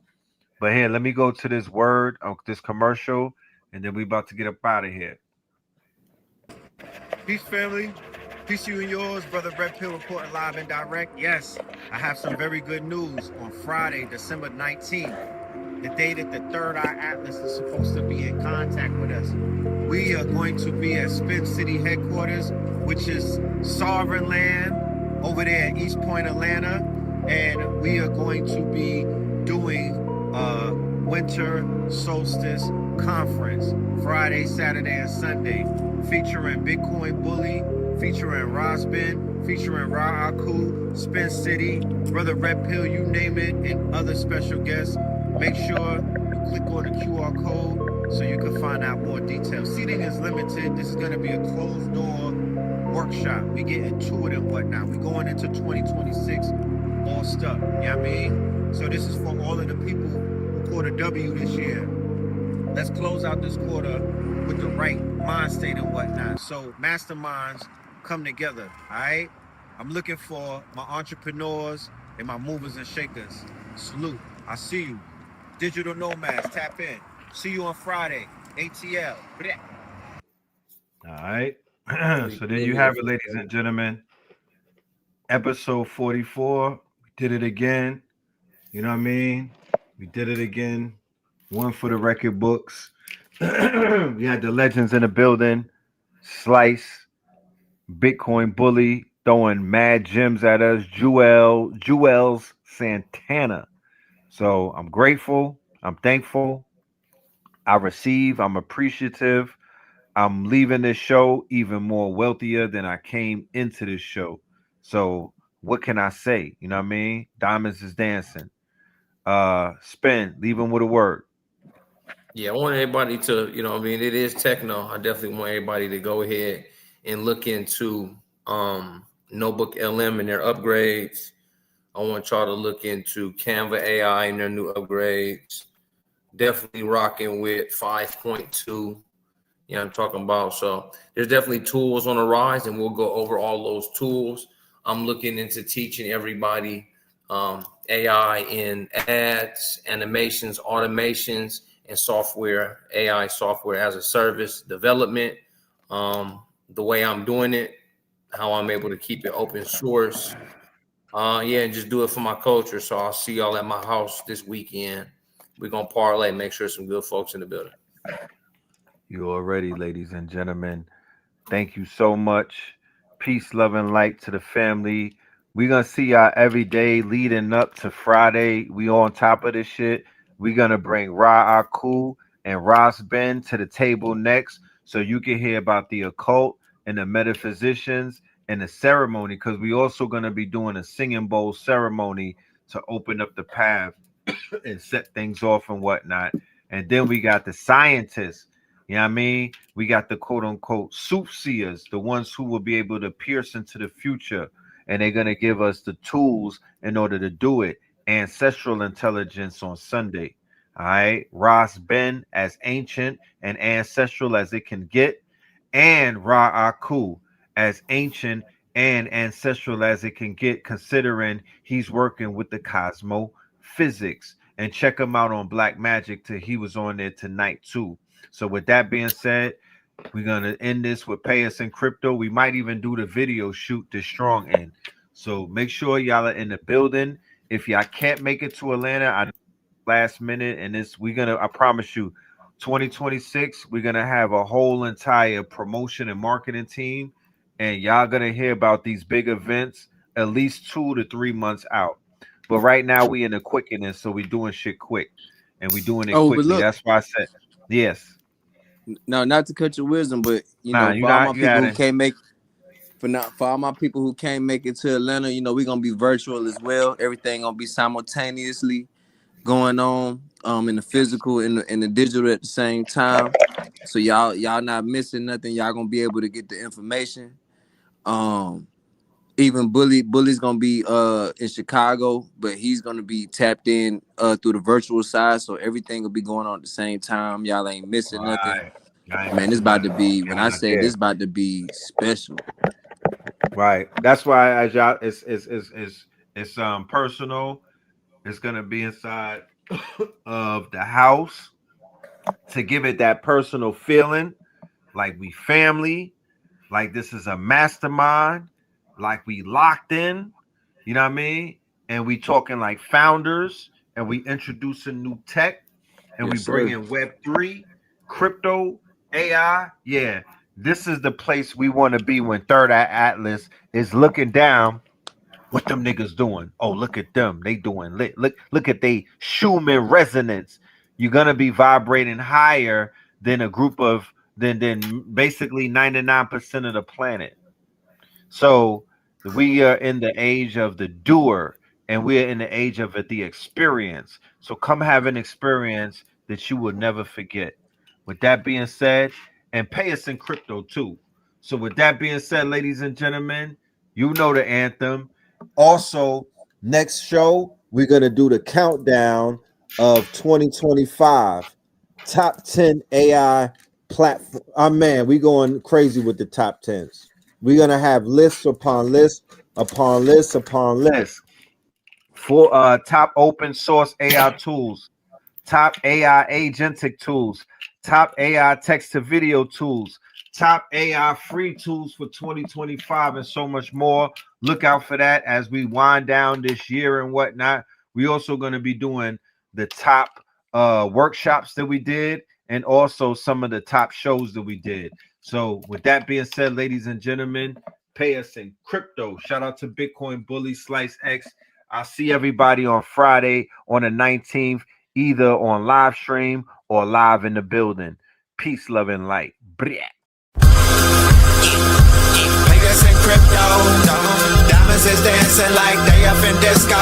[SPEAKER 3] But here, let me go to this word, this commercial, and then we about to get up out of here. Peace, family. Peace to you and yours. Brother Red Pill reporting live and direct. Yes, I have some very good news. On Friday, December 19th, the day that the Third Eye Atlas is supposed to be in contact with us, we are going to be at Spin City headquarters, which is Sovereign Land over there at East Point, Atlanta. And we are going to be doing a winter solstice conference Friday, Saturday, and Sunday, featuring Bitcoin Bully, featuring Rosbin, featuring Ra Aku, Spin City, Brother Red Pill, you name it, and other special guests. Make sure you click on the QR code so you can find out more details. Seating is limited. This is going to be a closed door workshop. We get into it and whatnot. We going into 2026 all stuff. You know what I mean? So this is for all of the people who caught a W this year. let's close out this quarter with the right mind state and whatnot. So masterminds come together. All right. I'm looking for my entrepreneurs and my movers and shakers. Salute. I see you. Digital nomads, tap in. See you on Friday. ATL. All right. So there you have it, ladies and gentlemen. Episode 44. We did it again. You know what I mean? We did it again. One for the record books. We had the legends in the building. Slice, Bitcoin Bully, throwing mad gems at us. Jewels Santana. So I'm grateful. I'm thankful. I receive. I'm appreciative. I'm leaving this show even more wealthier than I came into this show. So what can I say? You know what I mean? Diamonds is dancing. Spin, leave them with a word.
[SPEAKER 6] Yeah, I want everybody to, it is techno. I definitely want everybody to go ahead and look into Notebook LM and their upgrades. I want y'all to look into Canva AI and their new upgrades. Definitely rocking with 5.2. I'm talking about. So there's definitely tools on the rise, and we'll go over all those tools. I'm looking into teaching everybody AI in ads, animations, automations, and software, AI software as a service development. The way I'm doing it, how I'm able to keep it open source. And just do it for my culture. So I'll see y'all at my house this weekend. We're going to parlay, make sure some good folks in the building.
[SPEAKER 3] You already, ladies and gentlemen. Thank you so much. Peace, love, and light to the family. We're gonna see y'all every day leading up to Friday. We on top of this shit. We're gonna bring Ra Aku and Ross Ben to the table next so you can hear about the occult and the metaphysicians and the ceremony, because we also gonna be doing a singing bowl ceremony to open up the path and set things off and whatnot. And then we got the scientists. You know what I mean? We got the quote unquote soothsayers, the ones who will be able to pierce into the future, and they're going to give us the tools in order to do it. Ancestral intelligence on Sunday. All right. Ross Ben as ancient and ancestral as it can get, and Ra Aku as ancient and ancestral as it can get, considering he's working with the cosmo physics. And check him out on Black Magic till he was on there tonight too. So with that being said, we're gonna end this with Pay Us in Crypto. We might even do the video shoot this strong end. So make sure y'all are in the building. If y'all can't make it to Atlanta, I last minute, and this I promise you, 2026, we're gonna have a whole entire promotion and marketing team, and y'all gonna hear about these big events at least 2 to 3 months out. But right now we in the quickening, so we doing shit quick, and we doing it
[SPEAKER 9] Oh, but
[SPEAKER 3] quickly.
[SPEAKER 9] look,
[SPEAKER 3] That's why I said yes.
[SPEAKER 9] no, not to cut your wisdom, but
[SPEAKER 3] Nah, you
[SPEAKER 9] for all my
[SPEAKER 3] not. You
[SPEAKER 9] people
[SPEAKER 3] got
[SPEAKER 9] who
[SPEAKER 3] it.
[SPEAKER 9] can't make for all my people who can't make it to Atlanta, we're gonna be virtual as well. Everything gonna be simultaneously going on in the physical and the digital at the same time. So y'all not missing nothing. Y'all gonna be able to get the information. Even Bully's gonna be in Chicago, but he's gonna be tapped in through the virtual side. So everything will be going on at the same time. Y'all ain't missing nothing.
[SPEAKER 3] Right. I ain't
[SPEAKER 9] Man, it's
[SPEAKER 3] missing
[SPEAKER 9] about to
[SPEAKER 3] nothing.
[SPEAKER 9] be, when
[SPEAKER 3] Y'all
[SPEAKER 9] I
[SPEAKER 3] not
[SPEAKER 9] say this
[SPEAKER 3] there.
[SPEAKER 9] about to be special.
[SPEAKER 3] Right. That's why as y'all it's personal. It's gonna be inside of the house to give it that personal feeling, like we family, like this is a mastermind, like we locked in, you know what I mean? And we talking like founders, and we introducing new tech, and we
[SPEAKER 9] Yes, sir.
[SPEAKER 3] bringing Web3, crypto, AI. Yeah, this is the place we want to be when Third Eye Atlas is looking down. What them niggas doing? Oh, look at them. They doing lit. Look at they Schumann resonance. You're gonna be vibrating higher than a group of than basically 99% of the planet. So we are in the age of the doer, and we are in the age of the experience. So come have an experience that you will never forget. With that being said, and pay us in crypto too. So with that being said, ladies and gentlemen, you know the anthem. Also, next show we're gonna do the countdown of 2025.
[SPEAKER 7] top 10 AI platform. Man, we going crazy with the top 10s. We're gonna have lists upon lists upon lists upon lists.
[SPEAKER 3] For top open source AI tools, top AI agentic tools, top AI text to video tools, top AI free tools for 2025, and so much more. Look out for that as we wind down this year and whatnot. We also going to be doing the top workshops that we did, and also some of the top shows that we did. So with that being said, ladies and gentlemen, pay us in crypto. Shout out to Bitcoin Bully Slice X. I'll see everybody on Friday on the 19th, either on live stream or live in the building. Peace, love, and light. Pay
[SPEAKER 1] us in crypto. Diamonds is dancing like they up in disco.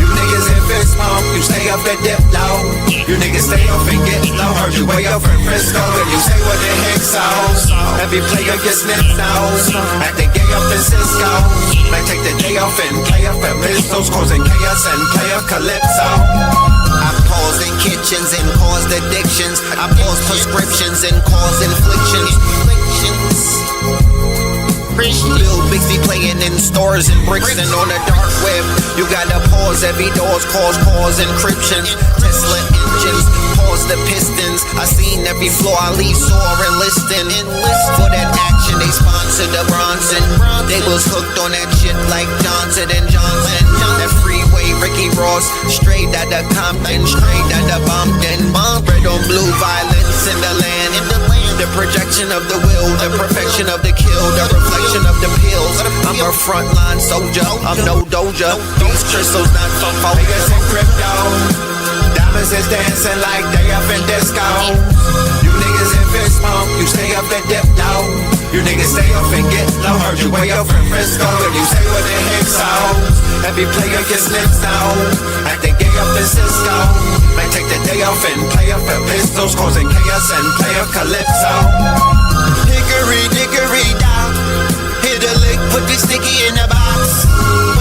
[SPEAKER 1] You niggas in fist pump, you stay up at dip low. You niggas stay up and get low. Heard you way up in Frisco, and you say what the heck so. Every player gets snipped out. Acting gay up in Cisco. Might take the day off and play up at Ristos, causing chaos and play up Calypso. I pause in kitchens and caused addictions. I pause prescriptions and cause inflictions. Lil Bixby playing in stores and Brixton on the dark web. You gotta pause every doors, cause encryption. Tesla engines, pause the pistons. I seen every floor I leave sore and listing. For that action, they sponsored the Bronson. They was hooked on that shit like Johnson and Johnson. That freeway, Ricky Ross, straight out of Compton, straight out of Bumpton. Red on blue, violence in the land. The projection of the will, the perfection of the kill, the reflection of the pills. I'm a frontline soldier, I'm no doja. These crystals not from focus in crypto. Diamonds is dancing like they up in disco. You niggas in fist pump, you stay up at dip low. You niggas stay up and get low. Heard you way up in Frisco, and you say what the heck so. Every player gets lips down, acting gay up in Cisco. Might take the day off and play up at Pistols, causing chaos and play up Calypso. Hickory dickory down, hit a lick, put the sticky in the box.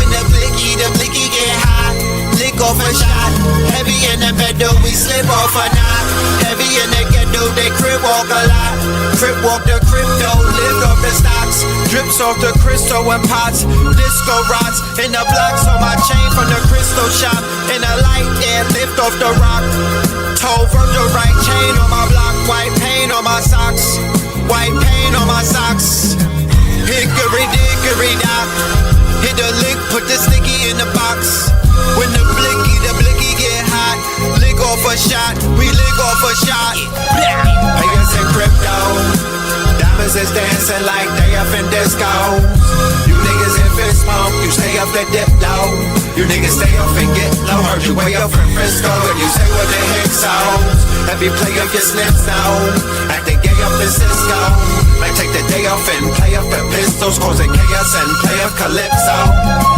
[SPEAKER 1] When the blicky get hot, lick off a shot. Heavy in the pedal, we slip off a knot. Heavy in the ghetto, they crib walk a lot. Crib walk the crypto, lift off the stocks. Drips off the crystal and pots. Disco rods in the blocks on my chain from the crystal shop. In the light air, lift off the rock. Toe from the right chain on my block. White paint on my socks. White paint on my socks. Hickory dickory dock. Hit the lick, put the sticky in the box. When the blicky get hot, lick off a shot, we lick off a shot. Pay us in crypto. Diamonds is dancing like they up in disco. You niggas in fist pump, you stay up at dip low. You niggas stay up and get low. Heard you way up in Frisco, and you say what the heck so. Every player gets snipped down, acting gay up in Cisco. Might take the day off and play up at Pistols, causing chaos and play up Calypso.